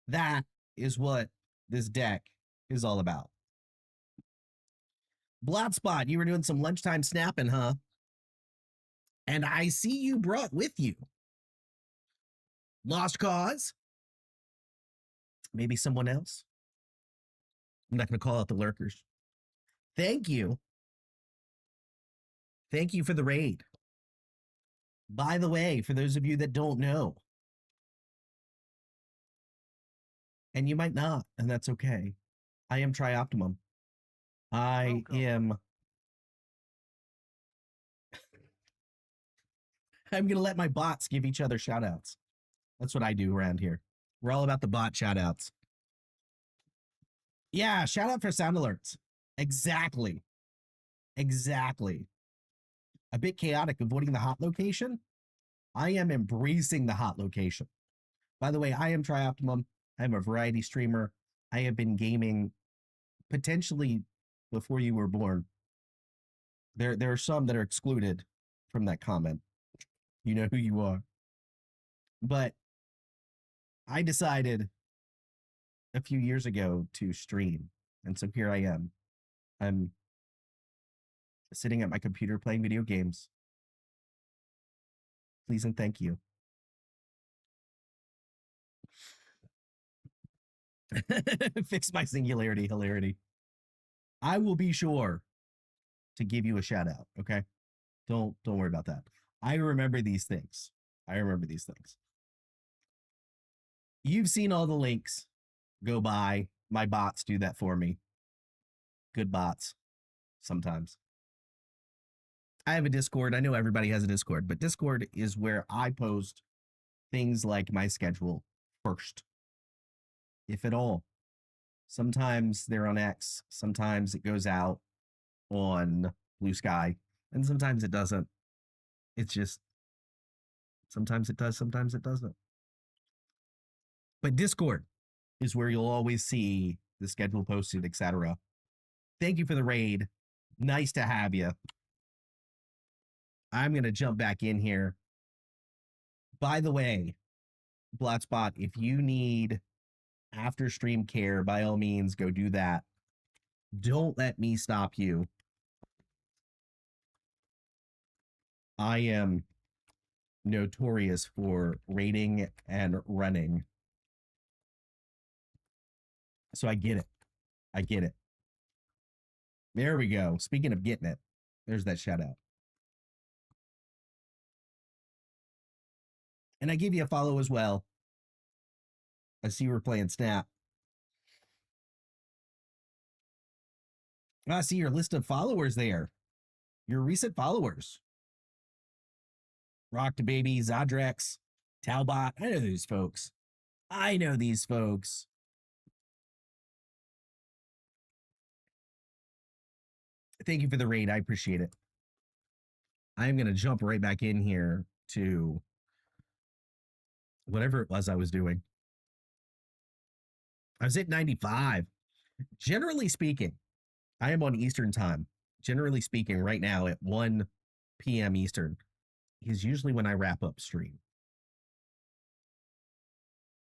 [SPEAKER 6] That is what this deck is all about. Blotspot, you were doing some lunchtime snapping, huh? And I see you brought with you Lost Cause. Maybe someone else. I'm not going to call out the lurkers. Thank you. Thank you for the raid. By the way, for those of you that don't know, and you might not, and that's okay, I am Trioptimum. I am... I'm going to let my bots give each other shout-outs. That's what I do around here. We're all about the bot shout-outs. Yeah, shout-out for sound alerts. Exactly. Exactly. A bit chaotic avoiding the hot location. I am embracing the hot location. By the way, I am Trioptimum. I'm a variety streamer. I have been gaming potentially before you were born. There are some that are excluded from that comment. You know who you are. But I decided a few years ago to stream. And so here I am. I'm sitting at my computer playing video games. Please and thank you. Fix my singularity hilarity. I will be sure to give you a shout out, okay? Don't worry about that. I remember these things. I remember these things. You've seen all the links go by. My bots do that for me. Good bots sometimes. I have a Discord. I know everybody has a Discord, but Discord is where I post things like my schedule first, if at all. Sometimes they're on X. Sometimes it goes out on Blue Sky, and sometimes it doesn't. It's just sometimes it does, sometimes it doesn't. But Discord is where you'll always see the schedule posted, etc. Thank you for the raid. Nice to have you. I'm going to jump back in here. By the way, Blotspot, if you need after stream care, by all means, go do that. Don't let me stop you. I am notorious for raiding and running. So I get it. I get it. There we go. Speaking of getting it, there's that shout out. And I give you a follow as well. I see we're playing Snap. I see your list of followers there. Your recent followers. Rock to Baby, Zadrex, Talbot. I know these folks. I know these folks. Thank you for the raid. I appreciate it. I'm going to jump right back in here to whatever it was I was doing. I was at 95. Generally speaking, I am on Eastern time. Generally speaking, right now at 1 p.m. Eastern is usually when I wrap up stream.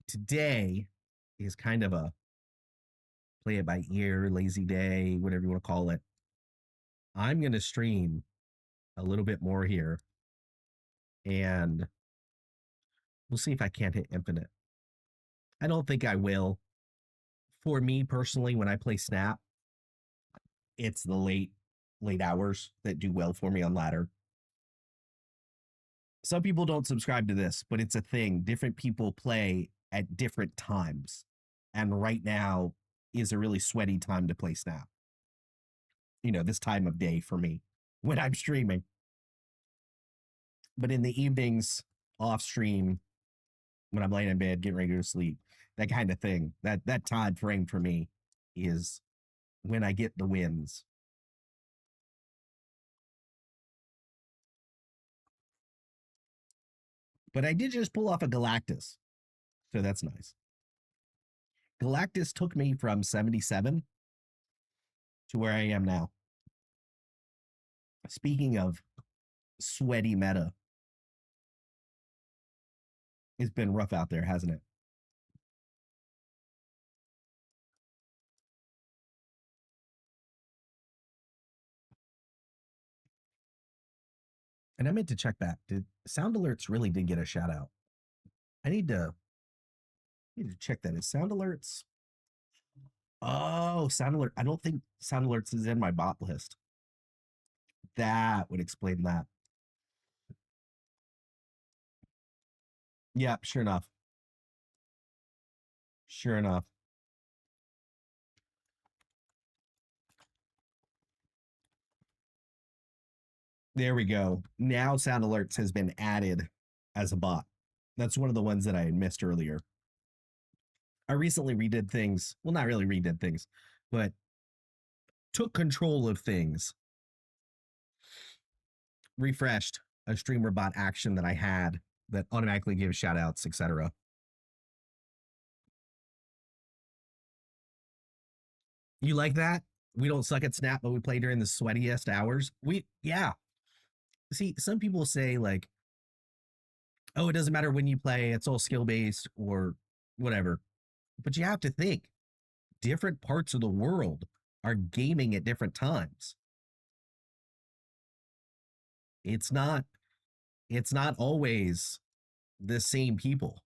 [SPEAKER 6] Today is kind of a play it by ear, lazy day, whatever you want to call it. I'm going to stream a little bit more here, and we'll see if I can't hit infinite. I don't think I will. For me personally, when I play Snap, it's the late hours that do well for me on ladder. Some people don't subscribe to this, but it's a thing. Different people play at different times. And right now is a really sweaty time to play Snap. You know, this time of day for me when I'm streaming. But in the evenings, off stream, when I'm laying in bed, getting ready to go to sleep, that kind of thing, that time frame for me is when I get the wins. But I did just pull off a Galactus, so that's nice. Galactus took me from 77 to where I am now. Speaking of sweaty meta, it's been rough out there, hasn't it? And I meant to check back. Did sound alerts really did get a shout out? I need to check that. Is sound alerts? Oh, sound alert. I don't think sound alerts is in my bot list. That would explain that. Yeah, sure enough. Sure enough. There we go. Now sound alerts has been added as a bot. That's one of the ones that I had missed earlier. I recently redid things. Well, not really redid things, but took control of things. Refreshed a streamer bot action that I had that automatically gives shout outs, etc. You like that? We don't suck at Snap, but we play during the sweatiest hours. Yeah. See, some people say like, oh, it doesn't matter when you play, it's all skill based or whatever. But you have to think different parts of the world are gaming at different times. It's not always the same people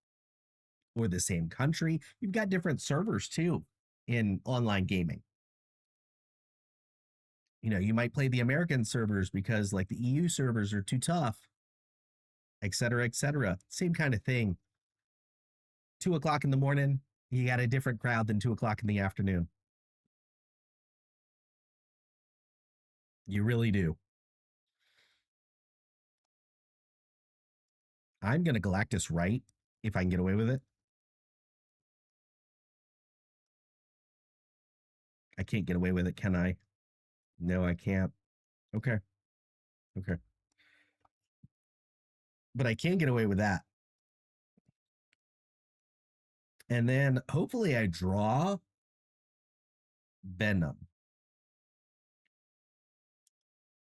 [SPEAKER 6] or the same country. You've got different servers too in online gaming. You know, you might play the American servers because like the EU servers are too tough, et cetera, et cetera. Same kind of thing. 2 o'clock in the morning, you got a different crowd than 2 o'clock in the afternoon. You really do. I'm going to Galactus right if I can get away with it. I can't get away with it, can I? No, I can't. Okay. Okay. But I can get away with that. And then hopefully I draw Venom.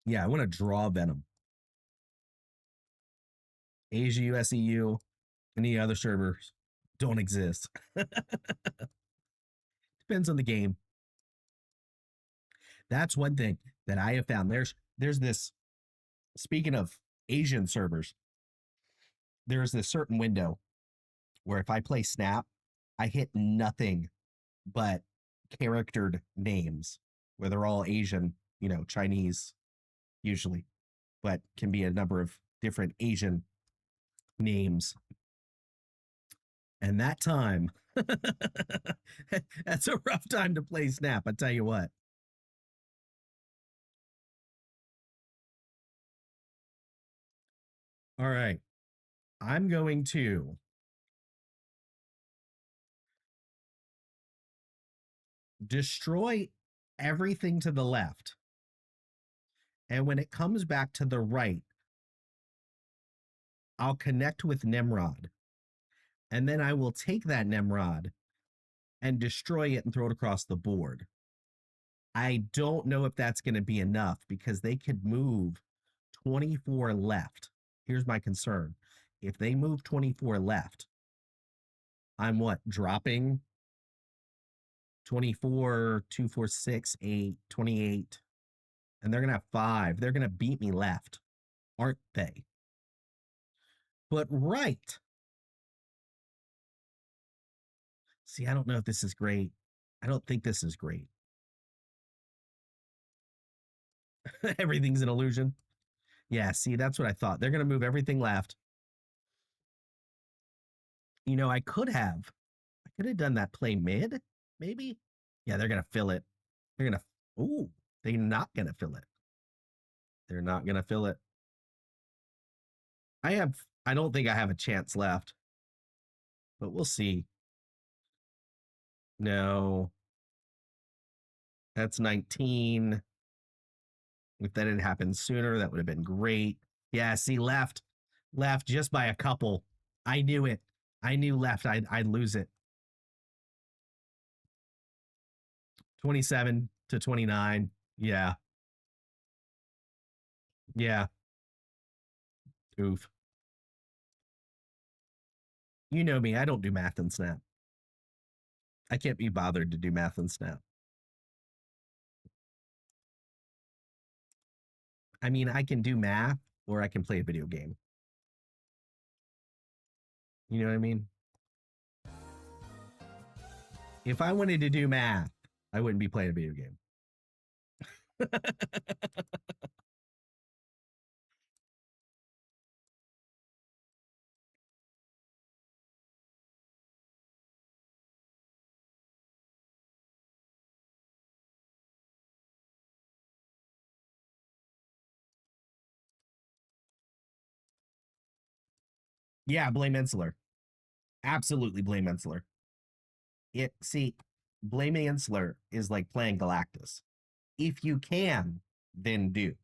[SPEAKER 6] Yeah, I want to draw Venom. Asia, US, EU, any other servers don't exist. Depends on the game. That's one thing that I have found. There's this, speaking of Asian servers, there's this certain window where if I play Snap, I hit nothing but charactered names where they're all Asian, you know, Chinese usually, but can be a number of different Asian names. And that time, that's a rough time to play Snap, I tell you what. All right. I'm going to destroy everything to the left. And when it comes back to the right, I'll connect with Nimrod. And then I will take that Nimrod and destroy it and throw it across the board. I don't know if that's going to be enough because they could move 24 left. Here's my concern. If they move 24 left, I'm what? Dropping 24, 2, 4, 6, 8, 28. And they're going to have 5. They're going to beat me left, aren't they? But right. See, I don't know if this is great. I don't think this is great. Everything's an illusion. Yeah, see, that's what I thought. They're going to move everything left. You know, I could have done that play mid, maybe. Yeah, they're going to fill it. They're going to, ooh, they're not going to fill it. They're not going to fill it. I don't think I have a chance left, but we'll see. No, that's 19. If that had happened sooner, that would have been great. Yeah, see, left just by a couple. I knew it. I knew left. I'd lose it. 27 to 29. Yeah. Yeah. Oof. You know me. I don't do math and Snap. I can't be bothered to do math and Snap. I mean, I can do math, or I can play a video game. You know what I mean? If I wanted to do math, I wouldn't be playing a video game. Yeah, blame Insular. Absolutely blame Insular. Blame Insular is like playing Galactus. If you can, then do.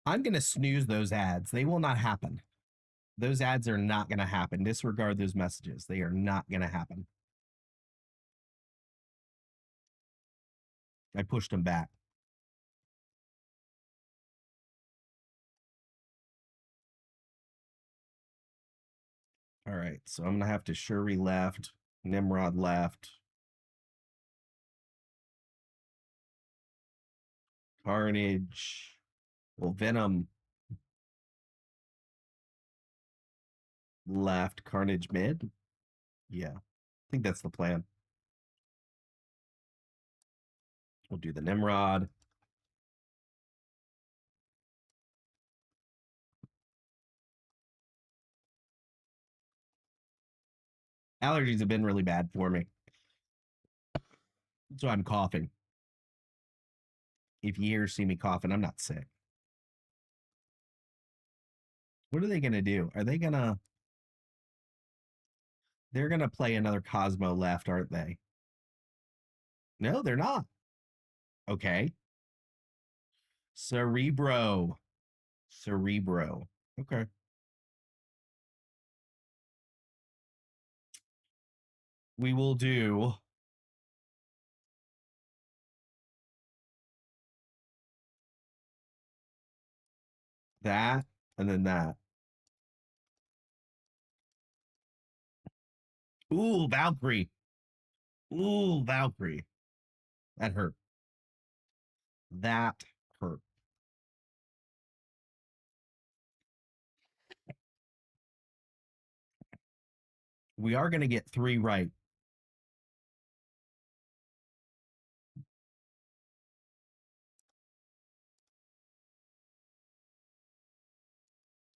[SPEAKER 6] I'm going to snooze those ads. They will not happen. Those ads are not going to happen. Disregard those messages. They are not going to happen. I pushed them back. All right, so I'm going to have to Shuri left, Nimrod left, Carnage, well, Venom left, Carnage mid. Yeah, I think that's the plan. We'll do the Nimrod. Allergies have been really bad for me. So I'm coughing. If you see me coughing, I'm not sick. What are they going to do? Are they going to... They're going to play another Cosmo left, aren't they? No, they're not. Okay. Cerebro. Okay. We will do that and then that. Ooh, Valkyrie. That hurt. That hurt. We are going to get 3 right.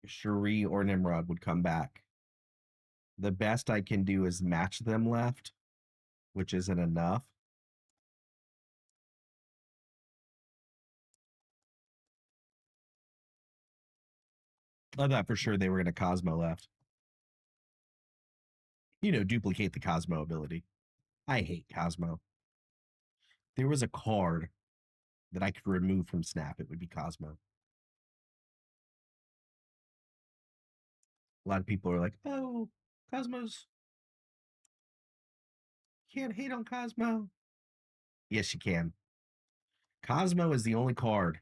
[SPEAKER 6] Shuri or Nimrod would come back. The best I can do is match them left, which isn't enough. I thought for sure they were going to Cosmo left. You know, duplicate the Cosmo ability. I hate Cosmo. There was a card that I could remove from Snap, it would be Cosmo. A lot of people are like, oh, Cosmo's... Can't hate on Cosmo. Yes, you can. Cosmo is the only card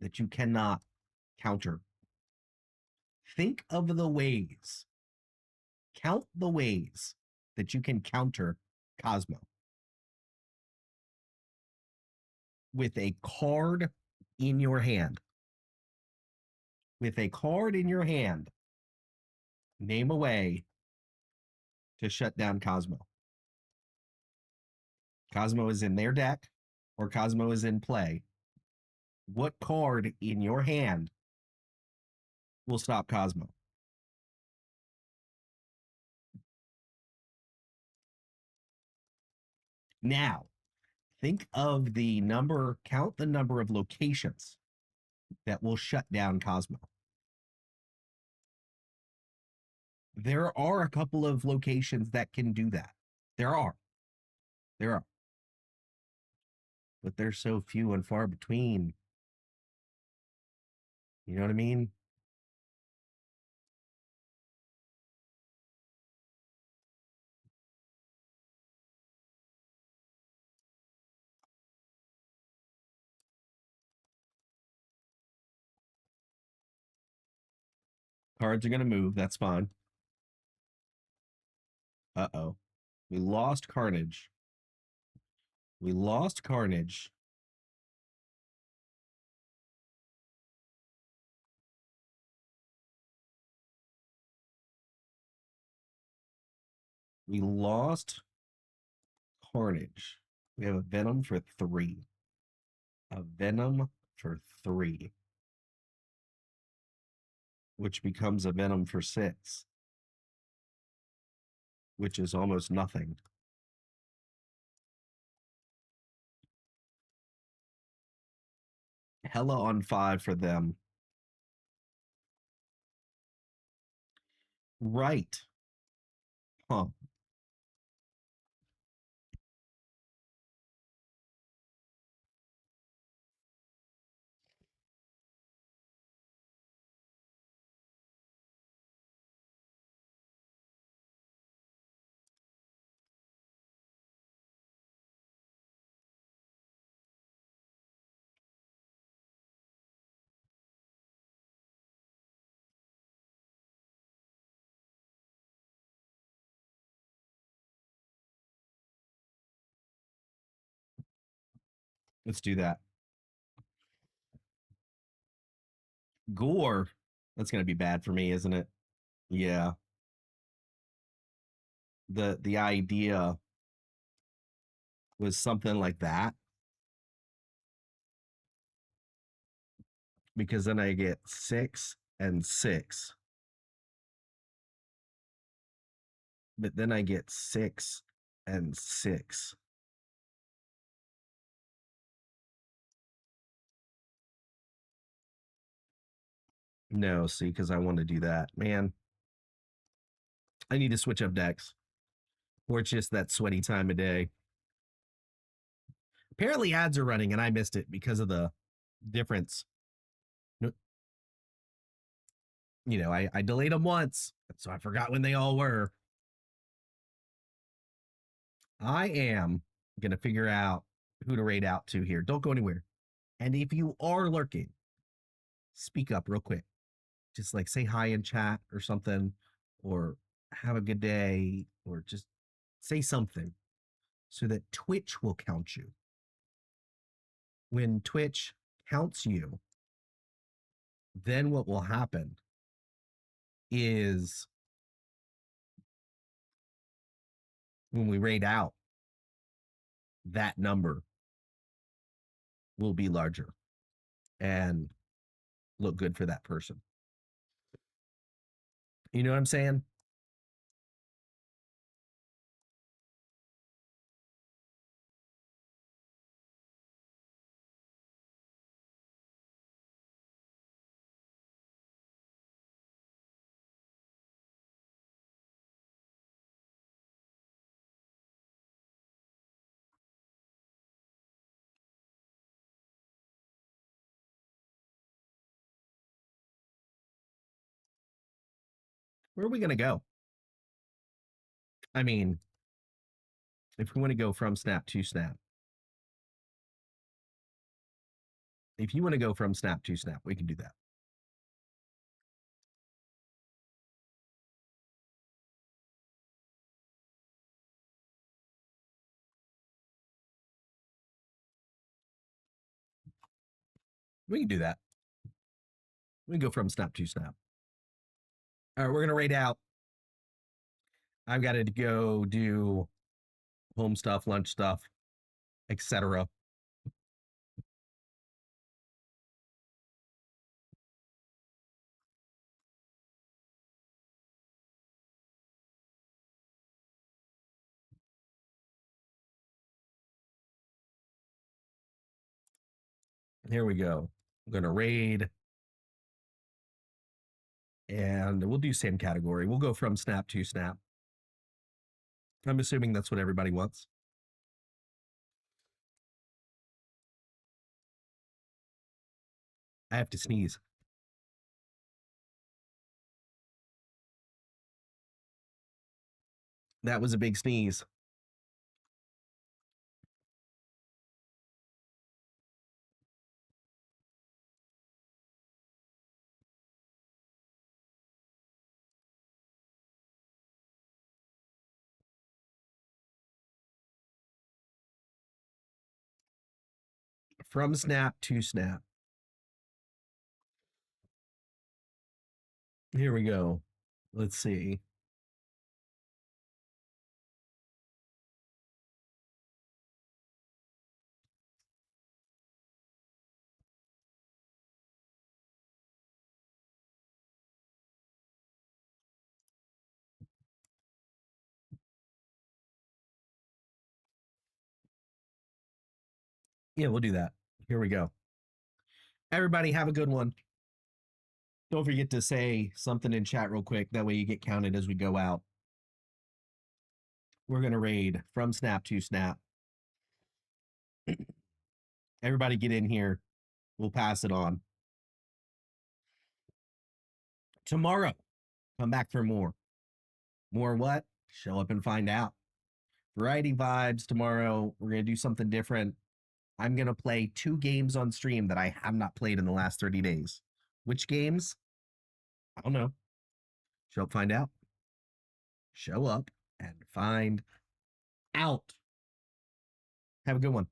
[SPEAKER 6] that you cannot counter. Think of the ways. Count the ways that you can counter Cosmo. With a card in your hand. With a card in your hand, name a way to shut down Cosmo. Cosmo is in their deck or Cosmo is in play. What card in your hand will stop Cosmo? Now, think of the number, count the number of locations that will shut down Cosmo. There are a couple of locations that can do that. There are. But they're so few and far between. You know what I mean? Cards are going to move. That's fine. Uh-oh. We lost Carnage. We lost Carnage. We lost Carnage. We have a Venom for 3. A Venom for 3. Which becomes a Venom for 6. Which is almost nothing. Hella on 5 for them. Right. Huh. Let's do that. Gore. That's going to be bad for me, isn't it? Yeah. The idea was something like that. Because then I get 6 and 6. But then I get 6 and 6. No, see, because I want to do that. Man, I need to switch up decks. Or it's just that sweaty time of day. Apparently ads are running and I missed it because of the difference. You know, I delayed them once, so I forgot when they all were. I am going to figure out who to raid out to here. Don't go anywhere. And if you are lurking, speak up real quick. Just like say hi in chat or something, or have a good day, or just say something so that Twitch will count you. When Twitch counts you, then what will happen is when we raid out, that number will be larger and look good for that person. You know what I'm saying? Where are we going to go? I mean, if we want to go from snap to snap, if you want to go from snap to snap, we can do that. We can do that. We can go from snap to snap. All right, we're going to raid out. I've got to go do home stuff, lunch stuff, etc. Here we go. I'm going to raid. And we'll do same category. We'll go from snap to snap. I'm assuming that's what everybody wants. I have to sneeze. That was a big sneeze. From Snap to Snap. Here we go. Let's see. Yeah, we'll do that. Here we go. Everybody have a good one. Don't forget to say something in chat real quick. That way you get counted as we go out. We're going to raid From Snap to Snap. Everybody get in here. We'll pass it on. Tomorrow, come back for more. More what? Show up and find out. Variety vibes tomorrow. We're going to do something different. I'm going to play 2 games on stream that I have not played in the last 30 days. Which games? I don't know. Show up, find out. Show up and find out. Have a good one.